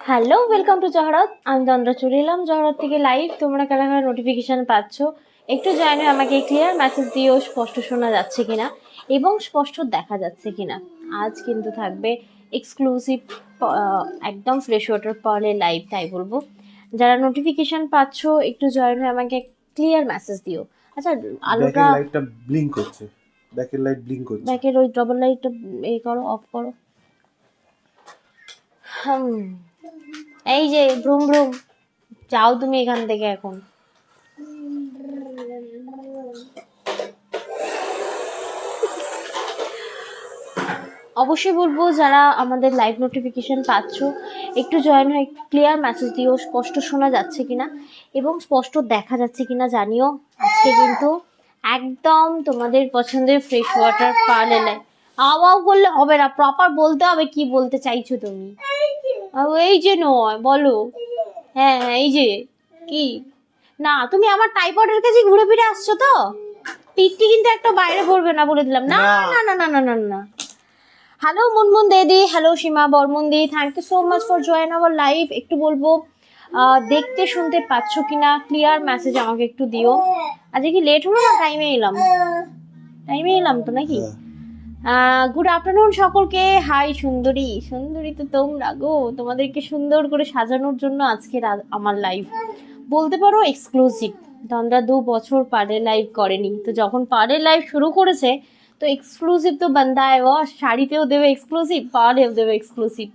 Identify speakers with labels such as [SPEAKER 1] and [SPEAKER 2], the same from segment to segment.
[SPEAKER 1] Hello, welcome to জহরত। আমি তন্দ্রা চলে এলাম জহরত থেকে লাইভ। তোমরা কারা কারা নোটিফিকেশান পাচ্ছ একটু জানিয়ে আমাকে ক্লিয়ার মেসেজ দিও, স্পষ্ট শোনা যাচ্ছে কিনা এবং স্পষ্ট দেখা যাচ্ছে কিনা। আজ কিন্তু থাকবে এক্সক্লুসিভ একদম ফ্রেশ ওয়াটার পার্লের লাইভ, তাই বলবো। যারা নোটিফিকেশান পাচ্ছ একটু জয়েন হয়ে আমাকে ক্লিয়ার মেসেজ দিও। আচ্ছা, আলোটা
[SPEAKER 2] লাইটটা ব্লিঙ্ক করছে, ব্যাকের লাইট ব্লিঙ্ক করছে।
[SPEAKER 1] ব্যাকের ওই ডবল লাইটটা করো, অফ করো। এই যে ভ্রুম ভ্রুম, যাও তুমি এখান থেকে এখন। অবশ্যই বলবো যারা আমাদের লাইভ নোটিফিকেশন পাচ্ছ একটু জয়েন হয়ে ক্লিয়ার মেসেজ দিও, স্পষ্ট শোনা যাচ্ছে কিনা এবং স্পষ্ট দেখা যাচ্ছে কিনা জানিও। আজকে কিন্তু একদম তোমাদের পছন্দের ফ্রেশ ওয়াটার পার্লার লাইভ। আওয়াও করলে হবে না, প্রপার বলতে হবে কি বলতে চাইছো তুমি। এই যে নয়, বলো। হ্যাঁ হ্যাঁ, এই যে কি না, তুমি আমার টাইপডের কাছে ঘুরে ফিরে আসছো তো। টিকটি কিন্তু একটা বাইরে পড়বে না বলে দিলাম। না না না না না না না। হ্যালো মুনমুন দিদি, হ্যালো সীমা বর্মন দি, thank you so much for join our live. একটু বলবো দেখতে শুনতে পাচ্ছ কিনা, ক্লিয়ার মেসেজ আমাকে একটু দিও। আজকে কি লেট হলো না? টাইমে এলাম তো নাকি? গুড আফটারনুন সকলকে। হাই সুন্দরী, সুন্দরী তো তোমরা গো, তোমাদেরকে সুন্দর করে সাজানোর জন্য আজকে আমার লাইভ বলতে পারো এক্সক্লুসিভ। তন্দ্রা 2 বছর পারে লাইভ করেনি, তো যখন পারে লাইভ শুরু করেছে তো এক্সক্লুসিভ তো বান্দায় ও। শাড়িতেও দেবে এক্সক্লুসিভ, পারেও দেবে এক্সক্লুসিভ।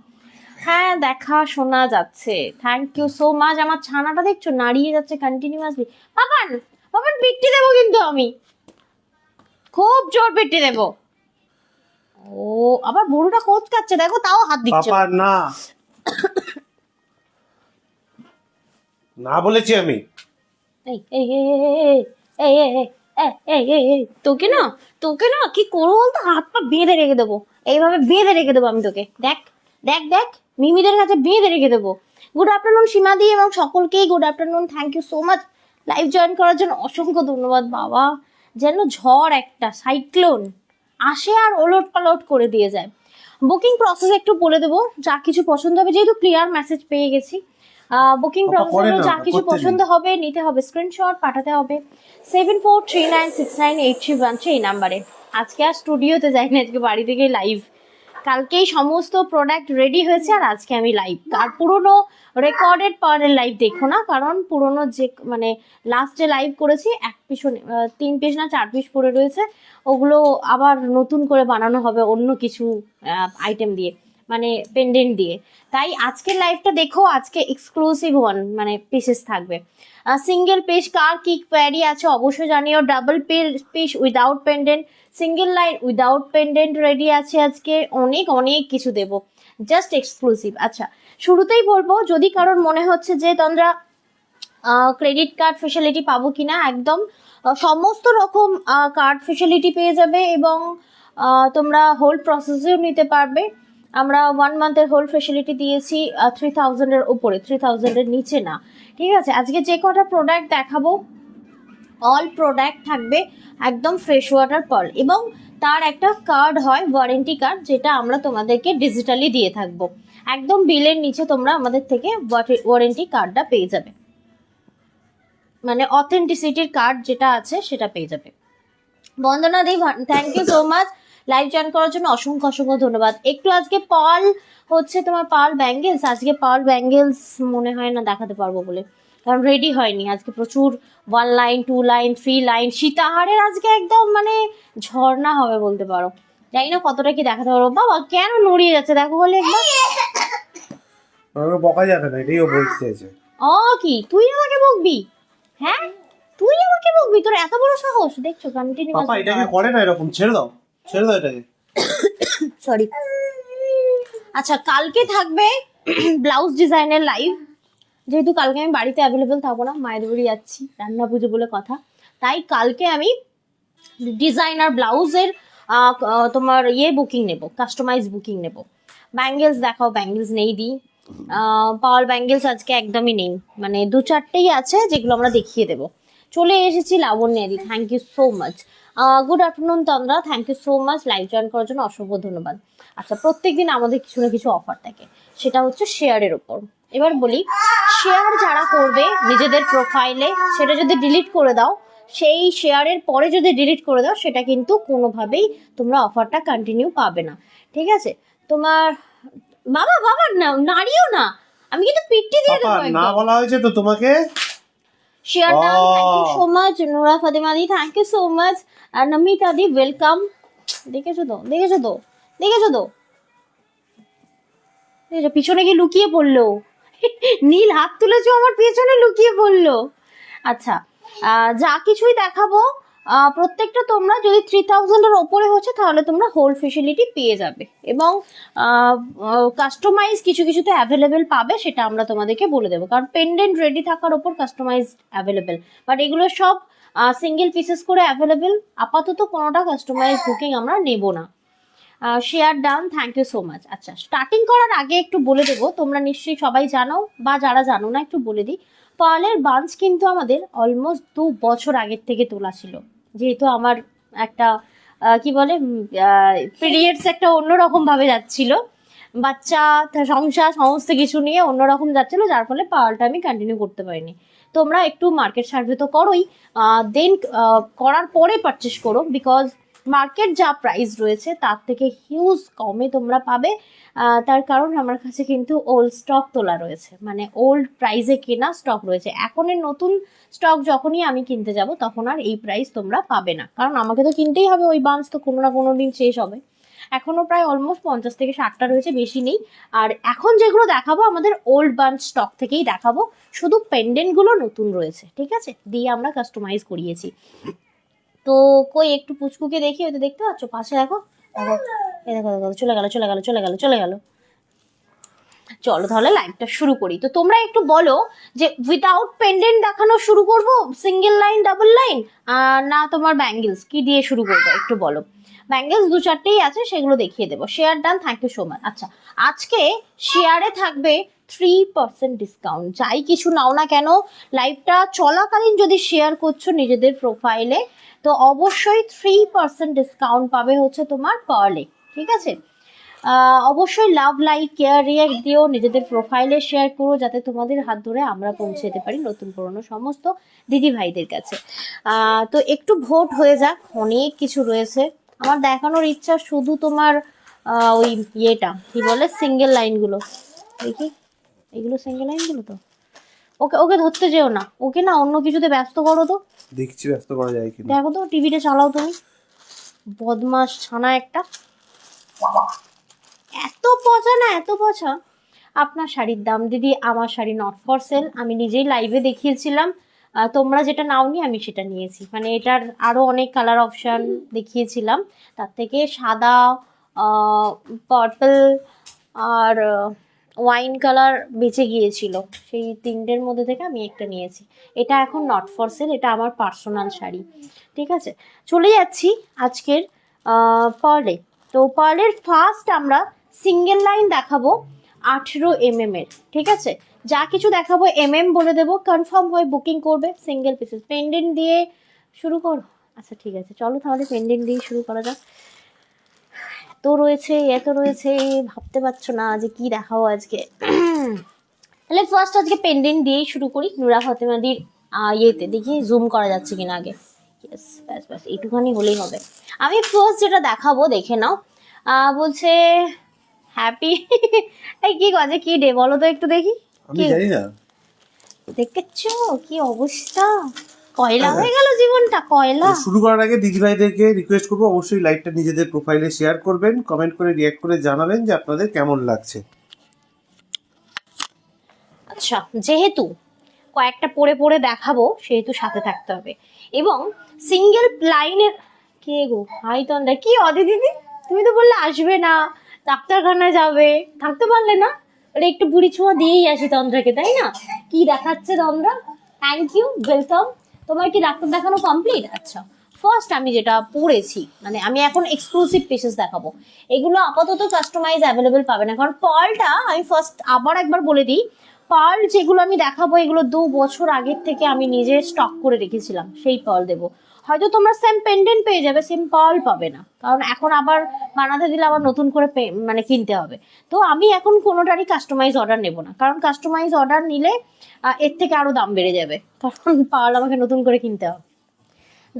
[SPEAKER 1] হ্যাঁ, দেখা শোনা যাচ্ছে, থ্যাংক ইউ সো মাচ। আমার ছানাটা দেখছো নাড়িয়ে যাচ্ছে কন্টিনিউয়াসলি। পাপান পাপান পিট্টি দেবো কিন্তু আমি, খুব জোর পিট্টি দেবো। ও আবার বড়টা কোচ কাচ্ছে, দেখো তাও হাত দিচ্ছে।
[SPEAKER 2] পাপা না না বলেছি আমি।
[SPEAKER 1] এই এই এই এই এই তোকে না কি করবো বলতো, হাত পা বেঁধে রেখে দেবো, এইভাবে বেঁধে রেখে দেবো আমি তোকে। দেখ দেখ দেখ, মিমিদের কাছে বেঁধে রেখে দেবো। গুড আফটারনুন সীমাদি এবং সকলকেই good afternoon, thank you so much live join করার জন্য, অসংখ্য ধন্যবাদ। বাবা যেন ঝড় একটা সাইক্লোন আসে আর ওলট পালট করে দিয়ে যায়। বুকিং প্রসেস একটু বলে দেবো, যা কিছু পছন্দ হবে, যেহেতু ক্লিয়ার মেসেজ পেয়ে গেছি। বুকিং প্রসেসে যা কিছু পছন্দ হবে নিতে হবে, স্ক্রিনশট পাঠাতে হবে 7439698313 এই নাম্বারে। আজকে আর স্টুডিওতে যাইনি, আজকে বাড়ি থেকে লাইভ। কালকেই সমস্ত প্রোডাক্ট রেডি হয়েছে আর আজকে আমি লাইভ। আর পুরোনো রেকর্ডেড পাওয়ারের লাইভ দেখো না, কারণ পুরোনো যে মানে লাস্ট যে লাইভ করেছি 1 পিস 3 পিস না 4 পিস পড়ে রয়েছে, ওগুলো আবার নতুন করে বানানো হবে অন্য কিছু আইটেম দিয়ে, মানে পেন্ডেন্ট দিয়ে। তাই আজকের লাইভটা দেখো, আজকে এক্সক্লুসিভ ওয়ান মানে পিসেস থাকবে। সিঙ্গেল পিস কার কি কোয়ারি আছে অবশ্যই জানিও। Double piece without pendant, single line without pendant ready আছে আজকে। অনেক অনেক কিছু দেবো, জাস্ট এক্সক্লুসিভ। আচ্ছা, শুরুতেই বলবো, যদি কারোর মনে হচ্ছে যে তন্দ্রা ক্রেডিট কার্ড ফেসিলিটি পাবো কিনা, একদম সমস্ত রকম কার্ড ফেসিলিটি পেয়ে যাবে এবং তোমরা হোল্ড প্রসেসেও নিতে পারবে। আমরা 1 মান্থের হোল্ড ফেসিলিটি দিয়েছি 3000-এর উপরে, 3000-এর নিচে না। ঠিক আছে, আজকে যে কটা প্রোডাক্ট দেখাবো অল প্রোডাক্ট থাকবে একদম ফ্রেশ ওয়াটার পার্ল এবং তার একটা কার্ড হয় ওয়ারেন্টি কার্ড, যেটা আমরা তোমাদেরকে ডিজিটালি দিয়ে থাকবো। একদম বিলের নিচে তোমরা আমাদের থেকে ওয়ারেন্টি কার্ডটা পেয়ে যাবে, মানে অথেন্টিসিটির কার্ড যেটা আছে সেটা পেয়ে যাবে। বন্দনা দি, thank you so much live join করার জন্য, অসংখ্য অসংখ্য ধন্যবাদ। একটু আজকে পার্ল হচ্ছে তোমার পার্ল ব্যাঙ্গেলস, আজকে পার্ল ব্যাঙ্গেলস মনে হয় না দেখাতে পারবো বলে, কারণ রেডি হয়নি। আজকে প্রচুর 1 লাইন 2 লাইন 3 লাইন সীতাহারের আজকে একদম মানে ঝর্ণা হবে বলতে পারো। জানি না কতটা কি দেখাতে পারবো। বাবা কেন নড়িয়ে যাচ্ছে দেখো বলে একবার।
[SPEAKER 2] আমাকে বকা যাবে না, এটাই ও বলতে চাইছে।
[SPEAKER 1] কি তুই আমাকে বকবি? হ্যাঁ তুই আমাকে বকবি? তোর এত বড় সাহস! দেখছো কন্টিনিউ।
[SPEAKER 2] পাপা এটাকে করে না এরকম, ছেড়ে দাও এটাকে।
[SPEAKER 1] সরি। আচ্ছা, কালকে থাকবে ব্লাউজ ডিজাইনের লাইভ। যেহেতু কালকে আমি বাড়িতে অ্যাভেলেবেল থাকবো না, মায়ের বাড়ি যাচ্ছি, রান্না পুজো বলে কথা, তাই কালকে আমি ডিজাইনার ব্লাউজের তোমার বুকিং নেব, কাস্টমাইজ বুকিং নেব। ব্যাঙ্গেলস দেখাও, ব্যাঙ্গেলস নেই দি, পাওয়ার ব্যাঙ্গেলস আজকে একদমই নেই, মানে 2-4টেই আছে যেগুলো আমরা দেখিয়ে দেবো। চলে এসেছি লাবণ্যাদি, thank you so much. Good afternoon Tandra, thank you so much live join করার জন্য, অসংখ্য ধন্যবাদ। আচ্ছা, প্রত্যেকদিন আমাদের কিছু না কিছু অফার থাকে, সেটা হচ্ছে শেয়ারের ওপর। এবার বলি, শেয়ার যারা করবে নিজেদের প্রোফাইলে, সেটা যদি ডিলিট করে দাও, সেই শেয়ারের পরে যদি ডিলিট করে দাও, সেটা কিন্তু কোনোভাবেই তোমরা অফারটা কন্টিনিউ পাবে না, ঠিক আছে? তোমার বাবা বাবা না, নাড়িও না, আমি কিন্তু পিটি দিয়ে দেবো
[SPEAKER 2] পাপা না
[SPEAKER 1] একদম।
[SPEAKER 2] বলা হয়েছে তো তোমাকে।
[SPEAKER 1] Share done, thank you so much. Nura Fatema দি, থ্যাংক ইউ সো মাচ। আর নমিতা দি, ওয়েলকাম। দেখেছো তো, দেখেছো তো, দেখেছো তো, দেখেছো পিছনে কি লুকিয়ে পড়লো? নীল হাত তুলেছো, আমার পেছনে লুকিয়ে পড়লো। আচ্ছা, যা কিছুই দেখাবো প্রত্যেকটা তোমরা যদি 3000 এর ওপরে হচ্ছে তাহলে তোমরা হোল ফেসিলিটি পেয়ে যাবে, এবং কাস্টমাইজ কিছু কিছুতে অ্যাভেলেবেল পাবে, সেটা আমরা তোমাদেরকে বলে দেবো, কারণ পেন্ডেন্ট রেডি থাকার ওপর কাস্টমাইজ অ্যাভেলেবেল, বাট এগুলো সব সিঙ্গেল পিসেস করে অ্যাভেলেবেল। আপাতত কোনোটা কাস্টমাইজ বুকিং আমরা নেব না। Share done, thank you so much. আচ্ছা, স্টার্টিং করার আগে একটু বলে দেবো, তোমরা নিশ্চয়ই সবাই জানো, বা যারা জানো না একটু বলে দিই, পার্লের বাঞ্চ কিন্তু আমাদের অলমোস্ট 2 বছর আগের থেকে তোলা ছিল, যেহেতু আমার একটা কি বলে পিরিয়ডস একটা অন্যরকম ভাবে যাচ্ছিল, বাচ্চা সংসার সমস্ত কিছু নিয়ে অন্যরকম যাচ্ছিল, যার ফলে পার্লটা আমি কন্টিনিউ করতে পারিনি। তোমরা একটু মার্কেট সার্ভে তো করোই, দেন করার পরে পারচেস করো, বিকজ মার্কেট যা প্রাইস রয়েছে তার থেকে হিউজ কমে তোমরা পাবে। তার কারণ আমার কাছে কিন্তু ওল্ড স্টক তোলা রয়েছে, মানে ওল্ড প্রাইসে কেনা স্টক রয়েছে। এখনের নতুন স্টক যখনই আমি কিনতে যাব তখন আর এই প্রাইস তোমরা পাবে না, কারণ আমাকে তো কিনতেই হবে, ওই বাঞ্চ তো কোনো না কোনো দিন শেষ হবে। এখনো প্রায় অলমোস্ট 50 থেকে 60টা রয়েছে, বেশি নেই। আর এখন যেগুলো দেখাবো আমাদের ওল্ড বাঞ্চ স্টক থেকেই দেখাবো, শুধু পেন্ডেন্টগুলো নতুন রয়েছে, ঠিক আছে, দিয়ে আমরা কাস্টমাইজ করিয়েছি। তো কই একটু পুচকুকে দেখি, ওই তো দেখতে পাচ্ছ পাশে, দেখো দেখো, এই দেখো দেখো, চলে গেল চলে গেল চলে গেল চলে গেল। চলো তাহলে লাইভটা শুরু করি। তো তোমরা একটু বলো যে উইদাউট পেন্ডেন্ট দেখানো শুরু করব, সিঙ্গেল লাইন, ডাবল লাইন, না তোমার ব্যাঙ্গেলস কি দিয়ে শুরু করবো, একটু বলো। ব্যাঙ্গেলস 2-4টেই আছে, সেগুলো দেখিয়ে দেবো। Share done, thank you so much. আচ্ছা, আজকে শেয়ারে থাকবে 3% ডিসকাউন্ট, যাই কিছু নাও না কেন, লাইভটা চলাকালীন যদি শেয়ার করছো নিজেদের প্রোফাইলে, তো অবশ্যই 3% ডিসকাউন্ট পাবে হচ্ছে তোমার পার্লে, ঠিক আছে? অবশ্যই লাভ, লাইক, কেয়ার, রিয়াক্ট দিও, নিজেদের প্রোফাইলে শেয়ার করো, যাতে তোমাদের হাত ধরে আমরা পৌঁছে যেতে পারি নতুন পুরনো সমস্ত দিদি ভাইদের কাছে। তো একটু ভোট হয়ে যাক, অনেক কিছু রয়েছে আমার দেখানোর ইচ্ছা, শুধু তোমার ওই ইয়েটা কি বলে সিঙ্গেল লাইনগুলো দেখি, এগুলো সিঙ্গেল লাইনগুলো তো। ওকে ওকে ধরতে যেও না, ওকে না অন্য কিছুতে ব্যস্ত করো তো,
[SPEAKER 2] দেখছি ব্যস্ত করা যায় কিনা।
[SPEAKER 1] দেখো তো টিভিটা চালাও তুমি, বদমাস ছানা একটা, এত পচা না এত পচা। আপনার শাড়ির দাম দিদি, আমার শাড়ি নট ফর সেল, আমি নিজেই লাইভে দেখিয়েছিলাম, তোমরা যেটা নাওনি আমি সেটা নিয়েছি, মানে এটার আরো অনেক কালার অপশন দেখিয়েছিলাম, তার থেকে সাদা, পার্পল আর ওয়াইন কালার বেঁচে গিয়েছিল, সেই 3টের মধ্যে থেকে আমি একটা নিয়েছি। এটা এখন নট ফর সেল, এটা আমার পার্সোনাল শাড়ি, ঠিক আছে? চলে যাচ্ছি আজকের পার্লে। তো পার্লের ফার্স্ট আমরা সিঙ্গেল লাইন দেখাবো 18 mm এর, ঠিক আছে? যা কিছু দেখাবো বলে দেবো, কনফার্ম হয়ে বুকিং করবে। সিঙ্গেল পিসেস পেন্ডেন্ট দিয়ে শুরু করো। আচ্ছা ঠিক আছে, চলো তাহলে পেন্ডেন্ট দিয়ে শুরু করা যাক। এত রয়েছে ভাবতে পারছো না যে কি দেখাবো আজকে। তাহলে ফার্স্ট আজকে পেন্ডেন্ট দিয়েই শুরু করি। নুরা ফাতেমাদির ইয়েতে দেখি জুম করা যাচ্ছে কিনা আগে। ইয়েস, ব্যাস ব্যাস এইটুখানি হলেই হবে। আমি ফার্স্ট যেটা দেখাবো দেখে নাও। বলছে হ্যাপি এই কি কাজে কি ডে বলো তো একটু দেখি।
[SPEAKER 2] আমি জানি না,
[SPEAKER 1] দেখেছো কি অবস্থা, কয়লা হয়ে গেল জীবনটা, কয়লা।
[SPEAKER 2] শুরু করার আগে দিদিভাইদেরকে রিকোয়েস্ট করবো অবশ্যই লাইভটা নিজেদের প্রোফাইলে শেয়ার করবেন, কমেন্ট করে রিঅ্যাক্ট করে জানাবেন যে আপনাদের কেমন লাগছে।
[SPEAKER 1] আচ্ছা, যেহেতু কয়েকটা পড়ে পড়ে দেখাবো সেহেতু সাথে থাকতে হবে, এবং সিঙ্গেল লাইনের কে গো হাই তন্দ্রা, কি অদি দিদি তুমি তো বললে আসবে না, ডাক্তারখানায় যাবে, থাকতে পারলে না, ওটা একটু বুড়ি ছোঁয়া দিয়েই আসি তন্দ্রাকে, তাই না? কি দেখাচ্ছে তন্দ্রা, থ্যাংক ইউ, ওয়েলকাম। তোমার কি ডাক্তার দেখানো কমপ্লিট? আচ্ছা, ফার্স্ট আমি যেটা পড়েছি, মানে আমি এখন এক্সক্লুসিভ পিসেস দেখাবো, এগুলো আপাতত কাস্টমাইজ অ্যাভেলেবেল পাবে না, কারণ পার্লটা আমি ফার্স্ট আবার একবার বলে দিই, পার্ল যেগুলো আমি দেখাবো এগুলো 2 বছর আগের থেকে আমি নিজে স্টক করে রেখেছিলাম, সেই পার্ল দেবো। হয়তো তোমরা সেম পেন্ডেন্ট পেয়ে যাবে, সেম পার্ল পাবে না, কারণ এখন আবার বানাতে দিলে আবার নতুন করে মানে কিনতে হবে। তো আমি এখন কোনোটারই কাস্টমাইজ অর্ডার নেব না, কারণ কাস্টমাইজ অর্ডার নিলে এর থেকে আরো দাম বেড়ে যাবে, কারণ পার্ল আমাকে নতুন করে কিনতে হবে।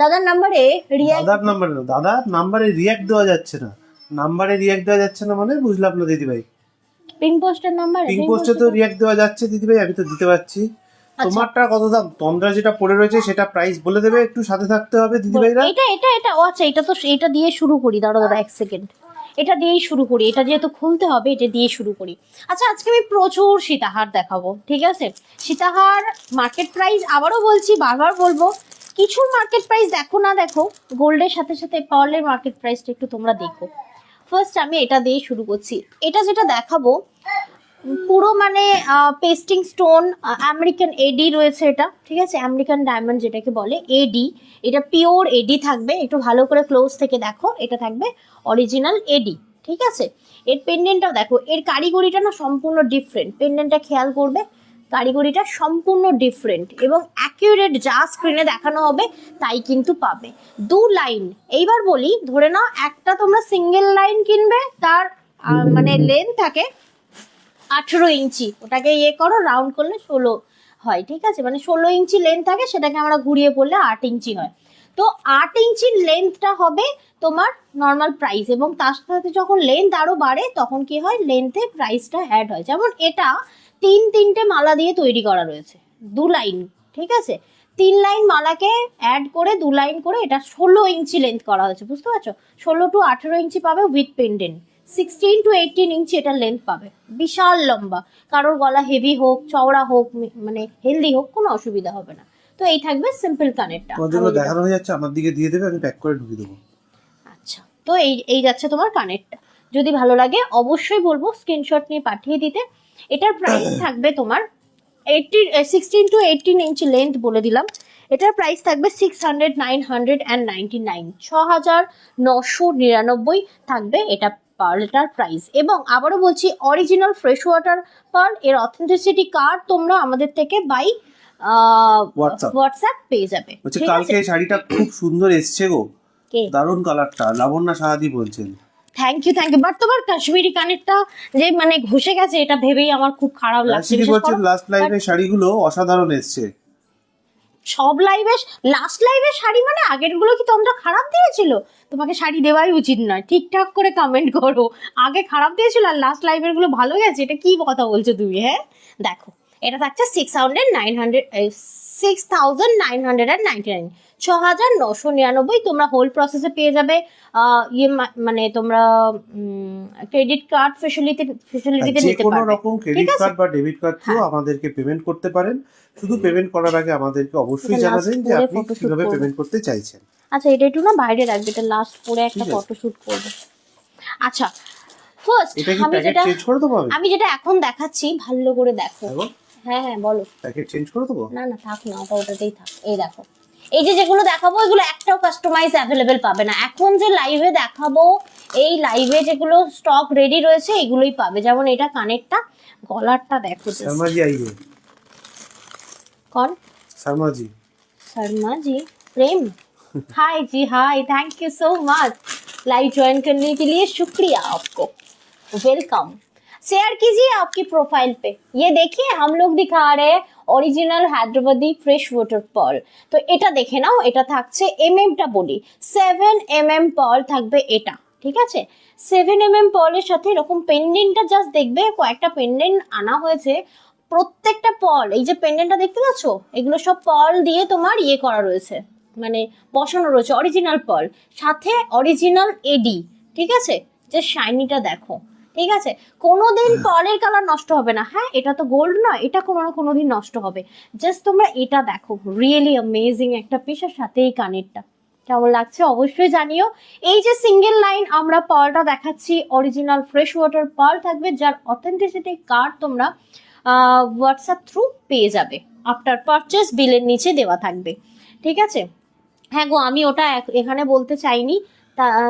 [SPEAKER 1] দাদার নাম্বারে রিয়াক্ট,
[SPEAKER 2] দাদার নাম্বারে রিয়াক্ট দেওয়া যাচ্ছে না। নাম্বারে রিয়াক্ট দেওয়া যাচ্ছে না মানে বুঝলাম না দিদিভাই।
[SPEAKER 1] পিং পোস্টের নাম্বার,
[SPEAKER 2] পিং পোস্টে তো রিয়াক্ট দেওয়া যাচ্ছে দিদিভাই, আমি তো দিতে পারছি। তোমারটা কত দাম? তোমরা যেটা পড়ে রয়েছে সেটা প্রাইস বলে দেবে, একটু সাথে থাকতে হবে দিদিভাইরা।
[SPEAKER 1] এটা ও আচ্ছা, এটা তো এটা দিয়ে শুরু করি, দাঁড়া এক সেকেন্ড, এটা দিয়েই শুরু করি, এটা যেহেতু খুলতে হবে এটা দিয়ে শুরু করি। আচ্ছা, আজকে আমি প্রচুর সীতাহার দেখাবো, ঠিক আছে? সীতাহার মার্কেট প্রাইস আবারও বলছি, বারবার বলবো, কিছুর মার্কেট প্রাইস দেখো না দেখো, গোল্ডের সাথে সাথে পার্লের মার্কেট প্রাইসটা একটু তোমরা দেখো। ফার্স্ট আমি এটা দিয়ে শুরু করছি। এটা যেটা দেখাবো পুরো মানে পেস্টিং স্টোন, আমেরিকান এডি রয়েছে এটা, ঠিক আছে? আমেরিকান ডায়মন্ড যেটাকে বলে এডি, এটা পিওর এডি থাকবে। একটু ভালো করে ক্লোজ থেকে দেখো, এটা থাকবে অরিজিনাল এডি, ঠিক আছে? এর পেন্ডেন্টটাও দেখো, এর কারিগরিটা না সম্পূর্ণ ডিফারেন্ট, পেন্ডেন্টটা খেয়াল করবে, কারিগরিটা সম্পূর্ণ ডিফারেন্ট এবং অ্যাকিউরেট, যা স্ক্রিনে দেখানো হবে তাই কিন্তু পাবে। 2 লাইন, এইবার বলি, ধরে নাও একটা তোমরা সিঙ্গেল লাইন কিনবে, তার মানে লেন্থ থাকে 18 ইঞ্চি, ওটাকে ইয়ে করো রাউন্ড করলে 16 হয়, ঠিক আছে? মানে 16 ইঞ্চি লেন্থ থাকে, সেটাকে আমরা ঘুরিয়ে পড়লে 8 ইঞ্চি হয়। তো 8 ইঞ্চির লেন্থটা হবে তোমার নর্মাল প্রাইস, এবং তার সাথে যখন লেন্থ আরো বাড়ে তখন কি হয়, লেন্থে প্রাইসটা অ্যাড হয়। যেমন এটা 3টে মালা দিয়ে তৈরি করা রয়েছে, 2 লাইন, ঠিক আছে? 3 লাইন মালাকে অ্যাড করে 2 লাইন করে এটা 16 ইঞ্চি লেন্থ করা হয়েছে, বুঝতে পারছো? 16 to 18 ইঞ্চি পাবে উইথ পেন্ডেন্ট, 16 to 18 ইঞ্চি এটা লেন্থ পাবে, বিশাল লম্বা। কারোর গলা হেভি হোক, চওড়া হোক, মানে হেলদি হোক, কোনো অসুবিধা হবে না। তো এই থাকবে সিম্পল কানেরটা,
[SPEAKER 2] যেগুলো দেখানো হয়ে যাচ্ছে আমার দিকে দিয়ে দেবে, আমি প্যাক করে ঢুকিয়ে দেবো।
[SPEAKER 1] আচ্ছা, তো এই যাচ্ছে তোমার কানেরটা। যদি ভালো লাগে অবশ্যই বলবো স্ক্রিনশট নিয়ে পাঠিয়ে দিতে। এটার প্রাইস থাকবে তোমার 16 to 18 ইঞ্চি লেন্থ বলে দিলাম। এটার প্রাইস থাকবে 999 6999 থাকবে এটা পার্লটার প্রাইস। এবং আবারও বলছি, অরিজিনাল ফ্রেশ ওয়াটার পার্ল, এর অথেন্টিসিটি কার্ড তোমরা আমাদের থেকে বাই হোয়াটসঅ্যাপ পেয়ে যাবে।
[SPEAKER 2] কালকে এই শাড়িটা খুব সুন্দর এসছে গো, দারুণ কালারটা, লাবণ্য সাহাদি বলছেন।
[SPEAKER 1] Thank you. বাট তোমার কাশ্মীরি কানেরটা যে মানে ঘষে গেছে, এটা ভেবেই আমার খুব খারাপ লাগছে।
[SPEAKER 2] লাস্ট লাইভে শাড়িগুলো অসাধারণ এসছে।
[SPEAKER 1] সব লাইভে, লাস্ট লাইভে শাড়ি মানে আগের গুলো কি তোমরা খারাপ দিয়েছিল? তোমাকে শাড়ি দেওয়াই উচিত নয়, ঠিকঠাক করে কমেন্ট করো। আগে খারাপ দিয়েছিল আর লাস্ট লাইভের গুলো ভালো গেছে, এটা কি কথা বলছো তুমি? হ্যাঁ দেখো, এটা থাকছে 6999, 6999 তোমরা হোল প্রসেসে পেয়ে যাবে। মানে তোমরা ক্রেডিট কার্ড ফেসিলিটিতে নিতে
[SPEAKER 2] কোনো
[SPEAKER 1] পারবে,
[SPEAKER 2] রকম ক্রেডিট কার্ড বা ডেবিট কার্ড থ্রু আমাদেরকে পেমেন্ট করতে পারেন। শুধু পেমেন্ট করার আগে আমাদেরকে অবশ্যই জানাবেন যে আপনি কিভাবে পেমেন্ট করতে চাইছেন।
[SPEAKER 1] আচ্ছা, এটা একটু না বাইরে রাখবে, এটা লাস্ট পরে একটা ফটোশুট করব। আচ্ছা, ফার্স্ট আমি যেটা এখন দেখাচ্ছি ভালো করে দেখো। হ্যাঁ হ্যাঁ বলো।
[SPEAKER 2] প্যাকেট চেঞ্জ করে দেবো?
[SPEAKER 1] না না থাক না, ওটাতেই থাক। এই দেখো, এই যেগুলো দেখাবো এগুলো একটাও কাস্টমাইজ অ্যাভেলেবেল পাবে না। এখন যে লাইভে দেখাবো, এই লাইভে যেগুলো স্টক রেডি রয়েছে এগুলোই পাবে। যেমন এটা কানেরটা, গলারটা দেখো।
[SPEAKER 2] শর্মা জি আইয়ে।
[SPEAKER 1] कौन?
[SPEAKER 2] Sharma ji.
[SPEAKER 1] Sharma ji, Prem. Hi ji, hi, thank you so much live join करने के लिए, शुक्रिया आपको, वेलकम। शेयर कीजिए आपकी प्रोफाइल पे। ये देखिए हम लोग दिखा रहे हैं original Hyderabadi fresh water pearl. তো এটা দেখে নাও, এটা থাকছে টা বলি 7mm পার্ল থাকবে এটা, ঠিক আছে? 7mm পার্লের সাথে এরকম পেন্ডেন্টটা জাস্ট দেখবে, কয়েকটা পেন্ডেন্ট আনা হয়েছে। প্রত্যেকটা পার্ল, এই যে পেন্ডেন্টটা দেখতে পাচ্ছ, এগুলো সব পার্ল দিয়ে তোমার ইয়ে করা রয়েছে, মানে বসানো রয়েছে অরিজিনাল পার্ল, সাথে অরিজিনাল এডি, ঠিক আছে? যে শাইনিটা দেখো, ঠিক আছে? কোনোদিন পার্লের কালার নষ্ট হবে না। হ্যাঁ, এটা তো গোল্ড নয়, এটা কোনো না কোনোদিন নষ্ট হবে। জাস্ট তোমরা এটা দেখো, রিয়েলি অ্যামেজিং একটা পিস, আর সাথে এই কানেরটা কেমন লাগছে অবশ্যই জানিও। এই যে সিঙ্গেল লাইন আমরা পার্লটা দেখাচ্ছি, অরিজিনাল ফ্রেশ ওয়াটার পার্ল থাকবে, যার অথেন্টিসিটি কার্ড তোমরা হোয়াটসঅ্যাপ থ্রু পেয়ে যাবে। আফটার পারচেস বিলের নিচে দেওয়া থাকবে, ঠিক আছে? হ্যাঁ গো, আমি ওটা এখানে বলতে চাইনি,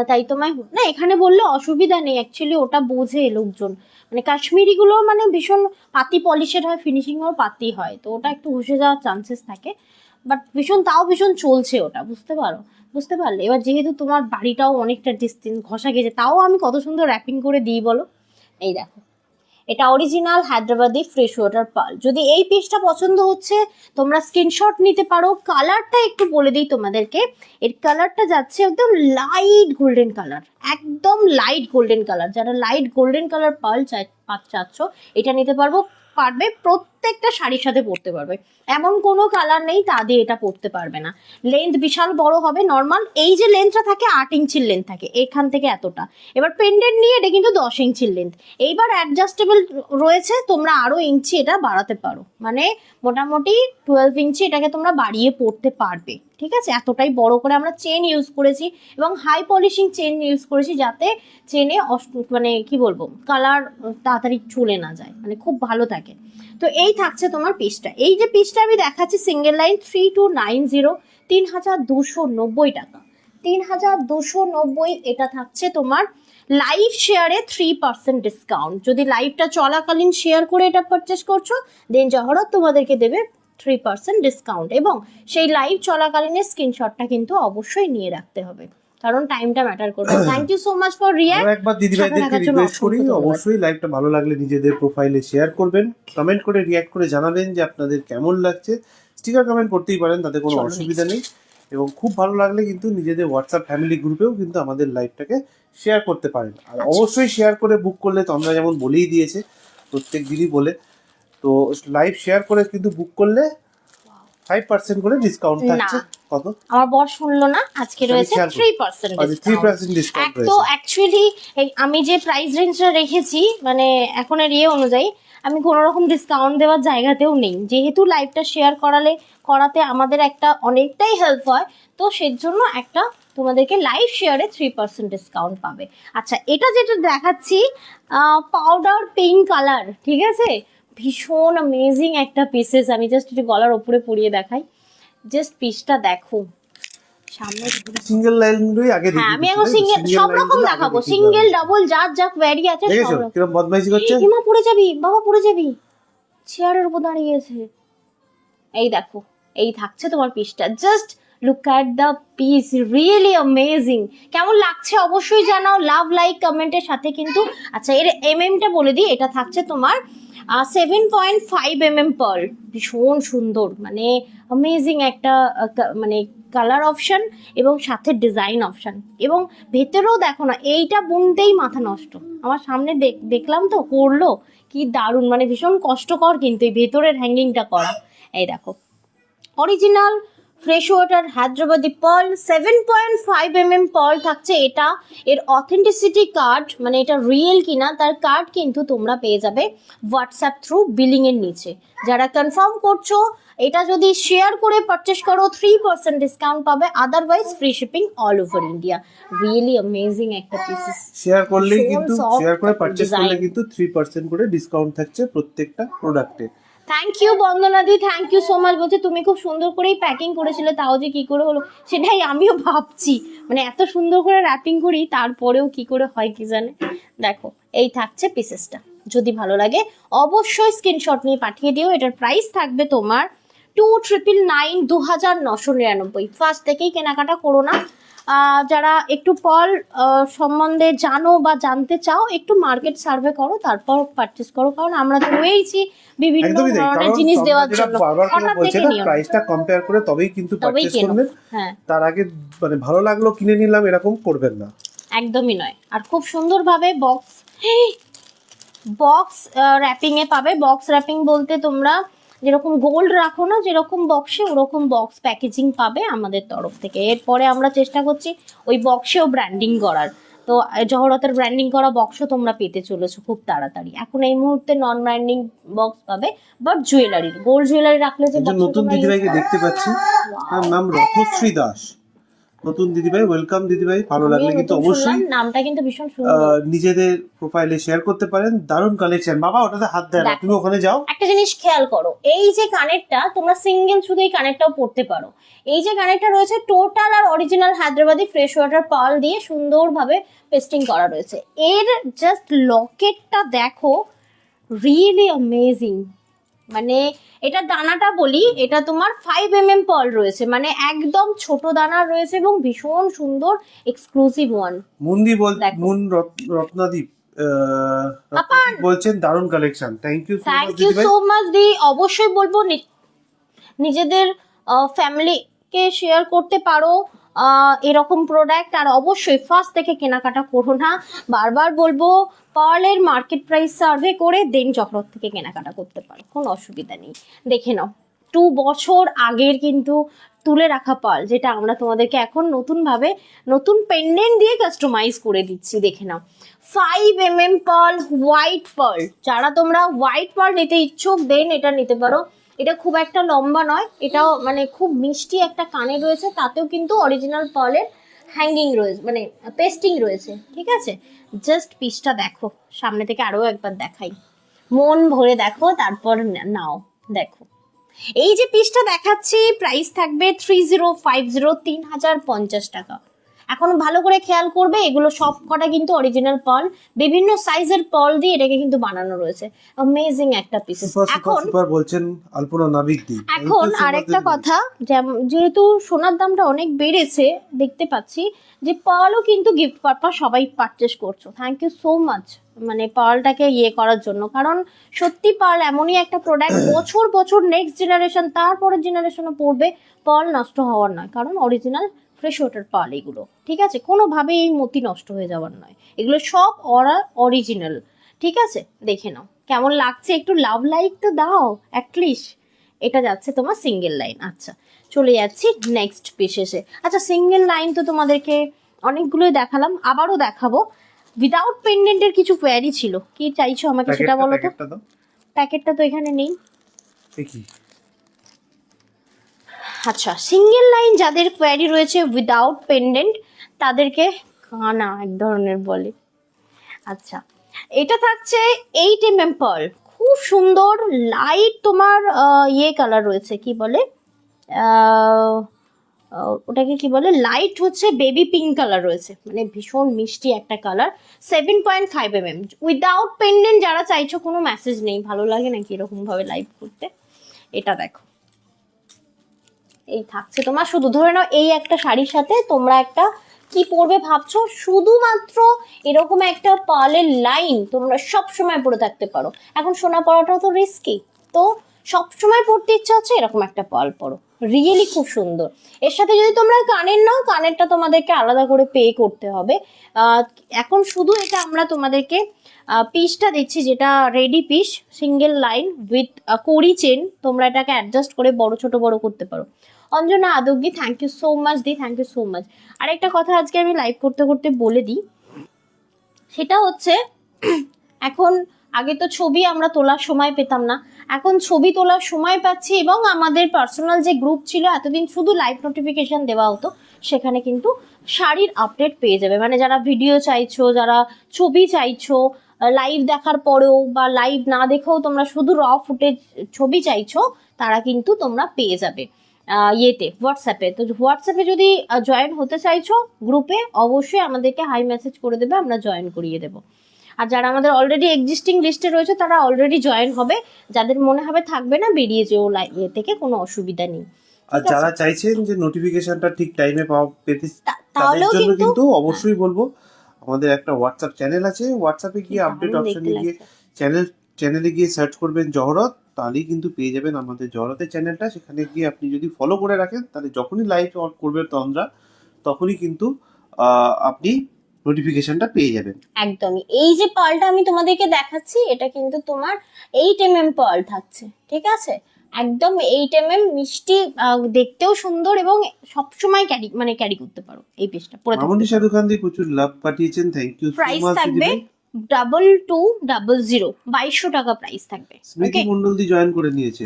[SPEAKER 1] তাই তোমায় না এখানে বললে অসুবিধা নেই। অ্যাকচুয়ালি ওটা বোঝে লোকজন, মানে কাশ্মীরিগুলো মানে ভীষণ পাতি পলিশের হয়, ফিনিশিংও পাতি হয়, তো ওটা একটু ঘুষে যাওয়ার চান্সেস থাকে। বাট ভীষণ চলছে ওটা, বুঝতে পারলে? এবার যেহেতু তোমার বাড়িটাও অনেকটা ডিস্টেন্স ঘষা গেছে, তাও আমি কত সুন্দর র্যাপিং করে দিই বলো। এই দেখো, এটা original Hyderabadi fresh water pearl. যদি এই পিসটা পছন্দ হচ্ছে তোমরা স্ক্রিনশট নিতে পারো। কালারটা একটু বলে দিই তোমাদেরকে, এর কালারটা যাচ্ছে একদম লাইট গোল্ডেন কালার, একদম লাইট গোল্ডেন কালার। যারা লাইট গোল্ডেন কালার পার্ল চাচ্ছ এটা নিতে পারবে, প্রত্যেকটা শাড়ির সাথে পরতে পারবে, এমন কোনো কালার নেই তা দিয়ে এটা পরতে পারবে না। লেন্থ বিশাল বড় হবে, নর্মাল এই যে লেন্থটা থাকে 8 ইঞ্চির লেন্থ থাকে এখান থেকে এতটা। এবার পেন্ডেন্ট নিয়ে এটা কিন্তু 10 ইঞ্চির লেন্থ। এইবার অ্যাডজাস্টেবল রয়েছে, তোমরা আরো ইঞ্চি এটা বাড়াতে পারো, মানে মোটামুটি 12 ইঞ্চি এটাকে তোমরা বাড়িয়ে পরতে পারবে। ঠিক আছে, এতটাই বড় করে আমরা চেন ইউজ করেছি এবং হাই পলিশিং চেন ইউজ করেছি, যাতে চেনে মানে কি বলবো কালার তাড়াতাড়ি চলে না যায়, মানে খুব ভালো থাকে। তো এই থাকছে তোমার পিসটা। এই যে পিসটা আমি দেখাচ্ছি সিঙ্গেল লাইন 3290, 3290 টাকা, 3290। এটা থাকছে তোমার লাইভ শেয়ারে 3% ডিসকাউন্ট। যদি লাইভটা চলাকালীন শেয়ার করে এটা পারচেস করছো, দেন জহরত তোমাদেরকে দেবে 3% ডিসকাউন্ট, এবং সেই লাইভ চলাকালীনের স্ক্রিনশটটা কিন্তু অবশ্যই নিয়ে রাখতে হবে, কারণ টাইমটা ম্যাটার করবে। Thank you so much for react.
[SPEAKER 2] একবার দিদিভাইদেরকে রিকোয়েস্ট করি, অবশ্যই লাইভটা ভালো লাগলে নিজেদের প্রোফাইলে শেয়ার করবেন, কমেন্ট করে রিঅ্যাক্ট করে জানাবেন যে আপনাদের কেমন লাগছে। স্টিকার কমেন্ট করতেই পারেন, তাতে কোনো অসুবিধা নেই। এবং খুব ভালো লাগলে কিন্তু নিজেদের হোয়াটসঅ্যাপ ফ্যামিলি গ্রুপেও কিন্তু আমাদের লাইভটাকে শেয়ার করতে পারেন। আর অবশ্যই শেয়ার করে বুক করলে তো আমরা যেমন বলেই দিয়েছে প্রত্যেক দিনই বলে, তো লাইভ শেয়ার করে কিন্তু বুক করলে 5% করে ডিসকাউন্ট থাকছে। কত? আমার
[SPEAKER 1] বর শুনলো না, আজকে রয়েছে 3% ডিসকাউন্ট। তো অ্যাকচুয়ালি আমি যে প্রাইস রেঞ্জটা রেখেছি, মানে এখন এর অনুযায়ী আমি কোনো রকম ডিসকাউন্ট দেওয়ার জায়গাতেও নেই, যেহেতু লাইভটা শেয়ার করাতে আমাদের একটা অনেকটাই হেল্প হয়, তো সেজন্য একটা তোমাদেরকে লাইভ শেয়ারে 3% ডিসকাউন্ট পাবে। আচ্ছা, এটা যেটা দেখাচ্ছি পাউডার পিঙ্ক কালার, ঠিক আছে, ভীষণ অ্যামেজিং একটা পিসেস। আমি জাস্ট একটু গলার ওপরে পরিয়ে দেখাই, জাস্ট পিসটা দেখো। সামনে
[SPEAKER 2] সিঙ্গেল লাইনগুলোই আগে দেখিয়ে
[SPEAKER 1] আমি এখন সিঙ্গেল সব রকম দেখাবো, সিঙ্গেল ডাবল যা কোয়ারি আছে
[SPEAKER 2] সব রকম। কিরকম বদমাইশি করছে,
[SPEAKER 1] হিমা পড়ে যাবি বাবা, পড়ে যাবি, চেয়ারের উপর দাঁড়িয়ে আছে। এই দেখো, এই থাকছে তোমার পিসটা। Just look at the piece, really amazing. কেমন লাগছে অবশ্যই জানাও লাভ লাইক কমেন্টের সাথে কিন্তু। আচ্ছা, এর টা বলে দিই, এটা থাকছে তোমার 7.5 mm পার্ল, ভীষণ সুন্দর, মানে অ্যামেজিং একটা মানে কালার অপশন এবং সাথে ডিজাইন অপশন, এবং ভেতরেও দেখো না, এইটা বুনতেই মাথা নষ্ট। আমার সামনে দেখলাম তো করলো, কি দারুণ, মানে ভীষণ কষ্টকর কিন্তু এই ভেতরের হ্যাঙ্গিংটা করা। এই দেখো, original fresh water Hyderabadi pearl 7.5 mm pearl থাকছে এটা। এর অথেন্টিসিটি কার্ড, মানে এটা রিয়েল কিনা তার কার্ড কিন্তু তোমরা পেয়ে যাবে হোয়াটসঅ্যাপ থ্রু বিলিং এর নিচে। যারা কনফার্ম করছো, এটা যদি শেয়ার করে পারচেস করো 3% ডিসকাউন্ট পাবে, otherwise free shipping all over India. Really amazing একটা পিসেস।
[SPEAKER 2] শেয়ার করলেই কিন্তু, শেয়ার করে পারচেস করলে কিন্তু 3% করে ডিসকাউন্ট থাকছে প্রত্যেকটা প্রোডাক্টে।
[SPEAKER 1] থ্যাংক ইউ বন্দনাদি, থ্যাংক ইউ সো মাচ। বলছে তুমি খুব সুন্দর করেই প্যাকিং করেছিলে, তাও যে কি করে হলো সেটাই আমিও ভাবছি, মানে এত সুন্দর করে র্যাপিং করি তারপরেও কি করে হয় কি জানে। দেখো, এই থাকছে পিসেসটা, যদি ভালো লাগে অবশ্যই স্ক্রিনশট নিয়ে পাঠিয়ে দিও। এটার প্রাইস থাকবে তোমার 2999, ফার্স্ট থেকেই কেনাকাটা করো না। যারা একটু পার্ল সম্বন্ধে জানো বা জানতে চাও, একটু মার্কেট সার্ভে করো, তারপর পারচেস করো, কারণ আমরা তো রয়েছি বিভিন্ন ধরনের জিনিস দেওয়ার জন্য।
[SPEAKER 2] প্রাইসটা কম্পেয়ার করে তবেই কিন্তু পারচেস করবেন, তার আগে মানে ভালো লাগলো কিনে নিলাম এরকম করবেন না,
[SPEAKER 1] একদমই নয়। আর খুব সুন্দরভাবে বক্স র্যাপিং এ পাবে। বক্স র্যাপিং বলতে তোমরা যেরকম গোল্ড রাখো না যেরকম বক্সে, ওরকম বক্স প্যাকেজিং পাবে আমাদের তরফ থেকে। এরপরে আমরা চেষ্টা করছি ওই বক্সেও ব্র্যান্ডিং করার, তো জহরতের ব্র্যান্ডিং করা বক্সও তোমরা পেতে চলেছো খুব তাড়াতাড়ি। এখন এই মুহূর্তে নন ব্র্যান্ডিং বক্স পাবে, বাট জুয়েলারি, গোল্ড জুয়েলারি রাখলে যে
[SPEAKER 2] নতুন দিদিভাইকে দেখতে পাচ্ছি, তার নাম রথশ্রী দাস। নতুন দিদিভাই, ওয়েলকাম দিদিভাই। ভালো লাগলে কিন্তু অবশ্যই,
[SPEAKER 1] নামটা কিন্তু ভীষণ সুন্দর,
[SPEAKER 2] নিজেদের প্রোফাইলে শেয়ার করতে পারেন। দারুণ কালেকশন। বাবা ওটাতে হাত দেয় না, তুমি ওখানে যাও।
[SPEAKER 1] একটা জিনিস খেয়াল করো, এই যে কানেরটা তোমরা সিঙ্গেল শুধু এই কানেরটাও পড়তে পারো। এই যে কানেরটা রয়েছে টোটাল আর original Hyderabadi fresh water pearl দিয়ে সুন্দরভাবে পেস্টিং করা রয়েছে। এর জাস্ট লকেটটা দেখো, রিয়েলি অ্যামেজিং, মানে এটা দানাটা বলি, এটা তোমার 5 mm পার্ল রয়েছে, মানে একদম ছোট দানা রয়েছে এবং ভীষণ সুন্দর এক্সক্লুসিভ ওয়ান।
[SPEAKER 2] রত্নাদীপ বলছেন দারুণ collection, thank you
[SPEAKER 1] so much দি। অবশ্যই বলবো নিজেদের ফ্যামিলিকে শেয়ার করতে পারো এরকম প্রোডাক্ট, আর অবশ্যই ফার্স্ট থেকে কেনাকাটা করো না। বারবার বলবো পার্লের মার্কেট প্রাইস সার্ভে করে দেন চক্রত থেকে কেনাকাটা করতে পারো, কোনো অসুবিধা নেই। দেখে নাও 2 বছর আগের কিন্তু তুলে রাখা পার্ল, যেটা আমরা তোমাদেরকে এখন নতুন পেন্ডেন্ট দিয়ে কাস্টমাইজ করে দিচ্ছি। দেখে নাও 5 mm পার্ল, হোয়াইট পার্ল। যারা তোমরা হোয়াইট পার্ল নিতে ইচ্ছুক দেন এটা নিতে পারো। এটা খুব একটা লম্বা নয়, এটাও মানে খুব মিষ্টি একটা কানে রয়েছে, তাতেও কিন্তু অরিজিনাল পার্লের হ্যাঙ্গিং রয়েছে, মানে পেস্টিং রয়েছে, ঠিক আছে। জাস্ট পিসটা দেখো, সামনে থেকে আরো একবার দেখাই, মন ভরে দেখো, তারপর নাও। দেখো এই যে পিসটা দেখাচ্ছি, প্রাইস থাকবে 3050, 3050 টাকা। এখন ভালো করে খেয়াল করবে, এগুলো সব কটা কিন্তু অরিজিনাল পার্ল, বিভিন্ন সাইজের পার্ল দিয়ে এটাকে কিন্তু বানানো রয়েছে। অ্যামেজিং একটা পিস। এখন
[SPEAKER 2] বলছেন আলপনা নাবিক দি।
[SPEAKER 1] এখন আরেকটা কথা, যেহেতু সোনার দামটা অনেক বেড়েছে দেখতে পাচ্ছি, যে পার্লও কিন্তু গিফট পারপাস সবাই পারচেস করছো। থ্যাংক ইউ সো মাচ, মানে পার্লটাকে করার জন্য, কারণ সত্যি পার্ল এমনই একটা প্রোডাক্ট, বছর বছর নেক্সট জেনারেশন, তারপরের জেনারেশনও পড়বে, পার্ল নষ্ট হওয়ার নয়, কারণ অরিজিনাল ফ্রেশ ওয়াটার পার্ল এগুলো, ঠিক আছে। কোনোভাবে এই মতি নষ্ট হয়ে যাওয়ার নয়, এগুলো সব অরিজিনাল, ঠিক আছে। দেখে নাও কেমন লাগছে, একটু লাভ লাইক তো দাও অ্যাটলিস্ট। এটা যাচ্ছে তোমার সিঙ্গেল লাইন। আচ্ছা চলে যাচ্ছি নেক্সট পিসে। আচ্ছা সিঙ্গেল লাইন তো তোমাদেরকে অনেকগুলোই দেখালাম, আবারও দেখাবো। উইদাউট পেন্ডেন্টের কিছু কোয়ারি ছিল, কি চাইছো আমাকে সেটা বলো তো। প্যাকেটটা তো এখানে নেই। আচ্ছা সিঙ্গেল লাইন যাদের কোয়ারি রয়েছে উইদাউট পেন্ডেন্ট, তাদেরকে কানা এক ধরনের বলে। আচ্ছা এটা থাকছে 8 mm পার্ল, খুব সুন্দর লাইট তোমার কালার রয়েছে, কি বলে ওটাকে কি বলে, লাইট হচ্ছে বেবি পিঙ্ক কালার রয়েছে, মানে ভীষণ মিষ্টি একটা কালার। 7.5 mm উইদাউট পেন্ডেন্ট যারা চাইছো, কোনো মেসেজ নেই, ভালো লাগে নাকি এরকম ভাবে লাইভ করতে। এটা দেখো এই থাকছে তোমার, শুধু ধরে নাও এই একটা শাড়ির সাথে তোমরা একটা কি পরবে ভাবছো, শুধুমাত্র এরকম একটা পার্লের লাইন তোমরা সব সময় পরে থাকতে পারো। এখন সোনা পরাটাও তো রিস্কি, তো সব সময় পরতে ইচ্ছা হচ্ছে, এরকম একটা পার্ল পরো, রিয়েলি খুব সুন্দর। এর সাথে যদি তোমরা কানের নাও, কানেরটা তোমাদেরকে আলাদা করে পে করতে হবে। এখন শুধু এটা আমরা তোমাদেরকে পিসটা দিচ্ছি, যেটা ready piece, single line with কড়ি চেন, তোমরা এটাকে অ্যাডজাস্ট করে বড় ছোট বড় করতে পারো। অঞ্জনা আদগ্গি থ্যাংক ইউ সো মাচ দি, থ্যাংক ইউ সো মাচ। আরেকটা কথা আজকে আমি লাইভ করতে করতে বলে দিই, সেটা হচ্ছে এখন আগে তো ছবি আমরা তোলার সময় পেতাম না, এখন ছবি তোলার সময় পাচ্ছি, এবং আমাদের পার্সোনাল যে গ্রুপ ছিল এতদিন শুধু লাইভ নোটিফিকেশন দেওয়া হতো, সেখানে কিন্তু শাড়ির আপডেট পেয়ে যাবে। মানে যারা ভিডিও চাইছো, যারা ছবি চাইছো লাইভ দেখার পরেও, বা লাইভ না দেখেও তোমরা শুধু র ফুটেজ ছবি চাইছো, তারা কিন্তু তোমরা পেয়ে যাবে হোয়াটসঅ্যাপে। তো হোয়াটসঅ্যাপে যদি জয়েন হতে চাইছো গ্রুপে, অবশ্যই আমাদেরকে হাই মেসেজ করে দেবে, আমরা জয়েন করিয়ে দেবো। আর যারা আমাদের অলরেডি এক্সিস্টিং লিস্টে রয়েছে তারা অলরেডি জয়েন হবে, যাদের মনে হবে থাকবে না বেরিয়ে যেও থেকে, কোনো অসুবিধা নেই।
[SPEAKER 2] আর যারা চাইছেন যে নোটিফিকেশনটা ঠিক টাইমে পেতে, তাদের জন্য কিন্তু অবশ্যই বলবো আমাদের একটা হোয়াটসঅ্যাপ চ্যানেল আছে, হোয়াটসঅ্যাপে গিয়ে আপডেট অপশনে গিয়ে চ্যানেলে গিয়ে সার্চ করবেন জহরত, তাহলেই কিন্তু পেয়ে যাবেন আমাদের জহরতের চ্যানেলটা। সেখানে গিয়ে আপনি যদি ফলো করে রাখেন, তাহলে যখনই লাইভ অন করবেন তখনই কিন্তু আপনি নোটিফিকেশনটা পেয়ে যাবেন।
[SPEAKER 1] একদমই। এই যে পার্লটা আমি তোমাদেরকে দেখাচ্ছি, এটা কিন্তু তোমার 8 mm পার্ল থাকছে, ঠিক আছে, একদম 8 mm মিষ্টি, দেখতেও সুন্দর, এবং সবসময় ক্যারি করতে পারো এই পিসটা পরে।
[SPEAKER 2] মামনিশা দোকান দিয়ে প্রচুর লাভ পাঠিয়েছেন, thank you so much.
[SPEAKER 1] Price থাকবে 2200, 2200 টাকা প্রাইস থাকবে।
[SPEAKER 2] স্মৃতি মন্ডল দি জয়েন করে নিয়েছে।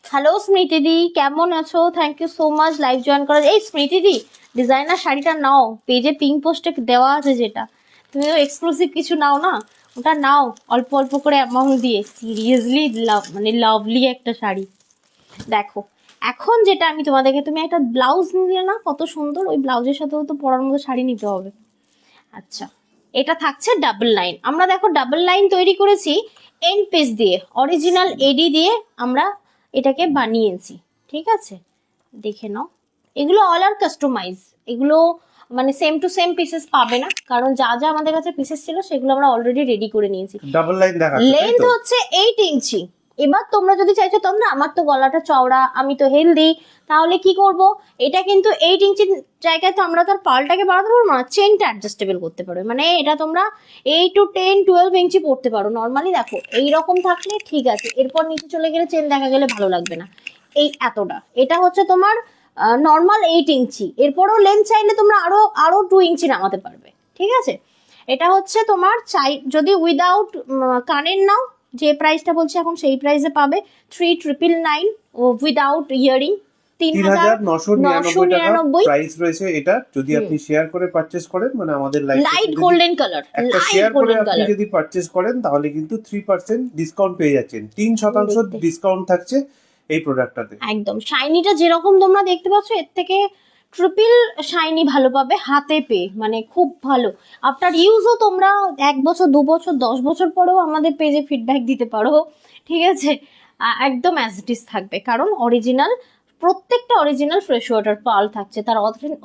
[SPEAKER 1] হ্যালো স্মৃতি দি, কেমন আছো? Thank you so much live join করার। এই স্মৃতি দি, ডিজাইনার শাড়িটা নাও, পেজে পিঙ্ক পোস্টে দেওয়া আছে, যেটা তুমি এক্সক্লুসিভ কিছু নাও না, ওটা নাও অল্প অল্প করে অ্যামাউন্ট দিয়ে। সিরিয়াসলি মানে লাভলি একটা শাড়ি। দেখো এখন যেটা আমি তোমাদেরকে, তুমি একটা ব্লাউজ নিলে না কত সুন্দর, ওই ব্লাউজের সাথেও তো পরার মতো শাড়ি নিতে হবে। আচ্ছা এটা থাকছে ডাবল লাইন। আমরা দেখো ডাবল লাইন তৈরি করেছি এন্ড পিস দিয়ে, অরিজিনাল এডি দিয়ে আমরা এটাকে বানিয়েছি, ঠিক আছে? দেখে নাও, এগুলো অল আর কাস্টমাইজ, এগুলো মানে সেম টু সেম পিসেস পাবে না, কারণ যা যা আমাদের কাছে পিসেস ছিল সেগুলো আমরা অলরেডি রেডি করে নিয়েছি।
[SPEAKER 2] ডাবল লাইন দেখাচ্ছি,
[SPEAKER 1] লেন্থ হচ্ছে 8 ইঞ্চি। এবার তোমরা যদি চাইছো, তোমরা আমার তো গলাটা চওড়া, আমি তো হেলদি, তাহলে কি করব, এটা কিন্তু 8 ইঞ্চির জায়গায় তো আমরা তো আর পালটাকে বাড়াতে পারবো না, চেনটা অ্যাডজাস্টেবল করতে পারবে, মানে এটা তোমরা 8 to 10 12 ইঞ্চি পড়তে পারো নর্মালি। দেখো এইরকম থাকলে ঠিক আছে, এরপর নিচে চলে গেলে চেন দেখা গেলে ভালো লাগবে না। এই এতটা, এটা হচ্ছে তোমার নর্মাল 8 ইঞ্চি, এরপরও লেন্থ চাইলে তোমরা আরো 2 ইঞ্চি নামাতে পারবে, ঠিক আছে? এটা হচ্ছে তোমার যদি উইদাউট কানের নাও, যে প্রাইসটা বলছি এখন সেই প্রাইসে পাবে 3999, উইদাউট ইয়ারিং
[SPEAKER 2] 3999 টাকা প্রাইস রয়েছে এটা। যদি আপনি শেয়ার করে পারচেজ করেন, মানে আমাদের
[SPEAKER 1] লাইট গোল্ডেন কালার,
[SPEAKER 2] একটা শেয়ার করে আপনি যদি পারচেজ করেন তাহলে কিন্তু 3% ডিসকাউন্ট পেয়ে যাচ্ছেন, 3% ডিসকাউন্ট থাকছে এই প্রোডাক্টটাতে।
[SPEAKER 1] একদম শাইনিটা যেরকম তোমরা দেখতে পাচ্ছ, এর থেকে ট্রিপল শাইনি ভালো পাবে হাতে পেয়ে, মানে খুব ভালো। আফটার ইউজও তোমরা 1 বছর 2 বছর 10 বছর পরেও আমাদের পেজে ফিডব্যাক দিতে পারো, ঠিক আছে? একদম অ্যাজ ইট ইজ থাকবে, কারণ অরিজিনাল, প্রত্যেকটা অরিজিনাল ফ্রেশ ওয়াটার পার্ল থাকছে, তার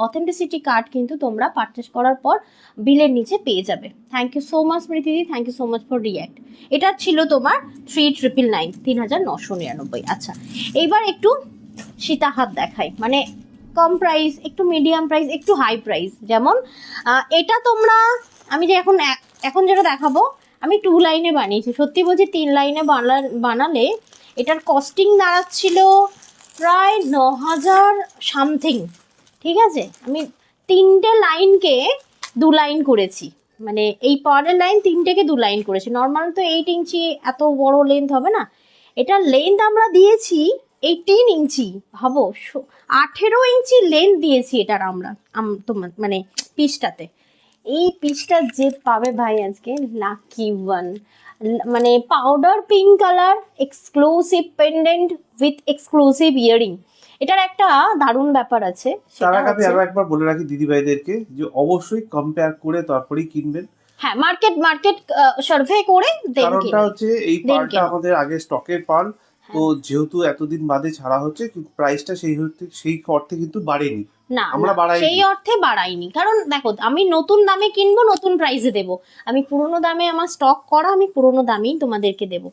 [SPEAKER 1] অথেন্টিসিটি কার্ড কিন্তু তোমরা পারচেস করার পর বিলের নিচে পেয়ে যাবে। থ্যাংক ইউ সো মাচ স্মৃতিদি, thank you so much for react. এটা ছিল তোমার 3999, 3999। আচ্ছা, এইবার একটু সীতাহার দেখাই, মানে কম প্রাইস, একটু মিডিয়াম প্রাইস, একটু হাই প্রাইস। যেমন এটা তোমরা, আমি যে এখন যেটা দেখাবো, আমি 2 লাইনে বানিয়েছি, সত্যি বলছি 3 লাইনে বানালে এটার কস্টিং দাঁড়াচ্ছিল প্রায় 9000 সামথিং, ঠিক আছে? আমি 3টে লাইনকে 2 লাইন করেছি, মানে এই পাওয়ারের লাইন 3টেকে 2 লাইন করেছি। নর্মাল তো 8 ইঞ্চি এত বড় লেন্থ হবে না, এটার লেন্থ আমরা দিয়েছি 18 ইঞ্চি, ভাবো 18 ইঞ্চি লেন্থ দিয়েছি এটার আমরা তোমার মানে পিসটাতে। এই পিসটা যে পাবে ভাই আজকে লাকি ওয়ান, মানে powder pink colour, exclusive pendant with exclusive earring. এটার একটা দারুণ ব্যাপার আছে,
[SPEAKER 2] তার আগে আমি আরো একবার বলে রাখি দিদি ভাইদেরকে যে অবশ্যই কম্পেয়ার করে তারপরেই কিনবেন।
[SPEAKER 1] হ্যাঁ, মার্কেট সার্ভে করে দেন।
[SPEAKER 2] কারণটা হচ্ছে এই পার্লটা আমাদের আগে স্টকের পার্ল, তো যেহেতু এতদিন বাদে ছাড়া হচ্ছে, কিন্তু প্রাইসটা সেই অর্থে কিন্তু বাড়েনি,
[SPEAKER 1] না
[SPEAKER 2] আমরা বাড়াইনি,
[SPEAKER 1] সেই অর্থে বাড়াইনি। কারণ দেখো, আমি নতুন দামে কিনবো, নতুন প্রাইসে দেব, আমি পুরোনো দামে আমার স্টক করা, আমি পুরোনো দামেই তোমাদেরকে দেব।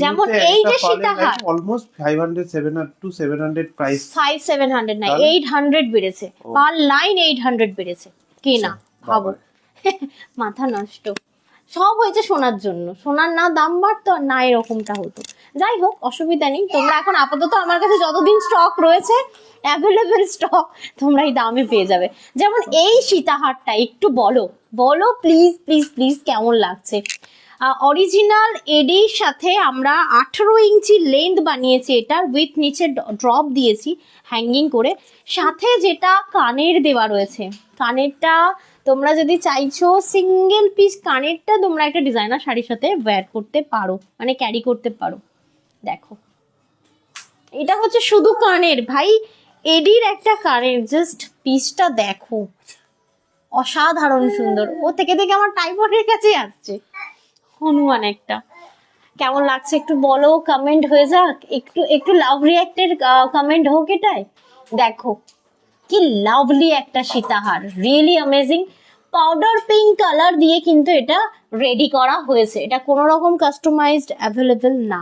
[SPEAKER 1] যেমন এই যে সীতাহার
[SPEAKER 2] অলমোস্ট 500 to 700 প্রাইস,
[SPEAKER 1] 500-700 না, 800 বেড়েছে পার লাইন, 800 বেড়েছে কি না, ভাবো। মাথা নষ্ট, সব হয়েছে সোনার জন্য, সোনার না দাম বাড়তো না এরকমটা হতো। যাই হোক, অসুবিধা নেই, তোমরা এখন আপাতত আমার কাছে যতদিন স্টক রয়েছে, অ্যাভেলেবেল স্টক, তোমরা এই দামে পেয়ে যাবে। যেমন এই সীতাহারটা একটু বলো প্লিজ প্লিজ প্লিজ কেমন লাগছে। অরিজিনাল এডির সাথে আমরা 18 ইঞ্চি লেন্থ বানিয়েছি এটার, উইথ নিচে ড্রপ দিয়েছি হ্যাঙ্গিং করে, সাথে যেটা কানের দেওয়া রয়েছে, কানেরটা তোমরা যদি চাইছো সিঙ্গেল পিস কানেরটা তোমরা একটা ডিজাইনার শাড়ির সাথে ওয়্যার করতে পারো, মানে ক্যারি করতে পারো। দেখো, এটা হচ্ছে শুধু কানের, ভাই এডির একটা কানের, জাস্ট পিসটা দেখো, অসাধারণ সুন্দর। ও থেকে থেকে আমার টাইপয়েডের কাছে আসছে হনুমান একটা। কেমন লাগছে একটু বলো, কমেন্ট হয়ে যাক, একটু লাভ রিয়াক্টের কমেন্ট হোক এটাই। দেখো কি লাভলি একটা সীতাহার, really amazing. Powder pink colour দিয়ে কিন্তু এটা রেডি করা হয়েছে, এটা কোনো রকম কাস্টমাইজড অ্যাভেলেবেল না,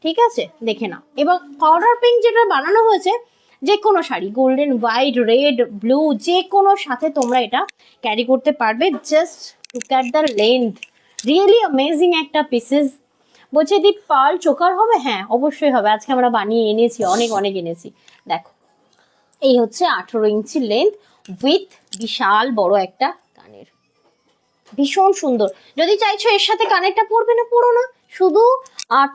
[SPEAKER 1] ঠিক আছে? দেখে নাও। এবার পাউডার পিঙ্ক যেটা বানানো হয়েছে, যে কোনো sari, golden, white, red, blue, যে কোনো সাথে তোমরা এটা ক্যারি করতে পারবে। Just look at the length, really amazing একটা পিসেস। বলছে দি পার্ল চোকার হবে? হ্যাঁ অবশ্যই হবে, আজকে আমরা বানিয়ে এনেছি, অনেক এনেছি। দেখো, এই হচ্ছে 18 ইঞ্চি লেন্থ উইথ বিশাল বড় একটা কানের, ভীষণ সুন্দর। যদি চাইছো এর সাথে কানেরটা পরবে না, পরো না, শুধু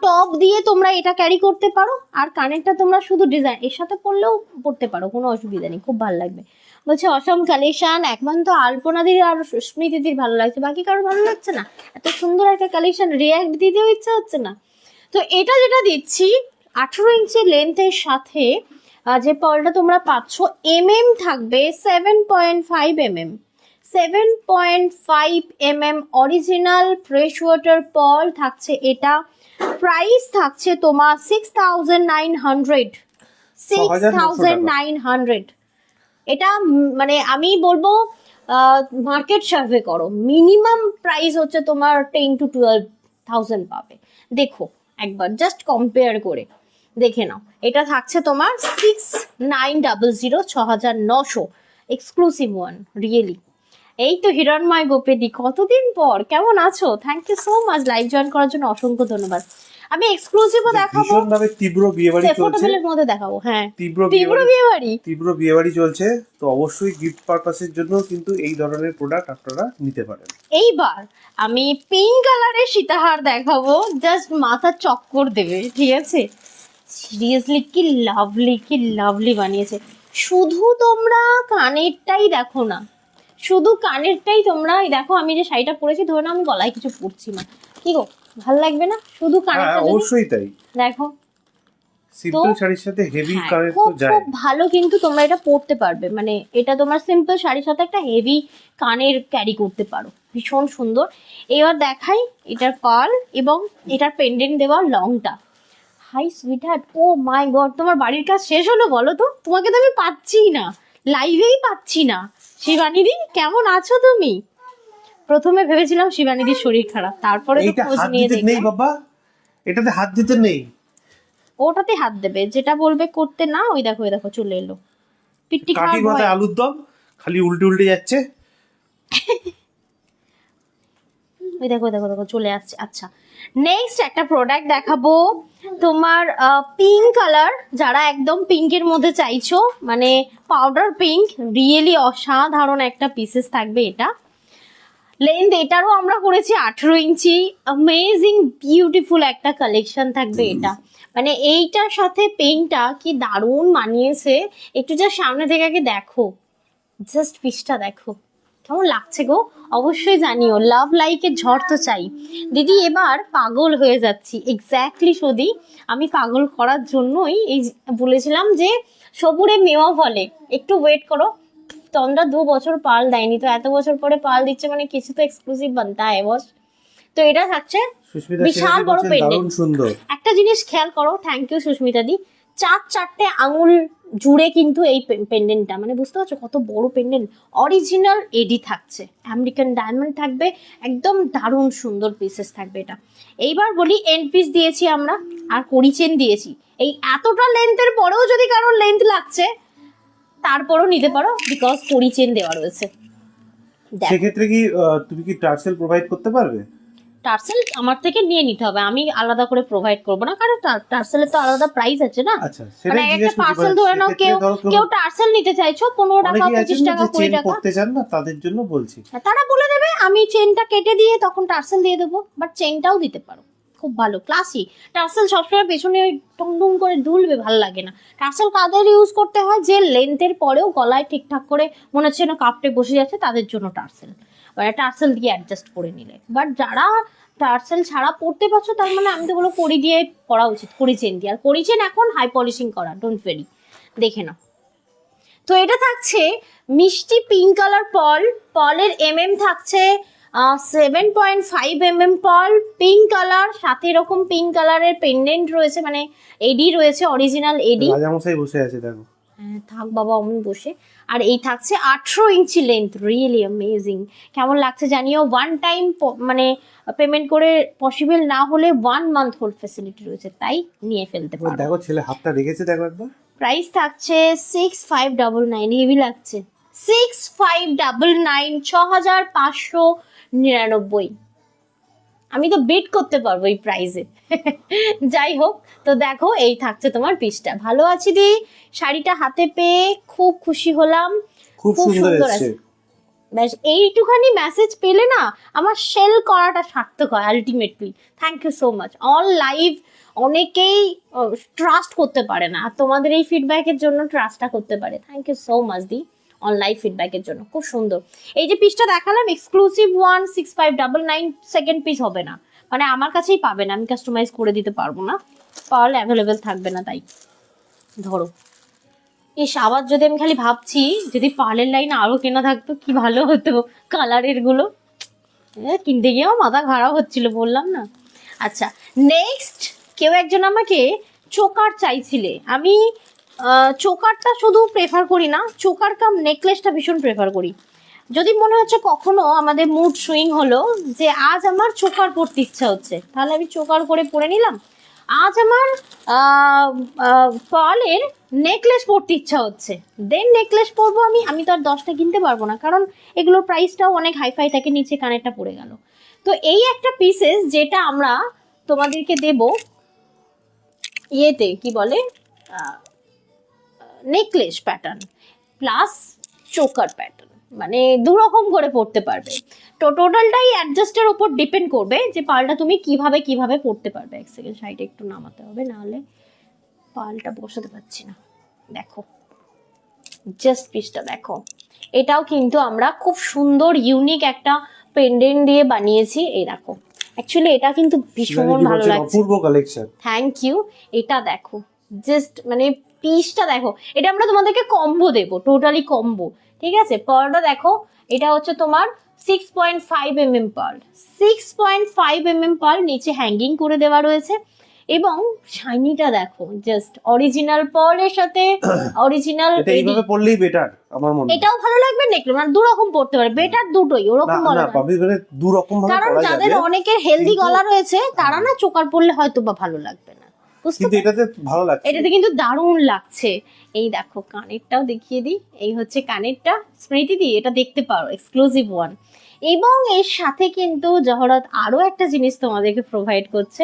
[SPEAKER 1] টপ দিয়ে তোমরা এটা ক্যারি করতে পারো, আর কানেরটা তোমরা শুধু ডিজাইন এর সাথে পরলেও পরতে পারো, কোনো অসুবিধা নেই, খুব ভালো লাগবে। বলছে অসম কালেকশন, একমাত্র আলপনাদির আর স্মৃতিদির ভালো লাগছে, বাকি কারো ভালো লাগছে না? এত সুন্দর একটা কালেকশন রিয়াক্ট দিতেও ইচ্ছা হচ্ছে না? তো এটা যেটা দিচ্ছি 18 ইঞ্চি লেন্থের সাথে যে পার্লটা তোমরা পাচ্ছ, থাকবে 7.5 mm, 7.5 mm original fresh water pearl থাকছে এটা। প্রাইস থাকছে তোমার 6,900। 6,900। এটা মানে আমি বলবো মার্কেট সার্ভে করো, মিনিমাম প্রাইস হচ্ছে তোমার 10 to 12,000 পাবে। দেখো একবার জাস্ট কম্পেয়ার করে দেখে নাও। এটা থাকছে তোমার 6,900, 6,900 এক্সক্লুসিভ ওয়ান রিয়েলি। এই তো হিরণময় গোপেদি, কতদিন পর, কেমন আছো? Thank you so much live join করার জন্য, অসংখ্য ধন্যবাদ। আমি এক্সক্লুসিভও দেখাবো,
[SPEAKER 2] ভীষণ ভাবে তীব্র বিয়েবাড়ি চলছে,
[SPEAKER 1] অ্যাফোর্ডেবলের মধ্যে দেখাবো। হ্যাঁ,
[SPEAKER 2] তীব্র
[SPEAKER 1] বিয়েবাড়ি।
[SPEAKER 2] বিয়েবাড়ি চলছে, তো অবশ্যই গিফট পারপাসের জন্য কিন্তু এই ধরনের প্রোডাক্ট আপনারা নিতে পারেন।
[SPEAKER 1] এইবার আমি পিঙ্ক কালারের সীতাহার দেখাবো, জাস্ট মাথা চক্কর দেবে, ঠিক আছে? সিরিয়াসলি কি লাভলি বানিয়েছে। শুধু তোমরা কানেরটাই দেখো না, শুধু কানেরটাই তোমরা দেখো। আমি যে শাড়িটা পরেছি, ধরো না আমি গলায় কিছু পরছি না, কি গো ভাল লাগবে না? শুধু কানেরটা
[SPEAKER 2] অবশ্যই তাই,
[SPEAKER 1] দেখো
[SPEAKER 2] সিম্পল শাড়ির সাথে হেভি কানের তো
[SPEAKER 1] খুব
[SPEAKER 2] যায়।
[SPEAKER 1] খুব ভালো, কিন্তু তোমরা এটা পরতে পারবে, মানে এটা তোমার সিম্পল শাড়ির সাথে একটা হেভি কানের ক্যারি করতে পারো, ভীষণ সুন্দর। এবার দেখাই এটার পার্ল এবং এটার পেন্ডেন্ট দেওয়া লংটা। হাই সুইটহার্ট, ও মাই গড, তোমার বাড়ির কাজ শেষ হলো বলো তো? তোমাকে তো আমি পাচ্ছি না, লাইভেই পাচ্ছি না। শিবানীদি কেমন আছো তুমি? প্রথমে ভেবেছিলাম শিবানীদির শরীর খারাপ, তারপরে তো খোঁজ নিয়ে দেখলাম
[SPEAKER 2] নেই বাবা, এটাতে হাত দিতে নেই।
[SPEAKER 1] ওটাতে হাত দেবে, যেটা বলবে করতে না। ওই দেখো চলে এলো পিট্টি
[SPEAKER 2] কাটি মাথায় আলুর দম, খালি উল্টে যাচ্ছে।
[SPEAKER 1] ওই দেখো চলে আসছে। আচ্ছা, নেক্সট একটা প্রোডাক্ট দেখাবো তোমার পিঙ্ক কালার, যারা একদম পিঙ্কের মধ্যে চাইছো, মানে পাউডার পিঙ্ক, রিয়েলি অসাধারণ একটা পিসেস থাকবে এটা। লেন্থ এটারও আমরা করেছি 18 ইঞ্চি, অ্যামেজিং বিউটিফুল একটা কালেকশন থাকবে এটা। মানে এইটার সাথে পেইন্টটা কি দারুণ মানিয়েছে। একটু যা সামনে থেকে আগে দেখো, জাস্ট পিসটা দেখো কেমন লাগছে গো, অবশ্যই জানিও। লাভ লাইকের ঝড় তো চাই দিদি, এবার পাগল হয়ে যাচ্ছি। এক্স্যাক্টলি সদি, আমি পাগল করার জন্যই এই বলেছিলাম যে সবুরে মেওয়া ফলে, একটু ওয়েট করো। তন্দ্রা 2 বছর পাল দেয়নি, তো এত বছর পরে পাল দিচ্ছে, মানে কিছু তো এক্সক্লুসিভ বানতা হয় বস। তো এটা থাকছে বিশাল বড় পেন্ডেন্ট। একটা জিনিস খেয়াল করো, থ্যাংক ইউ সুস্মিতা দি, 4 আঙুল জুড়ে কিন্তু এই পেন্ডেন্টটা, মানে বুঝতে পারছো কত বড় পেন্ডেন্ট। অরিজিনাল এডি থাকছে, আমেরিকান ডায়মন্ড থাকবে, একদম দারুণ সুন্দর পিসেস থাকবে এটা। এইবার বলি, এন্ড পিস দিয়েছি আমরা আর কড়ি চেন দিয়েছি। এই এতটা লেন্থের পরেও যদি কারোর লেন্থ লাগছে, তারপরও নিতে পারো, বিকজ কড়ি চেন দেওয়া রয়েছে।
[SPEAKER 2] সেক্ষেত্রে কি তুমি কি টার্সেল প্রোভাইড করতে পারবে?
[SPEAKER 1] টার্সেল আমার থেকে নিয়ে নিতে হবে, আমি আলাদা করে প্রোভাইড করবো না, কারণ টার্সেলের তো আলাদা প্রাইস আছে না।
[SPEAKER 2] আচ্ছা,
[SPEAKER 1] মানে একটা পার্সেল ধরে নাও, কেউ টার্সেল নিতে চাইছো 15 টাকা, 25 টাকা, 20 টাকা
[SPEAKER 2] করতে চান না, তাদের জন্য বলছি।
[SPEAKER 1] তারা বলে দেবে, আমি চেনটা কেটে দিয়ে তখন টার্সেল দিয়ে দেবো, বাট চেনটাও দিতে পারো, খুব ভালো ক্লাসি। টার্সেল সবসময় পেছনে টুং করে দুলবে, ভালো লাগে না। টার্সেল কাদের ইউজ করতে হয়, যে লেন্থের পরেও গলায় ঠিকঠাক করে মনে হচ্ছে না কাপড়ে বসে যাচ্ছে, তাদের জন্য টার্সেল, মানে টার্সেল দিয়ে অ্যাডজাস্ট করে নিলে। বাট যারা টার্সেল ছাড়া পড়তে পারছো, তার মানে আমি তো বলো কড়ি দিয়ে পড়া উচিত, কড়ি চেন দিয়ে। আর কড়ি চেন এখন হাই পলিশিং করা, ডোন্ট ভেরি, দেখে নাও। তো এটা থাকছে মিষ্টি পিঙ্ক কালার পার্ল, পার্লের থাকছে 7.5 mm পার্ল, পিঙ্ক কালার, সাথে এরকম পিঙ্ক কালারের পেন্ডেন্ট রয়েছে, মানে এডি রয়েছে, অরিজিনাল এডি।
[SPEAKER 2] রাজামশাই বসে আছে দেখো।
[SPEAKER 1] থাক বাবা অমন বসে। আর এই থাকছে 18 ইঞ্চি লেন্থ, রিয়েলি অ্যামেজিং। কেমন লাগছে জানিও। ওয়ান টাইম মানে পেমেন্ট করে পসিবল না হলে 1 মান্থ হোল্ড ফ্যাসিলিটি রয়েছে, তাই নিয়ে ফেলতে পারো।
[SPEAKER 2] দেখো ছেলে হাতটা রেখেছে, দেখো একবার।
[SPEAKER 1] প্রাইস থাকছে 6599, হেভি লাগছে। 6599, 6599। আমি তো বিট করতে পারবো এই প্রাইসে। যাই হোক, তো দেখো এই থাকছে তোমার পিসটা। ভালো আছি দি, শাড়িটা হাতে পেয়ে খুব খুশি হলাম,
[SPEAKER 2] খুব সুন্দর আছে।
[SPEAKER 1] ব্যাস এইটুখানি মেসেজ পেলে না আমার সেল করাটা সার্থক হয় ultimately. Thank you so much. All live অনেকেই ট্রাস্ট করতে পারে না, আর তোমাদের এই ফিডব্যাকের জন্য ট্রাস্টটা করতে পারে। থ্যাংক ইউ সো মাচ দি, অন লাইভ ফিডব্যাকের জন্য। খুব সুন্দর। এই যে পিসটা দেখালাম এক্সক্লুসিভ ওয়ান, 6599, সেকেন্ড পিস হবে না, মানে আমার কাছেই পাবে না, আমি কাস্টমাইজ করে দিতে পারবো না, পার্ল অ্যাভেলেবেল থাকবে না, তাই ধরো ইস, আবার যদি আমি খালি ভাবছি যদি পার্লের লাইন আরো কেনা থাকতো কি ভালো হতো, কালারের গুলো কিনতে গিয়েও মাথা খারাপ হচ্ছিল, বললাম না। আচ্ছা, নেক্সট কেউ একজন আমাকে চোকার চাইছিলে। আমি চোকারটা শুধু প্রেফার করি না, চোকার কাম নেকলেসটা ভীষণ প্রেফার করি। যদি মনে হচ্ছে কখনো আমাদের মুড সুইং হলো যে আজ আমার চোকার পরতে ইচ্ছা হচ্ছে, তাহলে আমি চোকার করে পরে নিলাম। আজ আমার পার্লের নেকলেস পরতে ইচ্ছা হচ্ছে, দেন নেকলেস পরবো। আমি তো আর 10টা কিনতে পারবো না, কারণ এগুলোর প্রাইসটাও অনেক হাইফাই থাকে, নিচে কানেরটা পড়ে গেল। তো এই একটা পিসেস যেটা আমরা তোমাদেরকে দেব ইয়েতে কি বলে necklace pattern plus choker pattern, মানে দু রকম করে পড়তে পারবে। তো টোটালটাই অ্যাডজাস্টের উপর ডিপেন্ড করবে যে পালটা তুমি কিভাবে পড়তে পারবে। এক সেকেন্ড, সাইডে একটু নামাতে হবে, নাহলে পালটা বসাতে পারছি না। দেখো জাস্ট পিসটা দেখো, এটাও কিন্তু আমরা খুব সুন্দর ইউনিক একটা পেন্ডেন্ট দিয়ে বানিয়েছি। এই দেখো, অ্যাকচুয়ালি এটা কিন্তু ভীষণ ভালো লাগছে,
[SPEAKER 2] অপূর্ব কালেকশন।
[SPEAKER 1] Thank you. এটা দেখো জাস্ট মানে পিসটা দেখো, এটা আমরা তোমাদেরকে কম্বো দেবো, টোটালি কম্বো, ঠিক আছে। পার্লটা দেখো, এটা হচ্ছে তোমার 6.5 mm পার্ল, 6.5 mm পার্ল, নিচে হ্যাঙ্গিং করে দেওয়া রয়েছে। এবং শাইনিটা দেখো, জাস্ট অরিজিনাল পার্লের সাথে অরিজিনাল।
[SPEAKER 2] এটা এইভাবে পড়লেই বেটার আমার মনে হয়।
[SPEAKER 1] এটাও ভালো লাগবে, নেকলেস মানে দু রকম পড়তে পারে, বেটার দুটোই, ওরকম বলা
[SPEAKER 2] না
[SPEAKER 1] না।
[SPEAKER 2] ভাবি, মানে দু রকম ভাবে
[SPEAKER 1] কারণ
[SPEAKER 2] পড়া
[SPEAKER 1] যাদের
[SPEAKER 2] যাবে,
[SPEAKER 1] অনেকের হেলদি গলা রয়েছে তারা না চোকার পড়লে হয়তো বা ভালো লাগবে না,
[SPEAKER 2] কিন্তু এটাতে ভালো লাগছে,
[SPEAKER 1] এটাতে কিন্তু দারুণ লাগছে। এই দেখো কানেরটাও দেখিয়ে দিই, এই হচ্ছে কানেরটা, স্মৃতি দি এটা দেখতে পারো, এক্সক্লুসিভ ওয়ান। এবং এর সাথে কিন্তু জহরত আরো একটা জিনিস তোমাদেরকে প্রোভাইড করছে,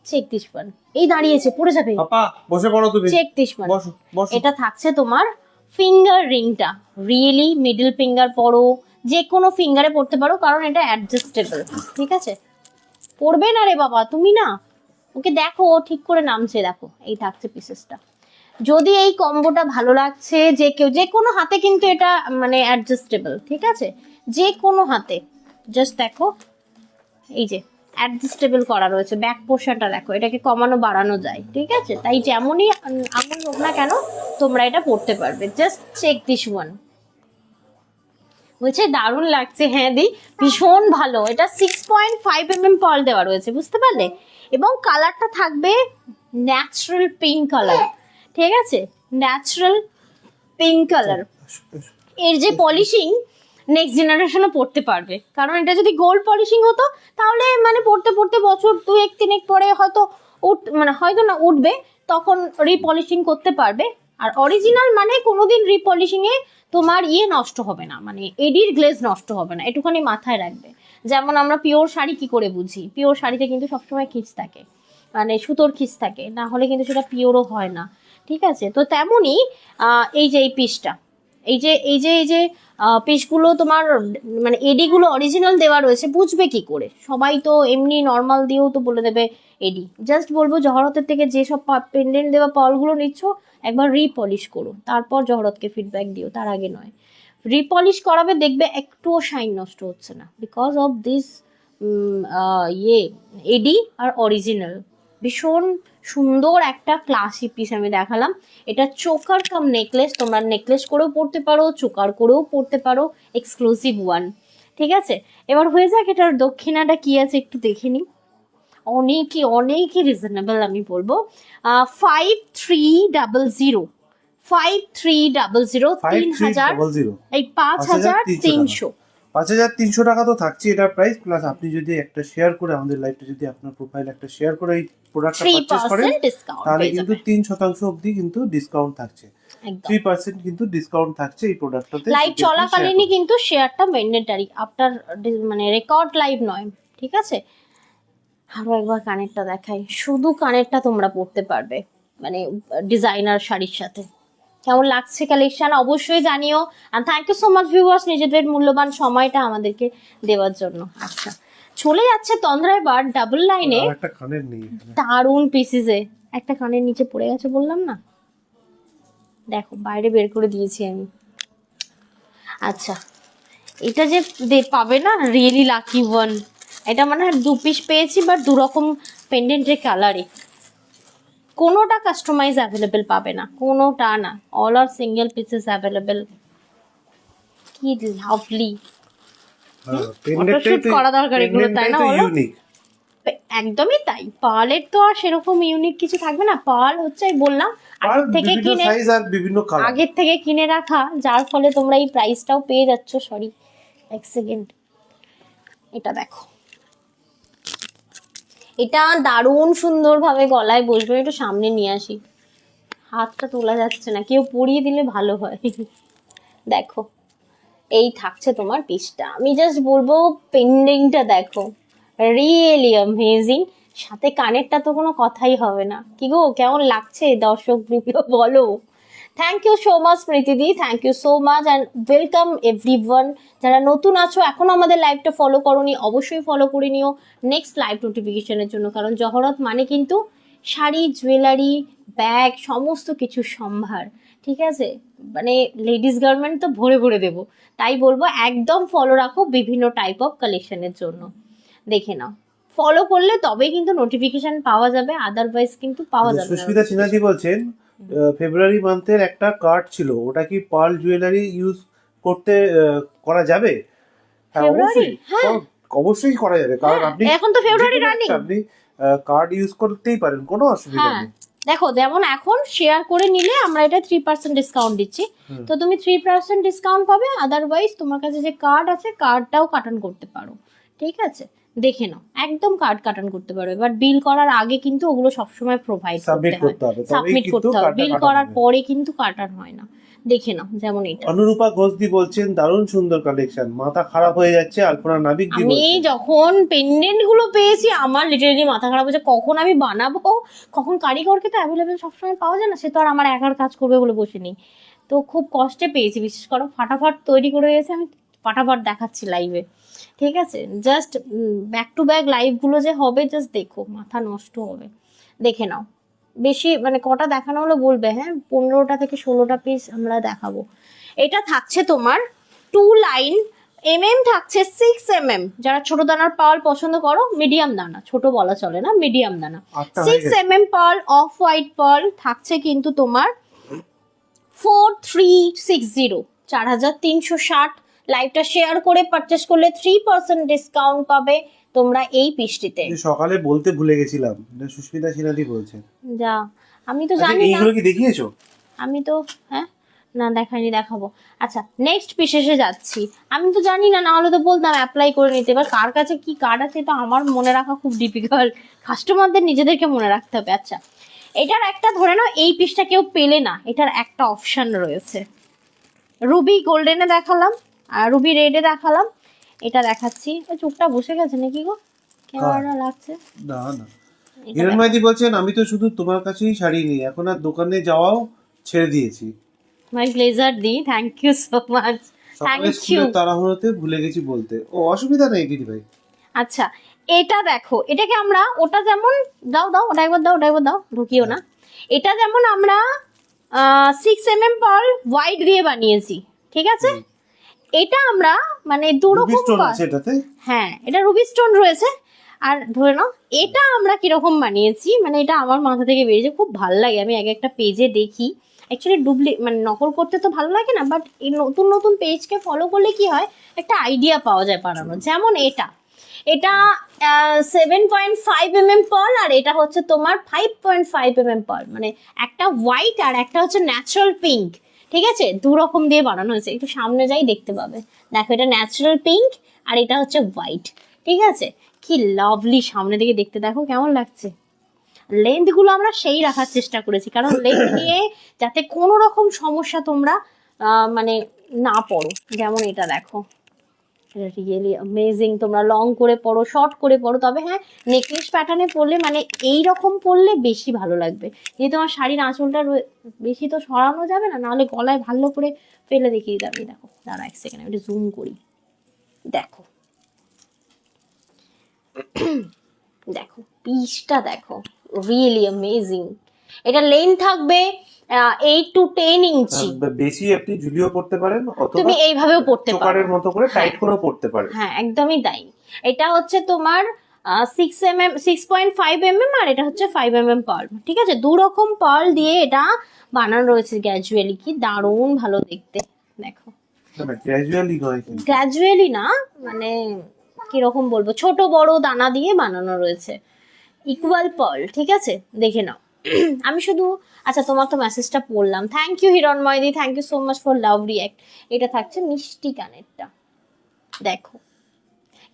[SPEAKER 1] চেক দিশমান। এই দাঁড়িয়েছে, পড়ে যাবে,
[SPEAKER 2] পাপা বসে পড়ো তুমি,
[SPEAKER 1] চেক দিশমান।
[SPEAKER 2] বসো বসো।
[SPEAKER 1] এটা থাকছে তোমার ফিঙ্গার রিংটা, রিয়েলি মিডল ফিঙ্গার পরো, যে কোনো ফিঙ্গারে পড়তে পারো, কারণ এটা অ্যাডজাস্টেবল, ঠিক আছে। পড়বে না রে বাবা, তুমি না, ওকে দেখো ও ঠিক করে নামছে, দেখো এই থাকছে পিসেসটা। যদি এই কম্বোটা ভালো লাগছে, যে কেউ যে কোনো হাতে কিন্তু এটা মানে অ্যাডজাস্টেবল, ঠিক আছে, যে কোনো হাতে। জাস্ট দেখো এই যে অ্যাডজাস্টেবল করা রয়েছে, ব্যাক পোর্শনটা দেখো, এটাকে কমানো বাড়ানো যায়, ঠিক আছে। তাই যেমনই আঙুল হোক না কেন তোমরা এটা পড়তে পারবে। জাস্ট চেক দিস ওয়ান, বলছে দারুণ লাগছে। হ্যাঁ দি, ভীষণ ভালো। এটা 6.5 mm পার্ল দেওয়া রয়েছে, বুঝতে পারলে। এবং কালারটা থাকবে ন্যাচারাল পিঙ্ক কালার, ঠিক আছে, ন্যাচারাল পিঙ্ক কালার। এর যে পলিশিং নেক্সট জেনারেশনও পড়তে পারবে, কারণ এটা যদি গোল্ড পলিশিং হতো তাহলে মানে পড়তে পড়তে বছর 2-3 পরে হয়তো মানে হয়তো না উঠবে, তখন রিপলিশিং করতে পারবে। আর অরিজিনাল মানে কোনোদিন রিপলিশিং এ তোমার নষ্ট হবে না, মানে এডির গ্লেজ নষ্ট হবে না, একটুখানি মাথায় রাখবে। যেমন আমরা পিওর শাড়ি কি করে বুঝি, পিওর শাড়িতে কিন্তু সবসময় খিচ থাকে, মানে সুতোর খিচ থাকে, না হলে কিন্তু সেটা পিওরও হয় না, ঠিক আছে। তো তেমনই এই যে এই পিসটা, এই যে পিসগুলো তোমার মানে এডিগুলো অরিজিনাল দেওয়া রয়েছে, বুঝবে কি করে? সবাই তো এমনি নর্মাল দিয়েও তো বলে দেবে এডি। জাস্ট বলবো জহরতের থেকে যেসব পেন্ডেন্ট দেওয়া পার্লগুলো নিচ্ছ একবার রিপলিশ করো, তারপর জহরতকে ফিডব্যাক দিও, তার আগে নয়। রিপলিশ করাবে, দেখবে একটুও শাইন নষ্ট হচ্ছে না, because of this AD are original. ভীষণ সুন্দর একটা ক্লাসি পিস আমি দেখালাম। এটা চোকার কাম নেকলেস, তোমরা নেকলেস করেও পড়তে পারো, চোকার করেও পড়তে পারো, এক্সক্লুসিভ ওয়ান, ঠিক আছে। এবার হয়ে যাক এটার দক্ষিণাটা কি আছে একটু দেখে নিই। অনেকই রিজনেবল আমি বলবো। 5300 3000 এই 5300
[SPEAKER 2] 5300 টাকা তো থাকছে এটার প্রাইস। প্লাস আপনি যদি একটা শেয়ার করে আমাদের লাইভটা যদি আপনার প্রোফাইল একটা শেয়ার করে এই প্রোডাক্টটা পারচেজ করেন,
[SPEAKER 1] 3% ডিসকাউন্ট
[SPEAKER 2] তাহলে কিন্তু 3% অবধি কিন্তু ডিসকাউন্ট থাকছে,
[SPEAKER 1] একদম
[SPEAKER 2] 3% কিন্তু ডিসকাউন্ট থাকছে এই প্রোডাক্টটাতে।
[SPEAKER 1] লাইভ চলাকালীনই কিন্তু শেয়ারটা ম্যান্ডেটরি, আফটার মানে রেকর্ড লাইভ নয়, ঠিক আছে। আরো একবার কানেরটা দেখাই, শুধু কানেরটা তোমরা পড়তে পারবে মানে ডিজাইনার শাড়ির সাথে। কেমন লাগছে কালেকশন অবশ্যই জানিও। আর thank you so much viewers, নিজেদের মূল্যবান সময়টা আমাদেরকে দেওয়ার জন্য। আচ্ছা, চলে যাচ্ছে তন্দ্রা এবার ডাবল লাইনে
[SPEAKER 2] একটা কানের নেই,
[SPEAKER 1] দারুণ পিসেসে। একটা কানের নিচে পড়ে গেছে বললাম না, দেখো বাইরে বের করে দিয়েছি আমি। আচ্ছা, এটা যে পাবে না, রিয়েলি লাকি ওয়ান। এটা মানে 2 পিস পেয়েছি, বাট 2 রকম পেন্ডেন্টের কালারে। কোনোটা কাস্টমাইজ অ্যাভেলেবেল পাবে না, কোনোটা না, অল আর সিঙ্গেল পিসেস অ্যাভেলেবেল। কি লাভলি, ফটোশুট করা দরকার এগুলো, তাই না বলো?
[SPEAKER 2] ইউনিক।
[SPEAKER 1] একদমই তাই, পার্লের তো আর সেরকম ইউনিক কিছু থাকবে না। পার্ল হচ্ছে আমি বললাম আগের থেকে
[SPEAKER 2] বিভিন্ন
[SPEAKER 1] কিনে,
[SPEAKER 2] সাইজ আর বিভিন্ন কালার।
[SPEAKER 1] আগের থেকে কিনে রাখা, যার ফলে তোমরা এই প্রাইসটাও পেয়ে যাচ্ছ। সরি এক সেকেন্ড, এটা দেখো, এটা দারুণ সুন্দরভাবে গলায় বসবে। একটু সামনে নিয়ে আসি, হাতটা তোলা যাচ্ছে না, কেউ পরিয়ে দিলে ভালো হয়। দেখো এই থাকছে তোমার পিসটা। আমি জাস্ট বলবো পেন্ডিংটা দেখো, রিয়েলি অ্যামেজিং। সাথে কানেরটা তো কোনো কথাই হবে না। কি গো, কেমন লাগছে দর্শক বৃন্দ বলো? থ্যাংক ইউ সো মাচ প্রীতিদি, thank you so much and welcome everyone. যারা নতুন আছো এখনো আমাদের লাইভটা ফলো করোনি, অবশ্যই ফলো করে নিও নেক্সট লাইভ নোটিফিকেশনের জন্য। কারণ জহরত মানে কিন্তু শাড়ি, জুয়েলারি, ব্যাগ, সমস্ত কিছু সম্ভার, ঠিক আছে? মানে লেডিস গার্মেন্ট তো ভরে ভরে দেবো। তাই বলবো একদম ফলো রাখো বিভিন্ন টাইপ অফ কালেকশনের জন্য। দেখে নাও, ফলো করলে তবেই কিন্তু নোটিফিকেশন পাওয়া যাবে, আদারওয়াইজ কিন্তু পাওয়া যাবে না।
[SPEAKER 2] সুস্মিতা সিনহাজি বলছেন ফেব্রুয়ারি মান্থের একটা কার্ড ছিল, ওটা কি পার্ল জুয়েলারি ইউজ করতে করা যাবে? হ্যাঁ,
[SPEAKER 1] ফেব্রুয়ারি, হ্যাঁ
[SPEAKER 2] অবশ্যই করা যাবে, কারণ আপনি
[SPEAKER 1] এখন তো ফেব্রুয়ারি রানিং,
[SPEAKER 2] আপনি কার্ড ইউজ করতেই পারেন, কোনো অসুবিধা
[SPEAKER 1] হ্যাঁ
[SPEAKER 2] নেই।
[SPEAKER 1] দেখো যেমন এখন শেয়ার করে নিলে আমরা এটা 3% ডিসকাউন্ট দিচ্ছি, তো তুমি 3% ডিসকাউন্ট পাবে। আদারওয়াইজ তোমার কাছে যে কার্ড আছে কার্ডটাও কাটান করতে পারো, ঠিক আছে? দেখে নাও, একদম কার্ড কাটান করতে পারো। এবার বিল করার আগে কিন্তু ওগুলো সবসময় প্রোভাইড করতে হবে, সাবমিট করতে হবে। বিল করার পরে কিন্তু কাটান হয় না। দেখে নাও, যেমন এটা
[SPEAKER 2] অনুরূপা ঘোষদি বলছেন দারুণ সুন্দর কালেকশন, মাথা খারাপ হয়ে যাচ্ছে। আলপনা নাবিক দি
[SPEAKER 1] আমি
[SPEAKER 2] বলছেন
[SPEAKER 1] যখন পেন্ডেন্ট গুলো পেয়েছি আমার লিটারেলি মাথা খারাপ হয়েছে, কখন আমি বানাবো, কখন কারিগরকে তো অ্যাভেলেবেল সবসময় পাওয়া যায় না, সে তো আর আমার একার কাজ করবে বলে বসে নেই। তো খুব কষ্টে পেয়েছি, বিশেষ করে ফাটাফাট তৈরি করে গেছে, আমি ফাটাফাট দেখাচ্ছি লাইভে, ঠিক আছে? জাস্ট ব্যাক টু ব্যাক লাইভগুলো যে হবে জাস্ট দেখো, মাথা নষ্ট হবে। দেখে নাও, বেশি মানে কটা দেখানো হলো বলবে, হ্যাঁ 15টা থেকে 16টা পিস আমরা দেখাবো। এটা থাকছে তোমার 2 লাইন, থাকছে 6 যারা ছোট দানার পাল পছন্দ করো, মিডিয়াম দানা, ছোট বলা চলে না, মিডিয়াম দানা 6 পাল, অফ হোয়াইট পাল থাকছে কিন্তু তোমার 4360, 4360। লাইভটা শেয়ার করে পারচেস করলে 3% ডিসকাউন্ট পাবে তোমরা এই পিসটিতে।
[SPEAKER 2] সকালে বলতে ভুলে গেছিলাম, এটা সুস্মিতা সিনহাজি বলছেন।
[SPEAKER 1] যা, আমি তো জানি না,
[SPEAKER 2] এইগুলো কি দেখিয়েছো?
[SPEAKER 1] আমি তো হ্যাঁ না দেখাইনি, দেখাবো। আচ্ছা নেক্সট পিসে যাচ্ছি, আমি তো জানি না, না হলে তো বলতাম অ্যাপ্লাই করে নিতে। এবার কার কাছে কি কার্ড আছে এটা আমার মনে রাখা খুব ডিফিকাল্ট, কাস্টমারদের নিজেদেরকে মনে রাখতে হবে। আচ্ছা এটার একটা ধরে নাও, এই পিসটা কেউ পেলে না, এটার একটা অপশন রয়েছে। রুবি গোল্ডেনে দেখালাম আর রুবি রেডে দেখালাম, এটা দেখাচ্ছি। চোখটা বসে গেছে নাকি গো, কেমন লাগছে?
[SPEAKER 2] না না, হিরণ মাইতি বলছেন আমি তো শুধু তোমার কাছেই শাড়ি নিই, এখন আর দোকানে যাওয়াও ছেড়ে দিয়েছি।
[SPEAKER 1] মাই প্লেজার দি, thank you so much, thank you.
[SPEAKER 2] তাড়াহুড়োতে ভুলে গেছি বলতে। ও অসুবিধা নেই দিদি ভাই।
[SPEAKER 1] আচ্ছা এটা দেখো, এটাকে আমরা ওটা যেমন দাও দাও, ওটা একবার দাও, ওটা একবার দাও, ঢুকিও না। এটা যেমন আমরা 6 পার্ল হোয়াইট দিয়ে বানিয়েছি, ঠিক আছে? এটা আমরা মানে দুরকম, হ্যাঁ এটা রুবি স্টোন রয়েছে। আর ধরে নাও এটা আমরা কিরকম বানিয়েছি, মানে এটা আমার মাথা থেকে বেরিয়েছে, খুব ভালো লাগে। আমি এক একটা পেজে দেখি, অ্যাকচুয়ালি মানে নকল করতে তো ভালো লাগে না, বাট এই নতুন নতুন পেজকে ফলো করলে কি হয়, একটা আইডিয়া পাওয়া যায় বানানোর। যেমন এটা 7.5 পার্ল, আর এটা হচ্ছে তোমার 5.5 পার্ল, মানে একটা হোয়াইট আর একটা হচ্ছে ন্যাচারাল পিঙ্ক, ঠিক আছে? দু রকম দিয়ে বানানো হয়েছে। একটু সামনে যাই দেখতে পাবে, দেখো এটা ন্যাচারাল পিঙ্ক আর এটা হচ্ছে হোয়াইট, ঠিক আছে? কি লাভলি, সামনে দিকে দেখতে দেখো কেমন লাগছে। লেন্থ গুলো আমরা সেই রাখার চেষ্টা করেছি, কারণ লেন্থ নিয়ে যাতে কোনো রকম সমস্যা তোমরা মানে না পড়ো। যেমন এটা দেখো, রিয়েলি অ্যামেজিং। তোমরা লং করে পরো, শর্ট করে পরো, তবে হ্যাঁ নেকলেস প্যাটার্নে পরলে মানে এই রকম পরলে বেশি ভালো লাগবে। যেহেতু তোমার শাড়ির আঁচলটা বেশি তো সরানো যাবে না, নাহলে গলায় ভালো করে ফেলে দেখিয়ে যাবে। দেখো দাঁড়া এক সেকেন্ড, আমি একটু জুম করি, দেখো দেখো পিসটা দেখো, রিয়েলি অ্যামেজিং। এটা লেন্থ থাকবে 8 to 10 ইঞ্চি।
[SPEAKER 2] বেশি আপনি ঝুলিও পড়তে পারেন, অথবা
[SPEAKER 1] তুমি এইভাবেও পড়তে পারো,
[SPEAKER 2] চোকারের মতো করে টাইট করেও পড়তে পারেন।
[SPEAKER 1] হ্যাঁ একদমই তাই। এটা হচ্ছে তোমার 6.5 mm আর এটা হচ্ছে 5 mm পার্ল, ঠিক আছে? দু রকম পার্ল দিয়ে এটা বানানো রয়েছে গ্র্যাজুয়ালি। কি দারুণ ভালো দেখতে, দেখো। গ্র্যাজুয়ালি না, মানে কিরকম বলবো, ছোট বড় দানা দিয়ে বানানো রয়েছে, ইকুয়াল পার্ল, ঠিক আছে? দেখে নাও। আমি শুধু, আচ্ছা তোমার তো মেসেজটা পড়লাম, থ্যাংক ইউ হিরণময়দি, thank you so much for love react. এটা থাকছে মিষ্টি কানেরটা, দেখো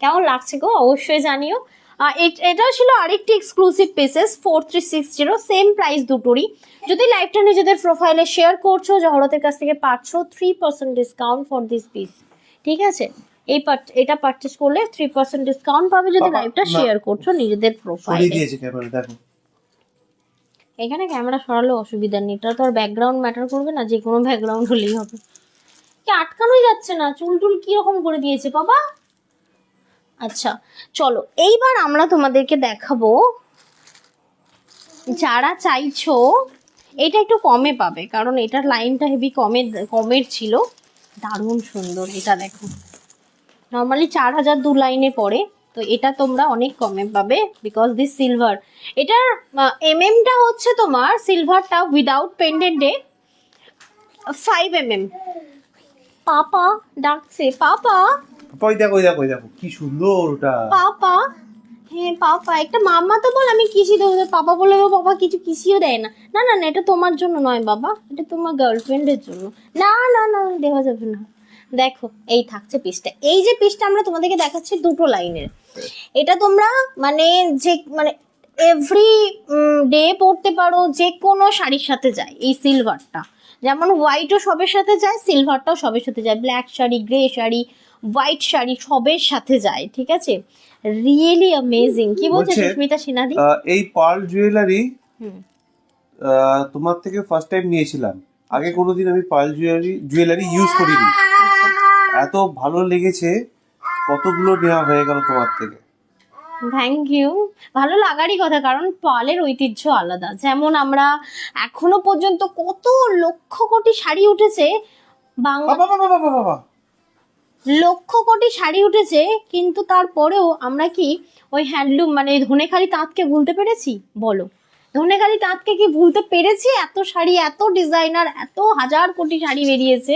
[SPEAKER 1] কেমন লাগছে গো, অবশ্যই জানিও। এটা ছিল আরেকটি এক্সক্লুসিভ পিসেস 4360, সেম প্রাইস দুটোরই। যদি লাইভটা নিজেদের প্রোফাইলে শেয়ার করছো, জহরতের কাছ থেকে পাচ্ছ 3% ডিসকাউন্ট ফর দিস পিস, ঠিক আছে? এটা পারচেজ করলে 3% ডিসকাউন্ট পাবে যদি লাইভটা শেয়ার করছো নিজেদের প্রোফাইলে। এখানে ক্যামেরা সরালে অসুবিধা নেই, এটা তো আর ব্যাকগ্রাউন্ড ম্যাটার করবে না, যে কোনো ব্যাকগ্রাউন্ড হলেই হবে। কি আটকানোই যাচ্ছে না, চুল টুল কিরকম করে দিয়েছে বাবা। আচ্ছা চলো, এইবার আমরা তোমাদেরকে দেখাবো, যারা চাইছো এটা একটু কমে পাবে, কারণ এটার লাইনটা হেভি কমের ছিল, দারুণ সুন্দর। এটা দেখো, নর্মালি 4000 দু লাইনে পড়ে, তো এটা তোমরা অনেক কমে পাবে বিকজ দিস সিলভার। এটার টা হচ্ছে তোমার সিলভারটা উইদাউট পেন্ডেন্টে 5 mm। পাপা ডাকছে, পাপা
[SPEAKER 2] দেখো কি সুন্দর ওটা,
[SPEAKER 1] পাপা। হ্যাঁ পাপা, একটা মাম্মা তো বল, আমি কিসি দেবো, পাপা বলে দেবো, পাপা কিছু কিসিও দেয় না। না না না, এটা তোমার জন্য নয় বাবা, এটা তোমার গার্লফ্রেন্ডের জন্য। না না না, দেওয়া যাবে না। দেখো এই থাকছে পিসটা, এই যে পিসটা আমরা তোমাদেরকে দেখাচ্ছি দুটো লাইনের, এটা তোমরা মানে এভরি ডে পরতে পারো, যে কোনো শাড়ির সাথে যায় এই সিলভারটা। যেমন হোয়াইটও সবের সাথে যায়, সিলভারটাও সবের সাথে যায়, black sari, grey sari, white sari সবের সাথে যায়, ঠিক আছে? Really amazing. কি বলছে সুস্মিতা সিনহাদি?
[SPEAKER 2] এই পার্ল জুয়েলারি তোমার থেকে ফার্স্ট টাইম নিয়েছিলাম, আগে কোনোদিন আমি পার্ল জুয়েলারি ইউজ করিনি, এত ভালো লেগেছে, কতগুলো নেওয়া হয়ে গেল তোমার থেকে।
[SPEAKER 1] থ্যাংক ইউ, ভালো লাগারই কথা, কারণ পার্লের ঐতিহ্য আলাদা। যেমন আমরা এখনো পর্যন্ত কত লক্ষ কোটি শাড়ি উঠেছে বাংলা, লক্ষ কোটি শাড়ি উঠেছে, কিন্তু তারপরেও আমরা কি ওই হ্যান্ডলুম মানে ধনেখালি তাঁতকে ভুলতে পেরেছি? বলো, ধনেখালি তাঁতকে কি ভুলতে পেরেছি? এত শাড়ি, এত ডিজাইনার, এত হাজার কোটি শাড়ি বেরিয়েছে,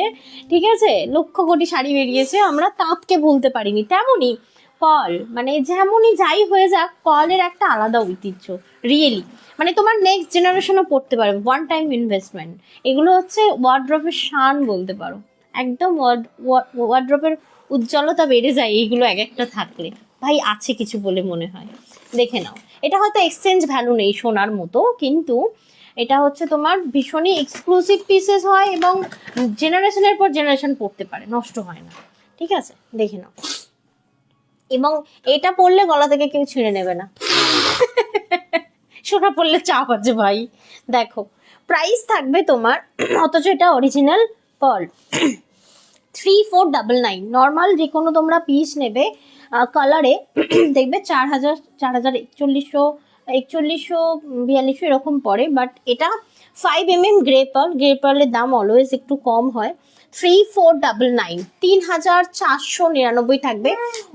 [SPEAKER 1] ঠিক আছে? লক্ষ কোটি শাড়ি বেরিয়েছে, আমরা তাঁতকে ভুলতে পারিনি। তেমনই পার্ল, মানে যেমনই যাই হয়ে যাক, পার্লের একটা আলাদা ঐতিহ্য রিয়েলি। মানে তোমার নেক্সট জেনারেশনও পড়তে পারবে, ওয়ান টাইম ইনভেস্টমেন্ট। এগুলো হচ্ছে ওয়ার্ড্রপের শান বলতে পারো, একদম ওয়ার্ড্রপের উজ্জ্বলতা বেড়ে যায় এইগুলো এক একটা থাকলে। ভাই আছে কিছু বলে মনে হয়, দেখে নাও। এটা হয়তো এক্সচেঞ্জ ভ্যালু নেই সোনার মতো, কিন্তু এটা হচ্ছে তোমার ভীষণই এক্সক্লুসিভ পিসেস হয় এবং জেনারেশনের পর জেনারেশন পড়তে পারে, নষ্ট হয় না, ঠিক আছে? দেখে নাও। এবং এটা পড়লে গলা থেকে কেউ ছিঁড়ে নেবে না। সোনা পড়লে চাপ আছে ভাই। দেখো প্রাইস থাকবে তোমার, অথচ এটা অরিজিনাল পার্ল, 3499। নর্মাল যে কোনো তোমরা পিস নেবে কালারে দেখবে 4000, 4100, 4142 এরকম পড়ে, বাট এটা 5 mm গ্রে পার্লের দাম অলওয়েজ একটু কম হয়। 3499, 3499 থাকবে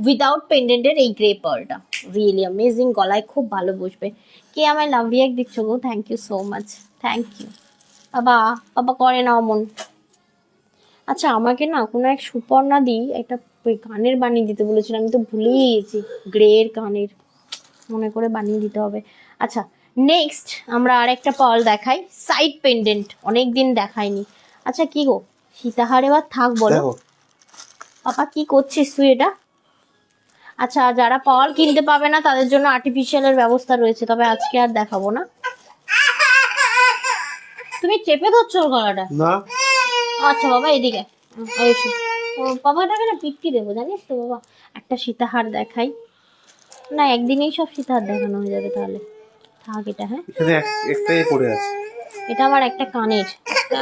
[SPEAKER 1] উইদাউট পেন্ডেন্টের এই গ্রে পার্লটা। রিয়েলি অ্যামেজিং, গলায় খুব ভালো বসবে। কে আমায় লাভ রিয়াক্ট দিচ্ছ গো, thank you so much, thank you. বাবা করে নাও মন। আচ্ছা আমাকে না কোনো এক সুপর্ণা দি একটা কানের বানিয়ে দিতে বলেছিল, আমি তো ভুলেই গেছি, গ্রের কানের, মনে করে বানিয়ে দিতে হবে। আচ্ছা নেক্সট আমরা আর একটা পার্ল দেখাই, সাইড পেন্ডেন্ট, অনেকদিন দেখাইনি। আচ্ছা কি গো সীতাহার এবার থাক বলো, পাপা কি করছিস তুই এটা? আচ্ছা যারা পার্ল কিনতে পাবে না তাদের জন্য আর্টিফিশিয়ালের ব্যবস্থা রয়েছে, তবে আজকে আর দেখাবো না। তুমি চেপে ধরছো গলাটা
[SPEAKER 2] না?
[SPEAKER 1] আচ্ছা বাবা এদিকে বাবাটাকে না পিটকি দেবো জানিস তো বাবা। একটা সীতাহার দেখাই না, একদিনেই সব সীতাহার দেখানো হয়ে যাবে, তাহলে থাক এটা। হ্যাঁ
[SPEAKER 2] এখানে একটাই পড়ে আছে,
[SPEAKER 1] এটা আমার একটা কানের।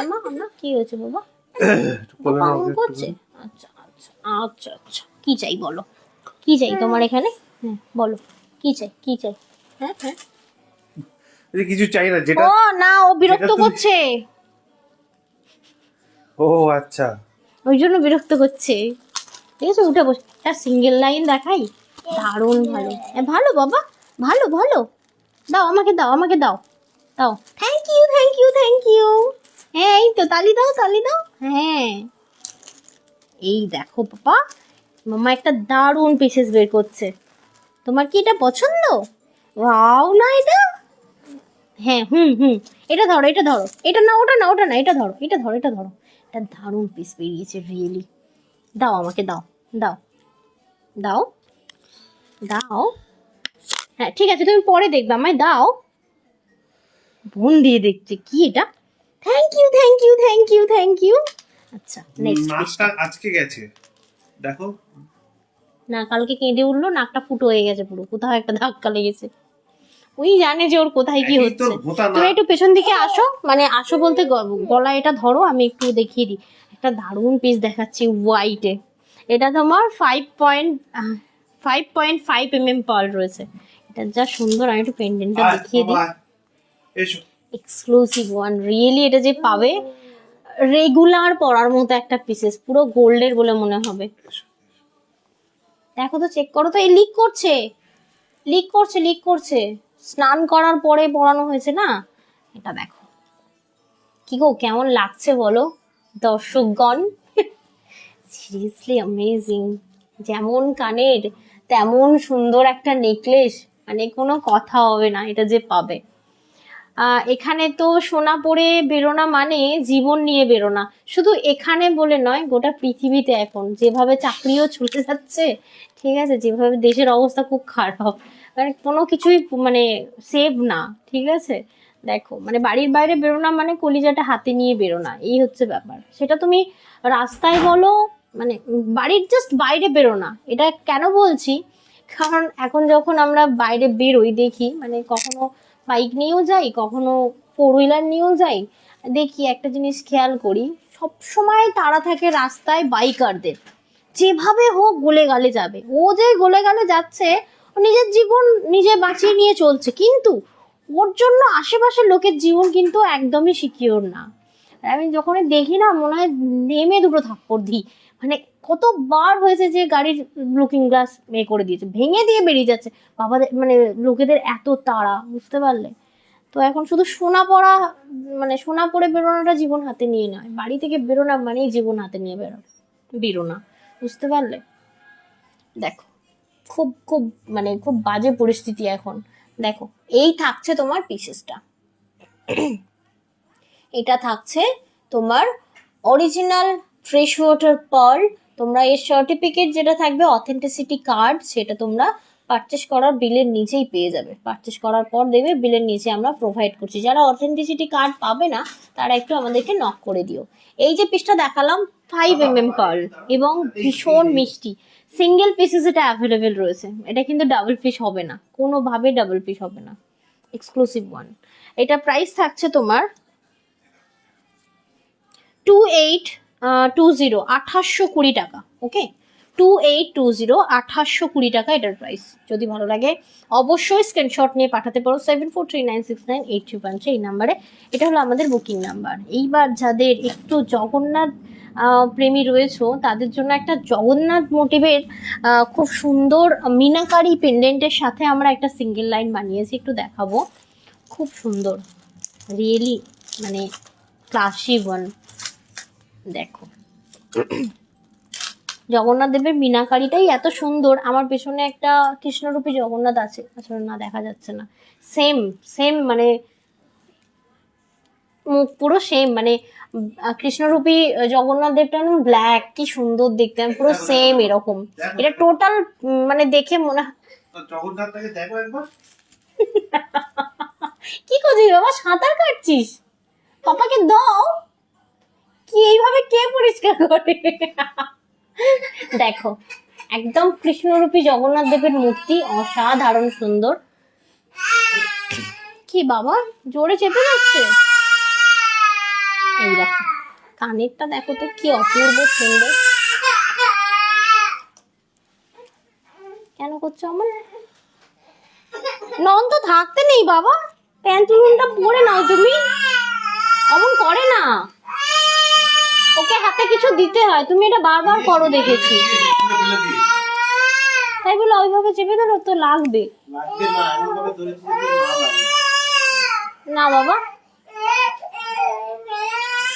[SPEAKER 1] আমার কি হয়েছে বাবা, করছে? আচ্ছা আচ্ছা আচ্ছা আচ্ছা, কি চাই বলো, কি চাই তোমার এখানে? হ্যাঁ বলো কি চাই, কি চাই? হ্যাঁ হ্যাঁ
[SPEAKER 2] কিছু চাই না, যেটা
[SPEAKER 1] ও না ও বিরক্ত করছে,
[SPEAKER 2] ও আচ্ছা
[SPEAKER 1] ওই জন্য বিরক্ত করছে, ঠিক আছে? উঠে বস, একটা সিঙ্গেল লাইন দেখাই, দারুণ ভালো। ভালো বাবা, ভালো ভালো। দাও আমাকে, দাও আমাকে, দাও দাও। Thank you thank you thank you. হ্যাঁ এই তো, তালি দাও তালি দাও। হ্যাঁ এই দেখো বাবা, মামা একটা দারুণ পিসেস বের করছে। তোমার কি এটা পছন্দ? ওয়াও না এটা? হ্যাঁ হুম হুম, এটা ধরো এটা ধরো, এটা না ওটা না ওটা না, এটা ধরো এটা ধরো এটা ধরো। এটা দারুণ পিস বেরিয়েছে রিয়েলি। দাও আমাকে, দাও দাও দাও দাও। হ্যাঁ ঠিক আছে, তুমি পরে দেখবে, আমায় দাও। বোন দিয়ে দেখছে কি এটা। Thank you thank you thank you thank you. আচ্ছা নেক্সট।
[SPEAKER 2] নাকটা আজকে গেছে দেখো
[SPEAKER 1] না, কালকে কেঁদে উঠলো, নাকটা ফুটো হয়ে গেছে পুরো, কোথাও একটা ধাক্কা লেগেছে। ওই জানে যে ওর কোথায় কি হচ্ছে। তুমি একটু পেছন দিকে আসো, মানে আসো বলতে গলা এটা ধরো, আমি একটু দেখিয়ে দিই। একটা দারুণ পিস দেখাচ্ছি হোয়াইটে। এটা তোমার 5.5 mm পার্ল রয়েছে। এটা যা সুন্দর, আমি একটু পেন্ডেন্টটা দেখিয়ে দিই। এক্সক্লুসিভ ওয়ান রিয়েলি, এটা যে পাবে রেগুলার পরার মতো একটা পিসেস, পুরো গোল্ডের বলে মনে হবে। দেখো তো, চেক করো তো, এই লিক করছে লিক করছে লিক করছে। স্নান করার পরে পরানো হয়েছে না। এটা দেখো কি গো, কেমন লাগছে বলো দর্শকগণ? Seriously amazing. যেমন কানের তেমন সুন্দর একটা নেকলেস, মানে কোনো কথা হবে না এটা যে পাবে। এখানে তো সোনা পরে বেরোনা মানে জীবন নিয়ে বেরোনা। শুধু এখানে বলে নয়, গোটা পৃথিবীতে এখন যেভাবে চাকরিও চলে যাচ্ছে, ঠিক আছে, যেভাবে দেশের অবস্থা খুব খারাপ, মানে কোনো কিছুই মানে সেভ না, ঠিক আছে। দেখো মানে বাড়ির বাইরে বেরোনা মানে কলিজাটা হাতে নিয়ে বেরোনা, এই হচ্ছে ব্যাপার। সেটা তুমি রাস্তায় বলো, মানে বাড়ির জাস্ট বাইরে বেরোনা। এটা কেন বলছি, কারণ এখন যখন আমরা বাইরে বেরোই দেখি, মানে কখনো বাইক নিয়েও যাই, কখনো ফোর হুইলার নিয়েও যাই, দেখি একটা জিনিস খেয়াল করি, সব সময় তাড়া থাকে রাস্তায় বাইকারদের। যেভাবে হোক গোলে গালে যাবে, ও যে গোলে গালে যাচ্ছে, ও নিজের জীবন নিজে বাঁচিয়ে নিয়ে চলছে, কিন্তু ওর জন্য আশেপাশের লোকের জীবন কিন্তু একদমই সিকিউর না। আমি যখন দেখি না, মনে হয় নেমে দুটো থাপ্পড় দিই। মানে কতবার হয়েছে যে গাড়ির লুকিং গ্লাস করে দিয়েছে, ভেঙে দিয়ে বেরিয়ে যাচ্ছে। বাবাদের মানে লোকেদের এত তাড়া, বুঝতে পারলে? তো এখন শুধু সোনা পরা, মানে সোনা পরে বেরোনোটা জীবন হাতে নিয়ে নয়, বাড়ি থেকে বেরোনা মানেই জীবন হাতে নিয়ে বেরোনা, বুঝতে পারলে? দেখো খুব খুব মানে খুব বাজে পরিস্থিতি এখন। দেখো এই থাকছে তোমার পিসেসটা, এটা থাকছে তোমার অরিজিনাল ফ্রেশ ওয়াটার পার্ল। তোমরা এর সার্টিফিকেট যেটা থাকবে, অথেন্টিসিটি কার্ড, সেটা তোমরা পারচেস করার বিলের নিচেই পেয়ে যাবে। পারচেস করার পর দেবে, বিলের নিচে আমরা প্রোভাইড করছি। যারা অথেন্টিসিটি কার্ড পাবে না, তারা একটু আমাদেরকে নক করে দিও। এই যে পিসটা দেখালাম 5 mm পার্ল এবং ভীষণ মিষ্টি, সিঙ্গেল পিসেস এটা অ্যাভেলেবেল রয়েছে। এটা কিন্তু ডাবল পিস হবে না, কোনোভাবে ডাবল পিস হবে না, এক্সক্লুসিভ ওয়ান। এটা প্রাইস থাকছে তোমার 2820, 2820 টাকা। ওকে, 2820, 2820 টাকা এটার প্রাইস। যদি ভালো লাগে অবশ্যই স্ক্রিনশট নিয়ে পাঠাতে পারো 7439698313 এই নাম্বারে। এটা হলো আমাদের বুকিং নাম্বার। এইবার যাদের একটু জগন্নাথ প্রেমী রয়েছে, তাদের জন্য একটা জগন্নাথ মোটিভের খুব সুন্দর মিনাকারি পেন্ডেন্টের সাথে আমরা একটা সিঙ্গেল লাইন বানিয়েছি, একটু দেখাবো। খুব সুন্দর রিয়েলি, মানে ক্লাসি ওয়ান। দেখো জগন্নাথ দেবের মিনাকারিটাই এত সুন্দর। আমার পেছনে একটা কৃষ্ণরূপী জগন্নাথ আছে, আসলে না দেখা যাচ্ছে না, সেম সেম মানে মুখ পুরো সেম, মানে কৃষ্ণরূপী জগন্নাথ দেবটা ব্ল্যাক, কি সুন্দর দেখতে, পুরো সেম এরকম। এটা টোটাল মানে দেখে মনে হয়
[SPEAKER 2] জগন্নাথটাকে দেখো একবার।
[SPEAKER 1] কি করছিস বাবা, সাঁতার কাটছিস? পাপাকে দাও। কি এইভাবে কে পরিষ্কার করে? দেখো একদম কৃষ্ণরূপী জগন্নাথ দেবের মূর্তি, অসাধারণ সুন্দর। কি বাবা জোরে চেপে যাচ্ছে? এই দেখো কানেরটা দেখো তো কি অপূর্ব সুন্দর। কেন করছো আমার? নন তো থাকতে নেই বাবা, প্যান্টুলুনটা পরে নাও তুমি। অমন করে না, ওকে হাতে কিছু দিতে হয়, তুমি এটা বারবার করো দেখেছি। তাই বলে ওইভাবে চেপে ধরো তো লাগবে
[SPEAKER 2] লাগবে না, এমন ভাবে ধরেছি যে না লাগে।
[SPEAKER 1] না বাবা,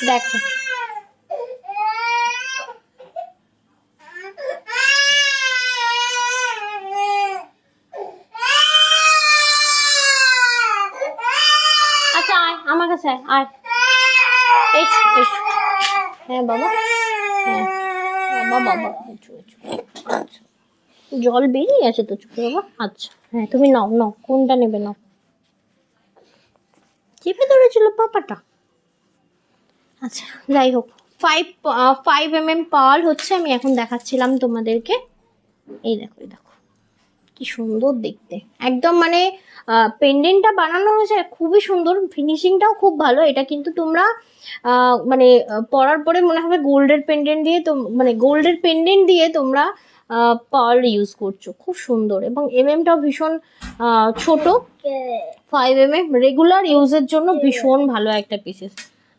[SPEAKER 1] দেখো আচ্ছা আয় আমার কাছে আয়, আয় এসো এসো। হ্যাঁ বাবা, হ্যাঁ বাবা বাবা, এসো এসো। আচ্ছা জল বেরিয়ে আছে তো চোখে বাবা। আচ্ছা হ্যাঁ তুমি নাও নাও, কোনটা নেবে নাও। চেপে ধরেছিল পাপাটা। আচ্ছা যাই হোক, 5 mm পার্ল হচ্ছে, আমি এখন দেখাচ্ছিলাম তোমাদেরকে। এই দেখো এই দেখো কি সুন্দর দেখতে, একদম মানে পেন্ডেন্টটা বানানো হয়েছে খুবই সুন্দর, ফিনিশিংটাও খুব ভালো। এটা কিন্তু তোমরা মানে পরার পরে মনে হবে গোল্ডের পেন্ডেন্ট দিয়ে, তো মানে গোল্ডের পেন্ডেন্ট দিয়ে তোমরা পার্ল ইউজ করছো, খুব সুন্দর। এবং এমএমটাও ভীষণ ছোট, 5 mm রেগুলার ইউজের জন্য ভীষণ ভালো একটা পিসেস।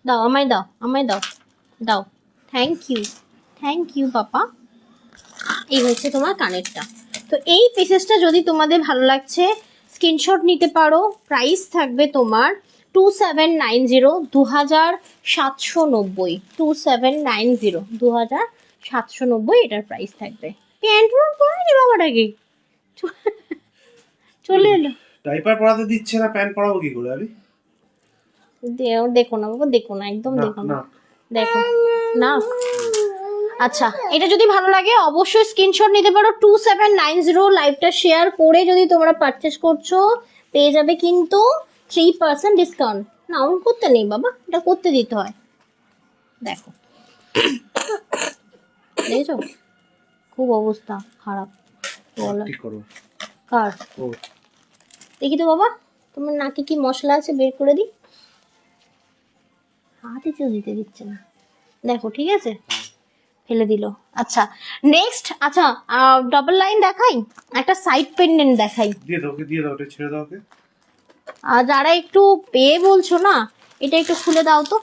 [SPEAKER 1] দাও আমায় দাও, আমায় দাও, দাও। Thank you papa. এই হচ্ছে তোমার কানেরটা। তো এই পিসেসটা যদি তোমাদের ভালো লাগছে স্ক্রিনশট নিতে পারো। প্রাইস থাকবে তোমার 2790, 2790, 2790, 2790 এটার প্রাইস থাকবে। প্যান্ট পরে নি বাবাটাকে চলে এলো।
[SPEAKER 2] ডাইপার পরাতে দিচ্ছে না, প্যান্ট পরাবো কি করে আমি?
[SPEAKER 1] দেখো না বাবা, দেখো না, একদম দেখো না, দেখো না। আচ্ছা এটা যদি ভালো লাগে অবশ্যই স্ক্রিনশট নিতে পারো। 2790 লাইভটা শেয়ার করে যদি তোমরা পারচেস করছো পেয়ে যাবে কিন্তু 3% ডিসকাউন্ট। না অন করতে নেই বাবা, এটা করতে দিতে হয়। দেখো দেখেছো খুব অবস্থা খারাপ বলো।
[SPEAKER 2] ঠিক করো।
[SPEAKER 1] কার
[SPEAKER 2] ও
[SPEAKER 1] দেখি তো বাবা, তোমার নাকে কি মশলা আছে বের করে দিই। হাতে কেউ দিতে দিচ্ছে না, দেখো ঠিক আছে ফেলে দিল। আচ্ছা নেক্সট, আচ্ছা ডাবল লাইন দেখাই, একটা সাইড পেন্ডেন্ট দেখাই।
[SPEAKER 2] দিয়ে দাও, ওকে দিয়ে দাও, ওটা ছেড়ে দাও ওকে।
[SPEAKER 1] আর যারা একটু পেয়ে বলছো না, এটা একটু খুলে দাও তো।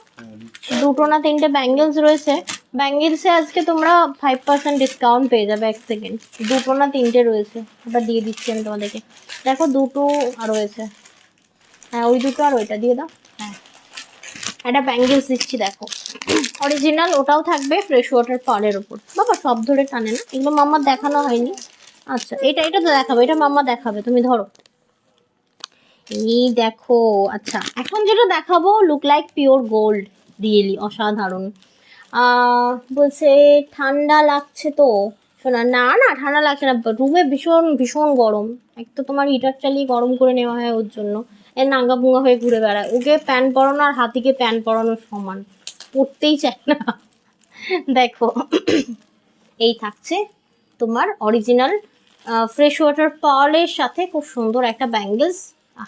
[SPEAKER 1] দুটো না তিনটে ব্যাঙ্গেলস রয়েছে, ব্যাঙ্গেলসে আজকে তোমরা 5% ডিসকাউন্ট পেয়ে যাবে। 1 সেকেন্ড, দুটো না তিনটে রয়েছে, ওটা দিয়ে দিচ্ছি আমি তোমাদেরকে। দেখো দুটো আর রয়েছে, হ্যাঁ ওই দুটো আর ওইটা দিয়ে দাও। হ্যাঁ একটা ব্যাঙ্গেলস দিচ্ছি দেখো, অরিজিনাল, ওটাও থাকবে ফ্রেশ ওয়াটার পার্লের ওপর। বাবা সব ধরে টানে না, এগুলো মাম্মার দেখানো হয়নি। আচ্ছা এটা তো দেখাবে, এটা মাম্মা দেখাবে, তুমি ধরো। এই দেখো, আচ্ছা এখন যেটা দেখাবো look like pure gold, really অসাধারণ। বলছে ঠান্ডা লাগছে তো শোনা, না না ঠান্ডা লাগছে না, রুমে ভীষণ ভীষণ গরম। এক তো তোমার হিটার চালিয়ে গরম করে নেওয়া হয় ওর জন্য, এর নাঙ্গা পুঙ্গা হয়ে ঘুরে বেড়ায়। ওকে প্যান্ট পরানো আর হাতিকে প্যান্ট পরানোর সমান, পরতেই চায় না। দেখো এই থাকছে তোমার অরিজিনাল ফ্রেশ ওয়াটার পার্লের সাথে খুব সুন্দর একটা ব্যাঙ্গেলস,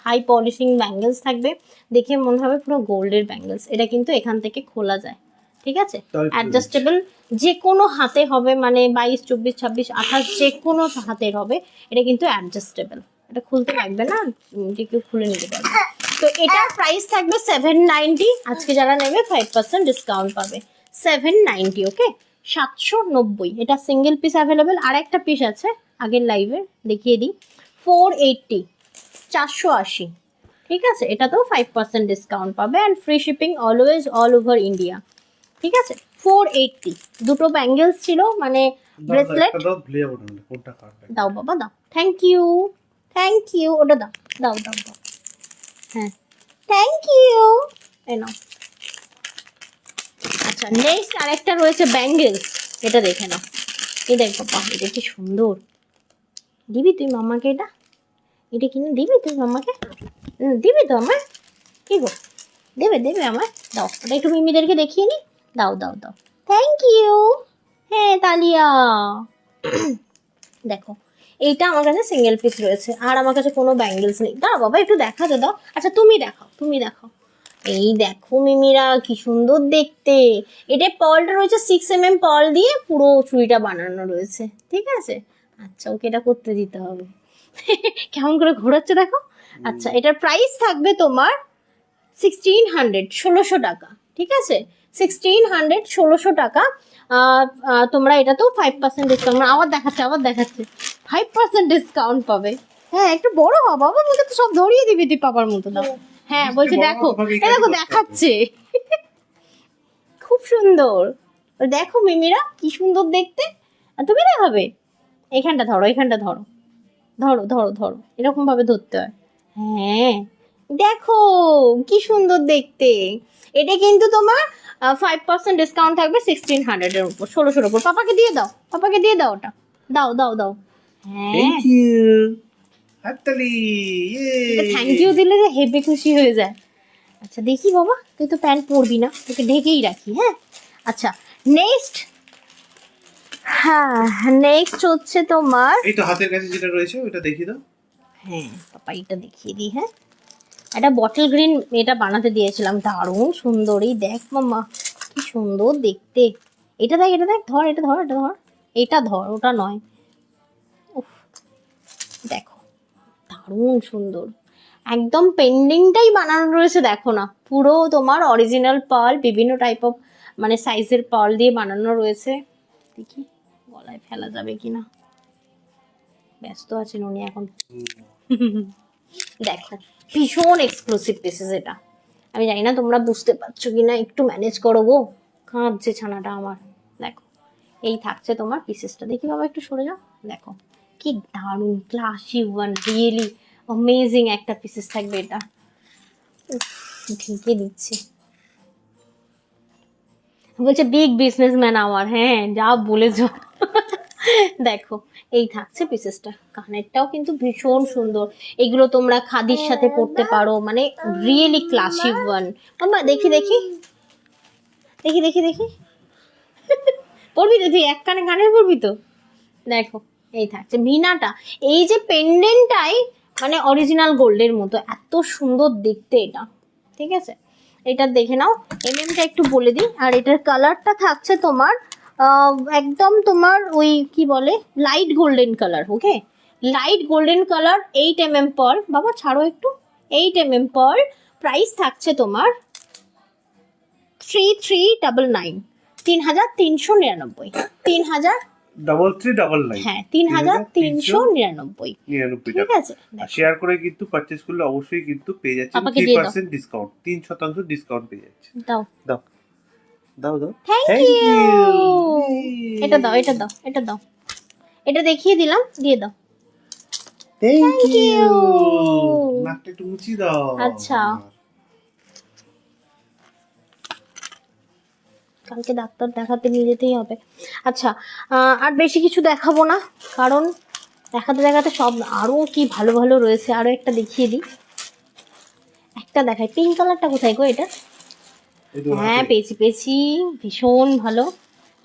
[SPEAKER 1] হাই পলিশিং ব্যাঙ্গেলস থাকবে, দেখে মনে হবে পুরো গোল্ডের ব্যাঙ্গেলস। এটা কিন্তু এখান থেকে খোলা যায়, ঠিক আছে, অ্যাডজাস্টেবল, যে কোনো হাতে হবে, মানে 22, 24, 26, 28 যে কোনো হাতের হবে। এটা কিন্তু অ্যাডজাস্টেবল, এটা খুলতে লাগবে না, যে কেউ খুলে নিতে পারবে। তো এটার প্রাইস থাকবে 790, আজকে যারা নেবে 5% ডিসকাউন্ট পাবে। 790, ওকে 790। এটা সিঙ্গেল পিস অ্যাভেলেবেল, আর একটা পিস আছে আগের লাইভে দেখিয়ে দিই, 480, 480, ঠিক আছে। এটাতেও 5% ডিসকাউন্ট পাবে and free shipping always all over India, ঠিক আছে। 480, দুটো ব্যাঙ্গেলস ছিল, মানে ব্রেসলেট। দাও বাবা দাও, থ্যাংক ইউ, ওটা দাও দাও দাও দাও, হ্যাঁ থ্যাংক ইউ, এই নাও। আচ্ছা নেক্সট আরেকটা রয়েছে ব্যাঙ্গেলস, এটা দেখে নাও। এই দেখ বাবা, এটা কি সুন্দর, দিবি তুই মামাকে এটা, এটা কিনে দিবি তুই মামাকে, দিবি তো আমায়, কি গো দেবে দেবে আমায়, দাও ওটা একটু মিমিদেরকে দেখিয়ে নি, দাও দাও দাও, থ্যাংক ইউ। হ্যাঁ তালিয়া। দেখো এইটা আমার কাছে সিঙ্গেল পিস রয়েছে, আর আমার কাছে কোনো ব্যাঙ্গেলস নেই। দাও বাবা একটু দেখাতে দাও। আচ্ছা তুমি দেখাও, তুমি দেখাও। এই দেখো মিমিরা কি সুন্দর দেখতে। এটা পার্লটা রয়েছে 6 mm পার্ল দিয়ে পুরো চুড়িটা বানানো রয়েছে, ঠিক আছে। আচ্ছা ওকে এটা করতে দিতে হবে। কেমন করে ঘোরাচ্ছে দেখো। আচ্ছা এটার প্রাইস থাকবে তোমার 1600, 1600 টাকা, ঠিক আছে। 1600, 1600 টাকা। তোমরা এটা তো 5% ডিসকাউন্ট, আবার দেখাচ্ছে 5% 5% ডিসকাউন্ট পাবে। হ্যাঁ একটু বড় হ বাবা, মুখে তো সব ধরিয়ে দিবি তুই পাপার মতো দাও। হ্যাঁ বলছে দেখো, এই দেখো দেখাচ্ছে খুব সুন্দর। দেখো মিমিরা কি সুন্দর দেখতে। আর তুমি দেখাবে, এখানটা ধরো, এখানটা ধরো, ধরো ধরো ধরো, এরকম ভাবে ধরতে হয়। হ্যাঁ দেখো কি সুন্দর দেখতে। এটা কিন্তু তোমার 5% ডিসকাউন্ট থাকবে 1600 এর উপর, 1600 উপর। পাপাকে দিয়ে দাও, পাপাকে দিয়ে দাও ওটা, দাও দাও দাও। হ্যাঁ
[SPEAKER 2] থ্যাংক ইউ, হাততালি,
[SPEAKER 1] থ্যাংক ইউ দিলে যে হেবে খুশি হয়ে যায়। আচ্ছা দেখি বাবা, তুই তো প্যান্ট পরবি না, তোকে ঢেকেই রাখি। হ্যাঁ আচ্ছা নেক্সট, হ্যাঁ নেক্সট হচ্ছে তোমার,
[SPEAKER 2] এই তো হাতের কাছে যেটা রয়েছে ওটা দেখিয়ে দাও।
[SPEAKER 1] হ্যাঁ পাপা এটা দেখিয়ে দিই। হ্যাঁ এটা বটল গ্রিন, এটা বানাতে দিয়েছিলাম, দারুণ সুন্দর। এই দেখ মাম্মা কি সুন্দর দেখতে। এটা দেখ, এটা দেখ, ধর, এটা ধর, এটা ধর, এটা ধর, ওটা নয়। উফ দেখো দারুণ সুন্দর, একদম পেন্ডিংটাই বানানো রয়েছে। দেখো না, পুরো তোমার অরিজিনাল পার্ল, বিভিন্ন টাইপ অফ মানে সাইজের পার্ল দিয়ে বানানো রয়েছে। দেখি গলায় ফেলা যাবে কিনা, ব্যস্ত আছেন উনি এখন। দেখো ভীষণ এক্সক্লুসিভ পিসেস এটা। আমি জানি না তোমরা বুঝতে পারছো কিনা, একটু ম্যানেজ করো গো, কাঁদছে ছানাটা আমার। দেখো এই থাকছে তোমার পিসেসটা, দেখি বাবা একটু সরে যাও। দেখো কি দারুণ ক্লাসি ওয়ান, রিয়েলি অ্যামেজিং একটা পিসেস থাকবে এটা। উফ, ঢেকে দিচ্ছে, বলছে বিগ বিজনেসম্যান আমার। হ্যাঁ যা বলেছো। দেখো এই থাকছে পিসেসটা, কানেরটাও কিন্তু ভীষণ সুন্দর। এগুলো তোমরা খাদির সাথে পরতে পারো, মানে রিয়েলি ক্লাসি ওয়ান। মাম্মা দেখি দেখি দেখি দেখি দেখি, পরবি তো তুই, এক কানে কানের পরবি তো। দেখো এই থাকছে মিনাটা, এই যে পেন্ডেন্টটাই মানে অরিজিনাল গোল্ডের মতো, এত সুন্দর দেখতে এটা। ঠিক আছে এটা দেখে নাও, এমএমটা একটু বলে দিই। আর এটার কালারটা থাকছে তোমার একদম তোমার ওই কি বলে light golden colour. Okay light golden colour, 8 mm pearl. বাবা ছাড়ো একটু, 8 mm পার্ল। প্রাইস থাকছে তোমার 3399, 3399, 3000,
[SPEAKER 2] 3399,
[SPEAKER 1] হ্যাঁ 3399।
[SPEAKER 2] 99
[SPEAKER 1] ঠিক
[SPEAKER 2] টাকা।
[SPEAKER 1] আছে
[SPEAKER 2] আর শেয়ার করে কিন্তু পারচেজ করলে অবশ্যই কিন্তু পেয়ে যাচ্ছেন
[SPEAKER 1] পাপাকে দিয়ে দাও।
[SPEAKER 2] 3% ডিসকাউন্ট, 3% ডিসকাউন্ট পেয়ে যাচ্ছে।
[SPEAKER 1] দাও,
[SPEAKER 2] দাও দাও দাও,
[SPEAKER 1] থ্যাংক
[SPEAKER 2] Thank
[SPEAKER 1] ইউ।
[SPEAKER 2] you.
[SPEAKER 1] এটা দাও, এটা দাও, এটা দাও, এটা দেখিয়ে দিলাম, দিয়ে দাও।
[SPEAKER 2] Thank
[SPEAKER 1] Thank
[SPEAKER 2] you.
[SPEAKER 1] you.
[SPEAKER 2] নাকটা একটু মুছিয়ে দাও।
[SPEAKER 1] আচ্ছা। কালকে ডাক্তার দেখাতে নিয়ে যেতেই হবে। আচ্ছা আর বেশি কিছু দেখাবো না, কারণ দেখাতে দেখাতে সব আরো কি ভালো ভালো রয়েছে। আরো একটা দেখিয়ে দিই, একটা দেখাই। পিঙ্ক কালারটা কোথায় গো এটা?
[SPEAKER 2] এই তো
[SPEAKER 1] হ্যাঁ
[SPEAKER 2] হাতে।
[SPEAKER 1] পেয়েছি পেয়েছি, ভীষণ ভালো,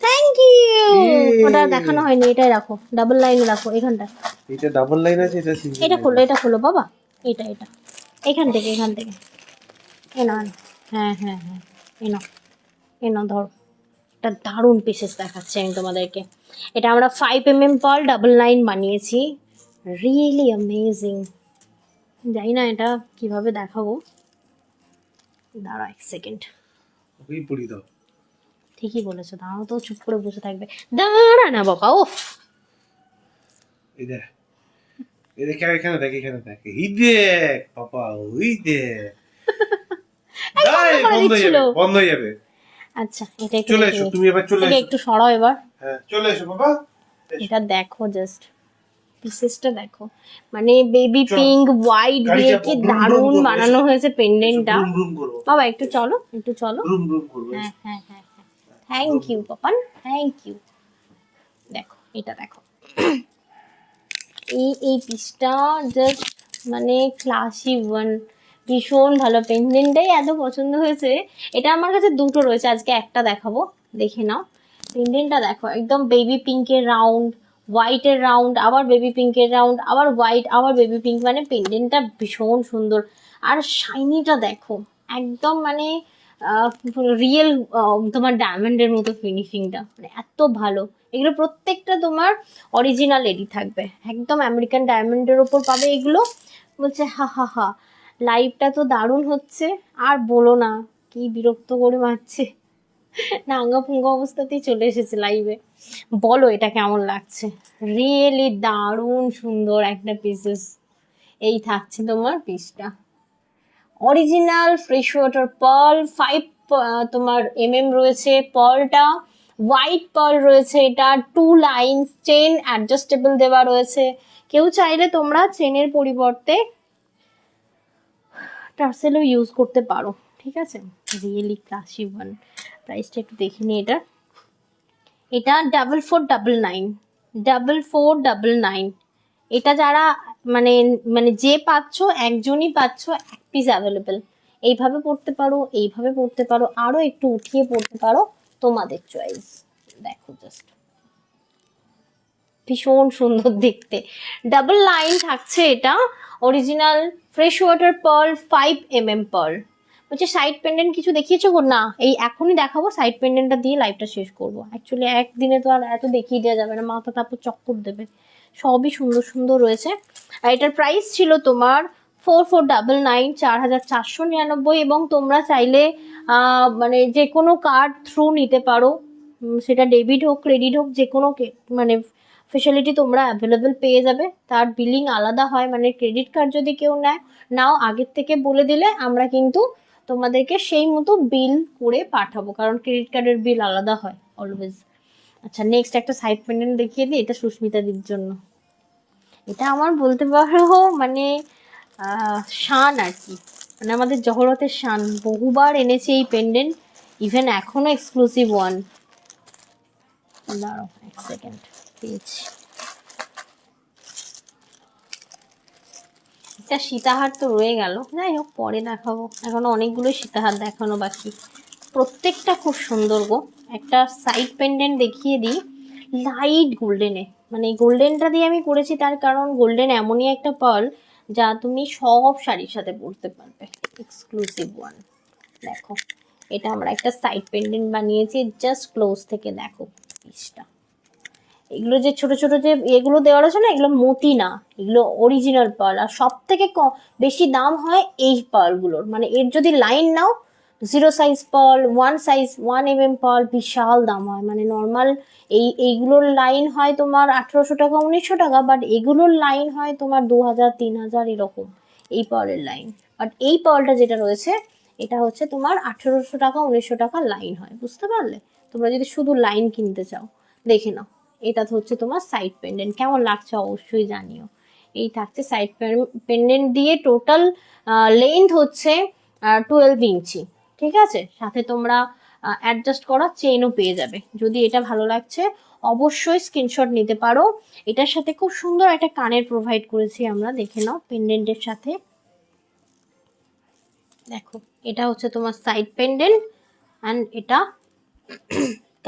[SPEAKER 1] থ্যাংক ইউ।
[SPEAKER 2] Yay!
[SPEAKER 1] ওটা দেখানো হয়নি, এটাই রাখো, ডাবল লাইনে রাখো এখানটা।
[SPEAKER 2] এটা ডাবল লাইন আছে, এটা সিঙ্গেল।
[SPEAKER 1] এটা খোলো, এটা খোলো বাবা, এটা এটা এখান থেকে, এখান থেকে এ না, হ্যাঁ হ্যাঁ হ্যাঁ এনো, এনো ধরো। একটা দারুণ পিসেস দেখাচ্ছি আমি তোমাদেরকে। এটা আমরা 5 mm পার্ল ডাবল লাইন বানিয়েছি, রিয়েলি অ্যামেজিং। জানি না এটা কিভাবে দেখাবো, দাঁড়া এক সেকেন্ড।
[SPEAKER 2] ওই পড়ি দাও।
[SPEAKER 1] ঠিকই বলেছো, দাঁড়াও তো, চুপ করে বসে থাকবে, দাঁড়া না বাবা। ওফ
[SPEAKER 2] এই দেখ, এই দেখ, এখানে দেখ, এখানে দেখ, এই দেখ পাপা, ওই দেখ। যাই,
[SPEAKER 1] করে
[SPEAKER 2] বন্ধ হয়ে
[SPEAKER 1] দিচ্ছিল।
[SPEAKER 2] যাবে, বন্ধ হয়ে যাবে।
[SPEAKER 1] আচ্ছা এটা একটু
[SPEAKER 2] চলে
[SPEAKER 1] দেখে
[SPEAKER 2] এসো,
[SPEAKER 1] নিই।
[SPEAKER 2] তুমি এবার চলে
[SPEAKER 1] এটা
[SPEAKER 2] এসো।
[SPEAKER 1] একটু সরাও এবার।
[SPEAKER 2] হ্যাঁ চলে এসো বাবা।
[SPEAKER 1] এটা দেখো জাস্ট পিসেসটা দেখো, মানে বেবি
[SPEAKER 2] চল।
[SPEAKER 1] পিঙ্ক হোয়াইট
[SPEAKER 2] গাড়ি
[SPEAKER 1] দিয়ে
[SPEAKER 2] চাপো,
[SPEAKER 1] কি
[SPEAKER 2] ব্রুম ব্রুম
[SPEAKER 1] দারুণ
[SPEAKER 2] করবো,
[SPEAKER 1] বানানো
[SPEAKER 2] এসো।
[SPEAKER 1] হয়েছে পেন্ডেন্টটা।
[SPEAKER 2] ব্রুম ব্রুম করবো,
[SPEAKER 1] বাবা একটু চলো, একটু চলো।
[SPEAKER 2] ব্রুম ব্রুম করবো।
[SPEAKER 1] হ্যাঁ হ্যাঁ হ্যাঁ হ্যাঁ, thank you Papan, thank you. দেখো এটা দেখো, এই পিসটা জাস্ট মানে ক্লাসি ওয়ান, ভীষণ ভালো। পেন্ডেন্টটাই এত পছন্দ হয়েছে। এটা আমার কাছে দুটো রয়েছে, আজকে একটা দেখাবো, দেখে নাও। পেন্ডেন্টটা দেখো, একদম বেবি পিঙ্কের রাউন্ড, হোয়াইটের রাউন্ড, আবার বেবি পিঙ্কের রাউন্ড, আবার হোয়াইট, আবার বেবি পিঙ্ক, মানে পেন্ডেন্টটা ভীষণ সুন্দর। আর শাইনিটা দেখো, একদম মানে রিয়েল তোমার ডায়মন্ডের মতো ফিনিশিংটা, মানে এত ভালো। এগুলো প্রত্যেকটা তোমার অরিজিনাল এডি থাকবে, একদম আমেরিকান ডায়মন্ডের ওপর পাবে এগুলো। বলছে হা হা হা, লাইভটা তো দারুণ হচ্ছে, আর বলো না, কি বিরক্ত করে মারছে। নাঙ্গা ফুঙ্গা অবস্থাতেই চলে এসেছে লাইভে। বলো এটা কেমন লাগছে? রিয়েলি দারুণ সুন্দর একটা পিসেস। এই থাকছে তোমার পিসটা, অরিজিনাল ফ্রেশ ওয়াটার পার্ল 5 তোমার রয়েছে পার্লটা, হোয়াইট পার্ল রয়েছে, এটা 2 লাইন চেন অ্যাডজাস্টেবল দেওয়া রয়েছে। কেউ চাইলে তোমরা চেনের পরিবর্তে টার্সেলও ইউজ করতে পারো, ঠিক আছে। Really classy one. প্রাইসটা একটু দেখে নিই। এটা 4499, 4499। এটা যারা মানে মানে যে পাচ্ছ একজনই পাচ্ছ, এক পিস অ্যাভেলেবেল। এইভাবে পড়তে পারো, এইভাবে পড়তে পারো, আরো একটু উঠিয়ে পড়তে পারো, তোমাদের চয়েস। দেখো জাস্ট ভীষণ সুন্দর দেখতে, ডাবল লাইন থাকছে। এটা original fresh water pearl 5 pearl. বলছে সাইড পেন্ডেন্ট কিছু দেখিয়েছো গো? না, এই এখনই দেখাবো, সাইড পেন্ডেন্টটা দিয়ে লাইভটা শেষ করবো। অ্যাকচুয়ালি একদিনে তো আর এত দেখিয়ে দেওয়া যাবে না, মাথা তারপর চক্কর দেবে। সবই সুন্দর সুন্দর রয়েছে। আর এটার প্রাইস ছিল তোমার 4499, 4499। এবং তোমরা চাইলে মানে যে কোনো কার্ড থ্রু নিতে পারো, সেটা ডেবিট হোক ক্রেডিট হোক, যে কোনো মানে ফেসিলিটি তোমরা অ্যাভেলেবেল পেয়ে যাবে। তার বিলিং আলাদা হয়, মানে ক্রেডিট কার্ড যদি কেউ নাও আগের থেকে বলে দিলে আমরা কিন্তু তোমাদেরকে সেই মতো বিল করে পাঠাবো, কারণ ক্রেডিট কার্ডের বিল আলাদা হয় অলওয়েজ। আচ্ছা, নেক্সট একটা সাইড পেন্ডেন্ট দেখিয়ে দিই। এটা সুস্মিতা দির জন্য। এটা আমার বলতে পারো মানে শান আর কি, মানে আমাদের জহরতের শান। বহুবার এনেছি এই পেন্ডেন্ট, ইভেন এখনো এক্সক্লুসিভ ওয়ান। দাঁড়াও এক সেকেন্ড, পেয়েছি। একটা সীতাহার তো রয়ে গেল, যাই হোক পরে দেখাবো। এখনো অনেকগুলো সীতাহার দেখানো বাকি, প্রত্যেকটা খুব সুন্দর গো। একটা সাইড পেন্ডেন্ট দেখিয়ে দিই লাইট গোল্ডেনে, মানে গোল্ডেনটা দিয়ে আমি করেছি তার কারণ গোল্ডেন এমনই একটা পার্ল যা তুমি সব শাড়ির সাথে পরতে পারবে। Exclusive one. দেখো এটা আমরা একটা সাইড পেন্ডেন্ট বানিয়েছি, জাস্ট ক্লোজ থেকে দেখো পিসটা। এগুলো যে ছোট ছোট যে এগুলো দেওয়া আছে না, এগুলো মতি না, এগুলো অরিজিনাল পার্ল। আর সব থেকে বেশি দাম হয় এই পার্লগুলোর, মানে এর যদি লাইন নাও 0 সাইজ পার্ল, 1 পার্ল, বিশাল দাম হয়। মানে নর্মাল এইগুলোর লাইন হয় তোমার 1800 টাকা 1900 টাকা, বাট এগুলোর লাইন হয় তোমার 2000 3000 এরকম এই পার্লের লাইন। বাট এই পার্লটা যেটা রয়েছে এটা হচ্ছে তোমার 1800 টাকা 1900 টাকা লাইন হয়, বুঝতে পারলে। তোমরা যদি শুধু লাইন কিনতে চাও দেখে নাও। এটা হচ্ছে তোমার সাইড পেন্ডেন্ট, কেমন লাগছে অবশ্যই জানিও। এই থাকছে সাইড পেন্ডেন্ট দিয়ে, টোটাল লেন্থ হচ্ছে 12 ইঞ্চি, ঠিক আছে। সাথে তোমরা অ্যাডজাস্ট করা চেইনও পেয়ে যাবে। যদি এটা ভালো লাগছে অবশ্যই স্ক্রিনশট নিতে পারো। এটার সাথে খুব সুন্দর একটা কানের প্রোভাইড করেছি আমরা, দেখে নাও পেন্ডেন্টের সাথে। দেখো এটা হচ্ছে তোমার সাইড পেন্ডেন্ট অ্যান্ড এটা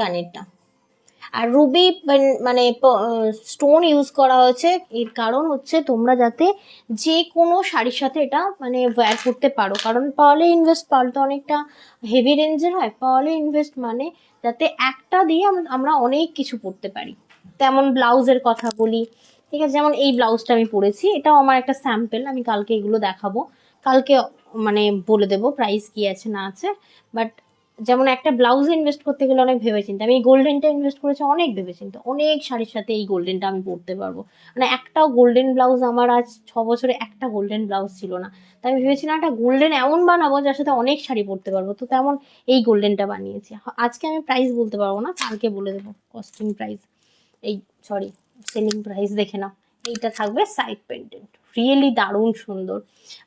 [SPEAKER 1] কানেরটা। আর রুবি মানে স্টোন ইউজ করা হয়েছে, এর কারণ হচ্ছে তোমরা যাতে যে কোনো শাড়ির সাথে এটা মানে ওয়্যার করতে পারো। কারণ পার্লে ইনভেস্ট, পার্ল তো অনেকটা হেভি রেঞ্জের হয়। পার্লে ইনভেস্ট মানে যাতে একটা দিয়ে আমরা অনেক কিছু পরতে পারি। তেমন ব্লাউজের কথা বলি, ঠিক আছে। যেমন এই ব্লাউজটা আমি পরেছি, এটাও আমার একটা স্যাম্পল, আমি কালকে এগুলো দেখাবো। কালকে মানে বলে দেবো প্রাইস কি আছে না আছে। বাট যেমন একটা ব্লাউজে ইনভেস্ট করতে গেলে অনেক ভেবেচিন্তে, আমি এই গোল্ডেনটা ইনভেস্ট করেছি অনেক ভেবেচিন্তে। অনেক শাড়ির সাথে এই গোল্ডেনটা আমি পরতে পারবো, মানে একটাও গোল্ডেন ব্লাউজ আমার আজ 6 বছরে একটা গোল্ডেন ব্লাউজ ছিল না। তাই আমি ভেবেছিলাম একটা গোল্ডেন এমন বানাবো যার সাথে অনেক শাড়ি পরতে পারবো, তো তেমন এই গোল্ডেনটা বানিয়েছি। আজকে আমি প্রাইস বলতে পারবো না, কালকে বলে দেবো কস্টিং প্রাইস, এই সরি সেলিং প্রাইস। দেখে নাও এইটা থাকবে সাইড পেন্ডেন্ট, রিয়েলি দারুণ সুন্দর।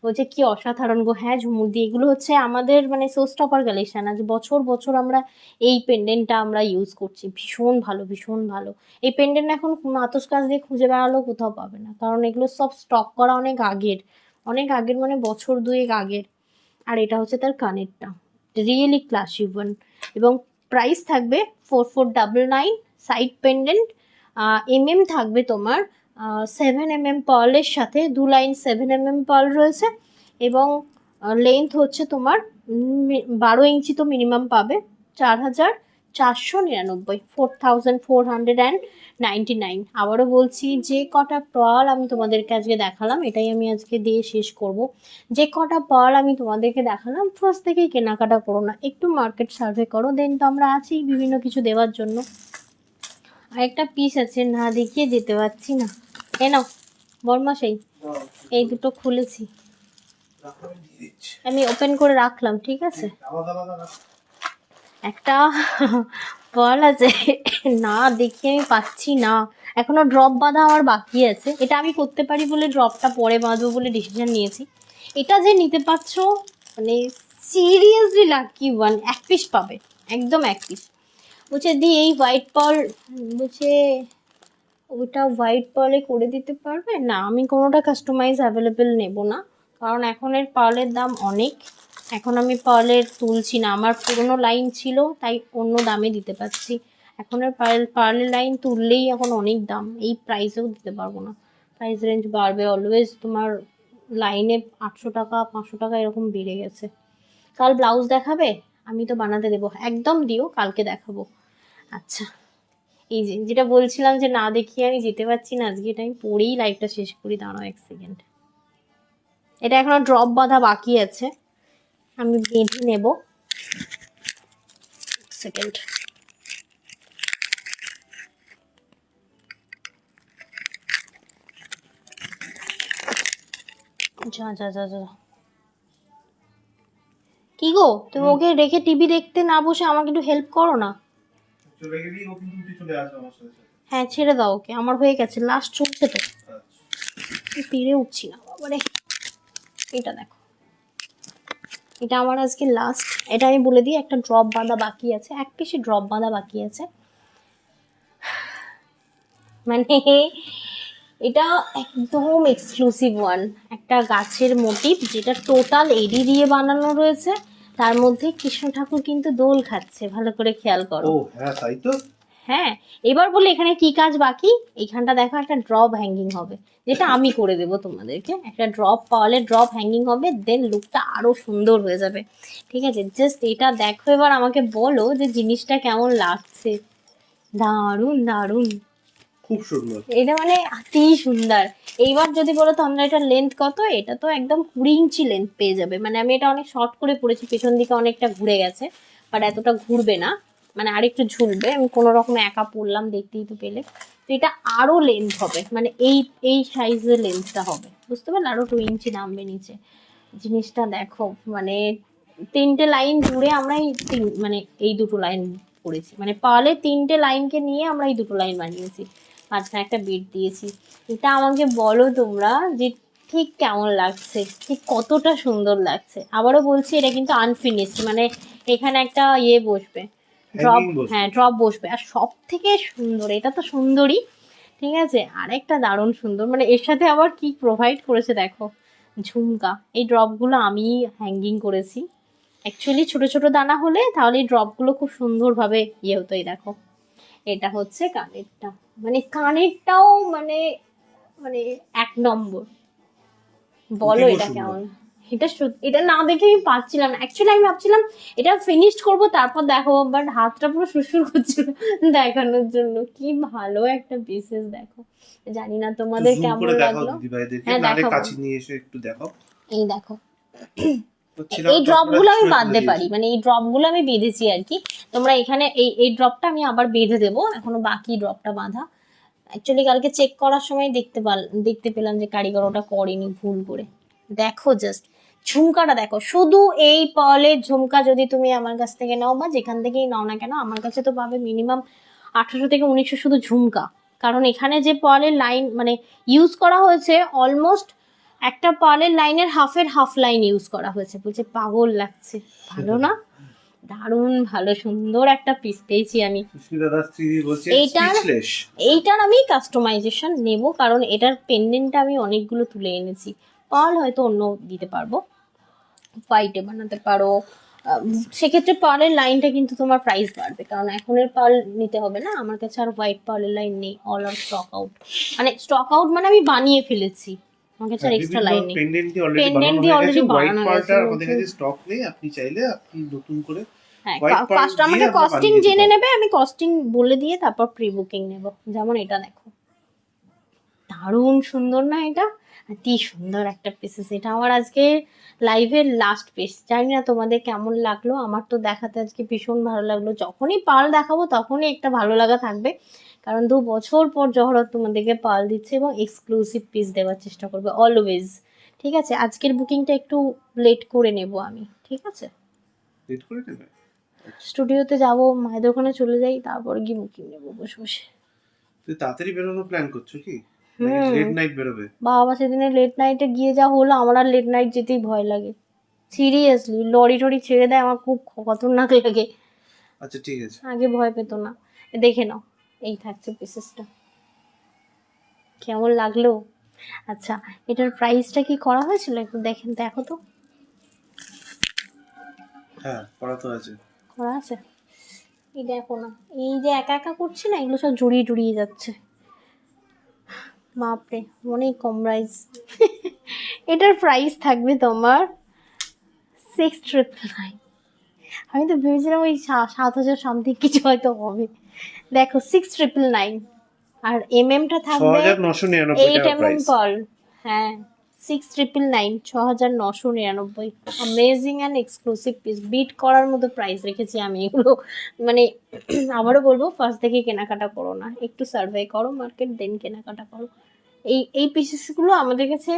[SPEAKER 1] বলছে কি অসাধারণ গো। হ্যাঁ ঝুমুর দিয়ে, এগুলো হচ্ছে আমাদের মানে শো স্টপার কালেকশন। আজ বছর বছর আমরা এই পেন্ডেন্টটা আমরা ইউজ করছি, ভীষণ ভালো ভীষণ ভালো। এই পেন্ডেন্ট এখন মাতস কাজ দিয়ে খুঁজে বেড়ালেও কোথাও পাবে না, কারণ এগুলো সব স্টক করা অনেক আগের, অনেক আগের মানে বছর 2 আগের। আর এটা হচ্ছে তার কানেরটা, রিয়েলি ক্লাসি ওয়ান। এবং প্রাইস থাকবে 4499। সাইড পেন্ডেন্ট থাকবে তোমার 7 পার্লের সাথে, 2 লাইন 7 পার্ল রয়েছে। এবং লেন্থ হচ্ছে তোমার 12 ইঞ্চি তো মিনিমাম পাবে, 499, 4499। আবারও বলছি, যে কটা পার্ল আমি তোমাদেরকে আজকে দেখালাম, এটাই আমি আজকে দিয়ে শেষ করব। যে কটা পার্ল আমি তোমাদেরকে দেখালাম, ফার্স্ট থেকেই কেনাকাটা করো না, একটু মার্কেট সার্ভে করো, দেন তো আমরা আছি বিভিন্ন কিছু দেওয়ার জন্য। আরেকটা পিস আছে, না দেখিয়ে যেতে পারছি না। এ নাও বর্মাশাই, এই দুটো খুলেছি, আমি ওপেন করে রাখলাম, ঠিক আছে। একটা বল আছে, না দেখিয়ে আমি পাচ্ছি না, এখনো ড্রপ বাঁধা আমার বাকি আছে। এটা আমি করতে পারি বলে ড্রপটা পরে বাঁধবো বলে ডিসিশন নিয়েছি। এটা যে নিতে পারছো, মানে সিরিয়াসলি লাকি ওয়ান, এক পিস পাবে, একদম এক পিস। বলছে দি এই হোয়াইট পার্ল, বলছে ওটা হোয়াইট পার্লে করে দিতে পারবে না। আমি কোনোটা কাস্টমাইজ অ্যাভেলেবেল নেব না, কারণ এখন এর পার্লের দাম অনেক। এখন আমি পার্লের তুলছি না, আমার পুরনো লাইন ছিল তাই অন্য দামে দিতে পারছি। এখন এর পার্লের লাইন তুললেই এখন অনেক দাম, এই প্রাইসেও দিতে পারবো না। প্রাইস রেঞ্জ বাড়বে অলওয়েজ, তোমার লাইনে 800 টাকা 500 টাকা এরকম বেড়ে গেছে। কাল ব্লাউজ দেখাবে, আমি তো বানাতে দেবো, একদম দিও, কালকে দেখাবো। আচ্ছা, এই যে যেটা বলছিলাম যে না দেখিয়ে আমি যেতে পারছি না, আজকে এটা আমি পরেই লাইভটা শেষ করি। দাঁড়াও 1 সেকেন্ড, এটা এখনো ড্রপ বাঁধা বাকি আছে, আমি বেঁধে নেব। 1 সেকেন্ড, যা যা যা যা। কি গো, তুমি ওকে রেখে টিভি দেখতে না বসে আমাকে একটু হেল্প করো না। হ্যাঁ ছেড়ে দাও ওকে, আমার হয়ে গেছে, লাস্ট চলছে তো, পেরে উঠছি না বাবারে। এটা দেখো, এটা আমার আজকে লাস্ট, এটা আমি বলে দিই, একটা ড্রপ বাঁধা বাকি আছে, এক পিসে ড্রপ বাঁধা বাকি আছে। মানে এটা একদম এক্সক্লুসিভ ওয়ান, একটা গাছের মোটিভ, যেটা টোটাল এডি দিয়ে বানানো রয়েছে। তার মধ্যে কৃষ্ণ ঠাকুর কিন্তু দোল খাচ্ছে, ভালো করে খেয়াল করো।
[SPEAKER 2] ও হ্যাঁ তাই তো।
[SPEAKER 1] হ্যাঁ, এবার বলে এখানে কি কাজ বাকি, এইখানটা দেখো একটা ড্রপ হ্যাঙ্গিং হবে, যেটা আমি করে দেবো তোমাদেরকে। একটা ড্রপ পাওয়ালে ড্রপ হ্যাঙ্গিং হবে, দেন লুকটা আরো সুন্দর হয়ে যাবে, ঠিক আছে। জাস্ট এটা দেখো, এবার আমাকে বলো যে জিনিসটা কেমন লাগছে। দারুণ দারুণ,
[SPEAKER 2] খুব সুন্দর,
[SPEAKER 1] এটা মানে অতি সুন্দর। এইবার যদি বলো তো আমরা এটা লেন্থ কত, এটা তো একদম 20 ইঞ্চি লেন্থ পেয়ে যাবে। মানে আমি এটা অনেক শর্ট করে পরেছি, পেছন দিকে অনেকটা ঘুরে গেছে, বাট এতটা ঘুরবে না, মানে আরেকটু ঝুলবে। আমি কোনো রকমে একা পরলাম, দেখতেই তো পেলে। তো এটা আরো লেন্থ হবে, মানে এই এই সাইজের লেন্থটা হবে, বুঝতে পারলে, আরো 2 ইঞ্চি নামবে নিচে। জিনিসটা দেখো, মানে 3টে লাইন জুড়ে আমরা মানে এই 2টো লাইন করেছি, মানে পালে 3টে লাইনকে নিয়ে আমরা এই 2টো লাইন বানিয়েছি, মাঝখানে একটা বিট দিয়েছি। এটা আমাকে বলো তোমরা যে ঠিক কেমন লাগছে, ঠিক কতটা সুন্দর লাগছে। আবারও বলছি, এটা কিন্তু আনফিনিশড, মানে এখানে একটা ইয়ে বসবে, ড্রপ, হ্যাঁ ড্রপ বসবে। আর সব থেকে সুন্দর, এটা তো সুন্দরই, ঠিক আছে, আরেকটা দারুণ সুন্দর, মানে এর সাথে আবার কি প্রোভাইড করেছে দেখো, ঝুমকা। এই ড্রপগুলো আমি হ্যাঙ্গিং করেছি। অ্যাকচুয়ালি ছোট ছোট দানা হলে তাহলে এই ড্রপগুলো খুব সুন্দরভাবে ইয়ে হতো। এই দেখো, এটা হচ্ছে কানেরটা, মানে কানেরটাও মানে মানে 1 নম্বর। বলো এটা কেমন, এটা এটা না দেখে আমি পাচ্ছিলাম না। অ্যাকচুয়ালি আমি ভাবছিলাম এটা ফিনিশড করব তারপর দেখাবো, বাট হাতটা পুরো সুরসুর করছিল দেখানোর জন্য। কি ভালো একটা পিসেস, দেখো। জানি না তোমাদের কেমন লাগলো। হ্যাঁ দেখো,
[SPEAKER 2] কাছে নিয়ে এসে একটু দেখো।
[SPEAKER 1] এই দেখো, এই ড্রপগুলো আমি বাঁধতে পারি, মানে এই ড্রপগুলো আমি বেঁধেছি আর কি। তোমরা এখানে এই ড্রপটা আমি আবার বেঁধে দেবো, এখনো বাকি ড্রপটা বাঁধা। অ্যাকচুয়ালি কালকে চেক করার সময় দেখতে পেলাম যে কারিগর ওটা করেনি, ভুল করে। দেখো জাস্ট ঝুমকাটা দেখো, শুধু এই পার্লের ঝুমকা যদি তুমি আমার কাছ থেকে নাও বা যেখান থেকেই নাও না কেন, আমার কাছে তো পাবে মিনিমাম 1800 থেকে 1900 শুধু ঝুমকা। কারণ এখানে যে পার্লের লাইন মানে ইউজ করা হয়েছে, অলমোস্ট একটা পার্লের লাইনের হাফ লাইন ইউজ করা হয়েছে। বলছে পাগল লাগছে, ভালো না, দারুণ ভালো, সুন্দর একটা পিস পেয়েছি আমি। এইটার আমি কাস্টমাইজেশন নেব, কারণ এটার পেন্ডেন্টটা আমি অনেকগুলো তুলে এনেছি। পার্ল হয়তো অন্য দিতে পারবো, হোয়াইটে বানাতে পারো, সেক্ষেত্রে পার্লের লাইনটা কিন্তু তোমার প্রাইস বাড়বে, কারণ এখনের পার্ল নিতে হবে না। আমার কাছে আর হোয়াইট পার্লের লাইন নেই, অল আর স্টক আউট। মানে স্টক আউট মানে আমি বানিয়ে ফেলেছি, আমার কাছে এক্সট্রা লাইন নেই। পেন্ডেন্ট দিয়ে অলরেডি বানানো হয়েছে,
[SPEAKER 2] আমাদের কাছে স্টক নেই। আপনি চাইলে আপনি নতুন করে
[SPEAKER 1] হ্যাঁ
[SPEAKER 2] White pearl
[SPEAKER 1] ফার্স্ট
[SPEAKER 2] দিয়ে
[SPEAKER 1] আমাকে
[SPEAKER 2] আমরা
[SPEAKER 1] কস্টিং
[SPEAKER 2] বানিয়ে দিতে
[SPEAKER 1] জেনে
[SPEAKER 2] পারবো।
[SPEAKER 1] নেবে, আমি কস্টিং বলে দিয়ে তারপর প্রি বুকিং নেব। যেমন এটা দেখো, দারুণ সুন্দর না এটা? কি সুন্দর একটা পিসেস, এটা আমার আজকে লাইভের লাস্ট পিস। জানি না তোমাদের কেমন লাগলো, আমার তো দেখাতে আজকে ভীষণ ভালো লাগলো। যখনই পার্ল দেখাবো তখনই একটা ভালো লাগা থাকবে, কারণ 2 বছর পর জহরত তোমাদেরকে পার্ল দিচ্ছে এবং এক্সক্লুসিভ পিস দেওয়ার চেষ্টা করবে অলওয়েজ। ঠিক আছে, আজকের বুকিংটা একটু লেট করে নেব আমি, ঠিক আছে?
[SPEAKER 2] রেড করে নেবে।
[SPEAKER 1] স্টুডিওতে যাব, মায়েদের ওখানে চলে যাই, তারপর গিয়ে বুকিং নেবো বসে বসে।
[SPEAKER 2] তুই তাড়াতাড়ি বেরোনোর প্ল্যান করছো কি, নাকি লেট নাইট বেরোবে?
[SPEAKER 1] বাবা সেদিনে লেট নাইটে গিয়ে যা হলো, আমার আর লেট নাইট যেতেই ভয় লাগে। সিরিয়াসলি লরি টরি ছেড়ে দেয়, আমার খুব খতরনাক লাগে।
[SPEAKER 2] আচ্ছা ঠিক আছে।
[SPEAKER 1] আগে ভয় পেত না। দেখে নাও, এই থাকছে পিসেসটা, কেমন লাগলো? আচ্ছা, এটার প্রাইসটা কি করা হয়েছিল একটু দেখেন, দেখো তো।
[SPEAKER 2] হ্যাঁ করা তো আছে।
[SPEAKER 1] করা আছে? এই দেখো না, এই যে একা একা করছি না, এগুলো সব জড়িয়ে জড়িয়ে যাচ্ছে। বাপরে, অনেক কম প্রাইস। এটার প্রাইস থাকবে তোমার 6,999। আমি তো ভেবেছিলাম ওই 7,000 সামথিং কিছু হয়তো হবে। দেখো 6,999। আর টা থাকবে
[SPEAKER 2] 6,999
[SPEAKER 1] 8
[SPEAKER 2] টাকা
[SPEAKER 1] mm
[SPEAKER 2] প্রাইস।
[SPEAKER 1] পার্ল। হ্যাঁ 6,999, 6,999। Amazing and exclusive piece, beat করার মতো প্রাইস রেখেছি আমি এগুলো। মানে আবারও বলবো, ফার্স্ট থেকে কেনাকাটা করো না, একটু সার্ভে করো মার্কেট, দেন কেনাকাটা করো। এই পিসেসগুলো আমাদের কাছে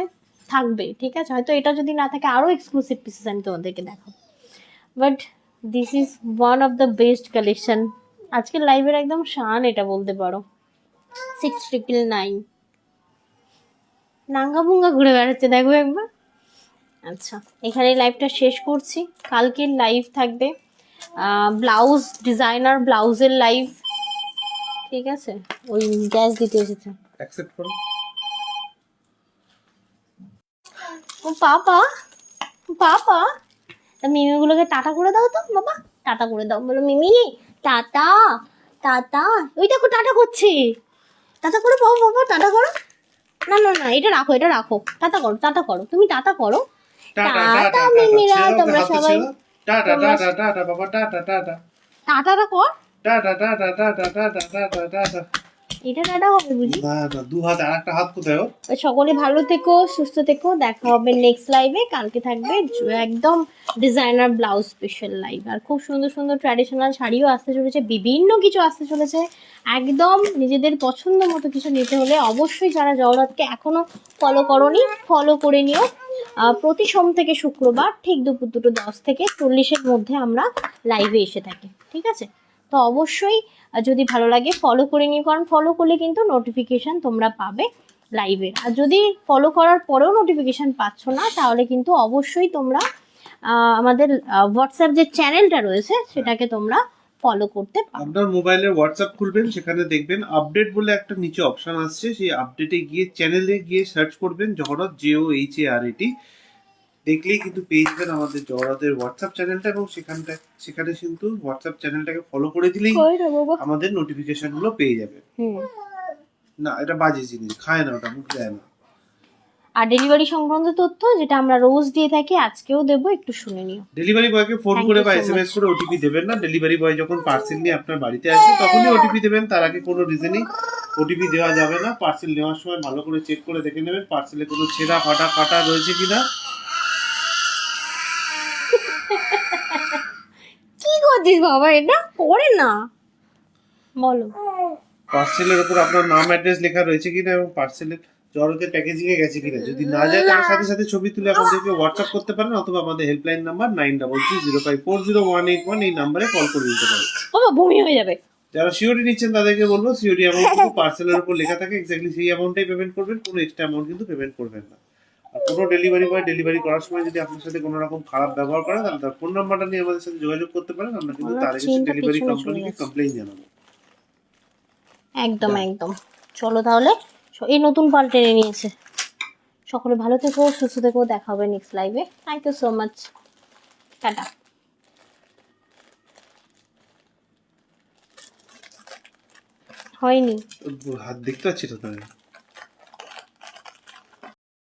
[SPEAKER 1] থাকবে, ঠিক আছে? হয়তো এটা যদি না থাকে, আরও এক্সক্লুসিভ পিসেস আমি তোমাদেরকে দেখাবো, but this is one of the best collection. আজকের লাইভের একদম শান এটা বলতে পারো। 6,999 নাঙ্গা বুঙ্গা ঘুরে বেড়াচ্ছে, দেখো একবার। আচ্ছা, এখানে লাইভটা শেষ করছি। কালকের লাইভ থাকবে ব্লাউজ ডিজাইনার, ব্লাউজের লাইভ, ঠিক আছে? ওই গ্যাস দিতে এসেছে
[SPEAKER 2] অ্যাকসেপ্ট করো।
[SPEAKER 1] ও পাপা, পাপা, তা মিমিগুলোকে টাটা করে দাও তো বাবা, টাটা করে দাও, বলো মিমি টাটা, টাটা। ওই দেখো টাটা করছে, টাটা করো বাবা, বাবা টাটা করো। না না না, এটা রাখো, এটা রাখো, টাটা করো, টাটা করো, তুমি টাটা করো।
[SPEAKER 2] টাটা
[SPEAKER 1] টাটা
[SPEAKER 2] টাটা
[SPEAKER 1] মিমিরা,
[SPEAKER 2] টাটা,
[SPEAKER 1] তোমরা সবাই
[SPEAKER 2] টাটা টাটা টাটা বাবা, টাটা টাটা
[SPEAKER 1] টাটাটা কর।
[SPEAKER 2] Tata tata tata tata tata tata.
[SPEAKER 1] এটা টাটা হবে বুঝি?
[SPEAKER 2] না না, দু হাত, আর একটা হাত কোথায় ওর?
[SPEAKER 1] সকলে ভালো থেকো, সুস্থ থেকো, দেখা হবে নেক্সট লাইভে। কালকে থাকবে একদম ডিজাইনার ব্লাউজ স্পেশাল লাইভ, আর খুব সুন্দর সুন্দর ট্র্যাডিশনাল শাড়িও আসতে চলেছে, বিভিন্ন কিছু আসতে চলেছে। একদম নিজেদের পছন্দ মতো কিছু নিতে হলে অবশ্যই যারা জগন্নাথকে এখনো ফলো করোনি, ফলো করে নিও। প্রতি সোম থেকে শুক্রবার ঠিক দুপুর 2:10 থেকে 40-এর মধ্যে আমরা লাইভে এসে থাকি, ঠিক আছে? তো অবশ্যই যদি ভালো লাগে ফলো করে নিও, কারণ ফলো করলে কিন্তু নোটিফিকেশান তোমরা পাবে লাইভের। আর যদি ফলো করার পরেও নোটিফিকেশান পাচ্ছ না, তাহলে কিন্তু অবশ্যই তোমরা আমাদের হোয়াটসঅ্যাপ যে চ্যানেলটা রয়েছে সেটাকে তোমরা ফলো করতে পারো।
[SPEAKER 2] আপনার মোবাইলের হোয়াটসঅ্যাপ খুলবেন, সেখানে দেখবেন আপডেট বলে একটা নিচে অপশন আসছে, সেই আপডেটে গিয়ে চ্যানেলে গিয়ে সার্চ করবেন জহরত, JOHARAT, দেখলেই কিন্তু পেয়ে যাবেন আমাদের জহরতের হোয়াটসঅ্যাপ চ্যানেলটা, এবং সেখানে কিন্তু হোয়াটসঅ্যাপ চ্যানেলটাকে ফলো করে দিলেই আমাদের নোটিফিকেশন গুলো পেয়ে যাবে। না এটা বাজে জিনিস, খায় না ওটা, মুখ দেয় না।
[SPEAKER 1] আর ডেলিভারি সংক্রান্ত তথ্য যেটা আমরা রোজ দিয়ে থাকি, আজকেও দেবো, একটু শুনে নিও।
[SPEAKER 2] ডেলিভারি বয়কে ফোন
[SPEAKER 1] Thank
[SPEAKER 2] করে
[SPEAKER 1] you
[SPEAKER 2] বা
[SPEAKER 1] so
[SPEAKER 2] SMS
[SPEAKER 1] much.
[SPEAKER 2] করে ওটিপি দেবেন না। ডেলিভারি বয় যখন পার্সেল নিয়ে আপনার বাড়িতে আসবে তখনই ওটিপি দেবেন, তার আগে কোনো রিজনেই ওটিপি দেওয়া যাবে না। পার্সেল নেওয়ার সময় ভালো করে চেক করে দেখে নেবেন পার্সেলে কোনো ছেঁড়া ফাটা কাটা রয়েছে কিনা।
[SPEAKER 1] কি করছিস বাবা, এটা করে না, বলো।
[SPEAKER 2] পার্সেলের উপর আপনার নাম অ্যাড্রেস লেখা রয়েছে কিনা এবং পার্সেলের জড়তে প্যাকেজিং এ গেছে কিনা। যদি না যায় তাহলে সাথে সাথে ছবি তুলে আমাদেরকে হোয়াটসঅ্যাপ করতে পারেন, অথবা আমাদের হেল্পলাইন নাম্বার 9330540181 এই নাম্বারে কল করে দিতে পারেন।
[SPEAKER 1] বাবা বমি হয়ে যাবে।
[SPEAKER 2] যারা সিওরি নিচ্ছেন তাদেরকে বলবো, সিওরি অ্যামাউন্ট কিন্তু পার্সেলের উপর লেখা থাকে, এক্স্যাক্টলি সেই অ্যামাউন্টটাই পেমেন্ট করবেন, কোনো এক্সট্রা অ্যামাউন্ট কিন্তু পেমেন্ট করবেন না। আর কোনো ডেলিভারি বয় ডেলিভারি করার সময় যদি আপনার সাথে কোনো রকম খারাপ ব্যবহার করে, তাহলে তার ফোন নাম্বারটা নিয়ে আমাদের সাথে যোগাযোগ করতে পারেন, আমরা কিন্তু তার কাছে ডেলিভারি কোম্পানিকে কমপ্লেইন জানাবো।
[SPEAKER 1] একদম একদম। চলো তাহলে, এই নতুন পাল টেনে নিয়েছে। সকলে ভালো থেকো, সুস্থ থেকো, দেখা হবে নেক্সট লাইভে। Thank you so much, tata. হয়নি,
[SPEAKER 2] হাত দেখতে পাচ্ছি তো তাই।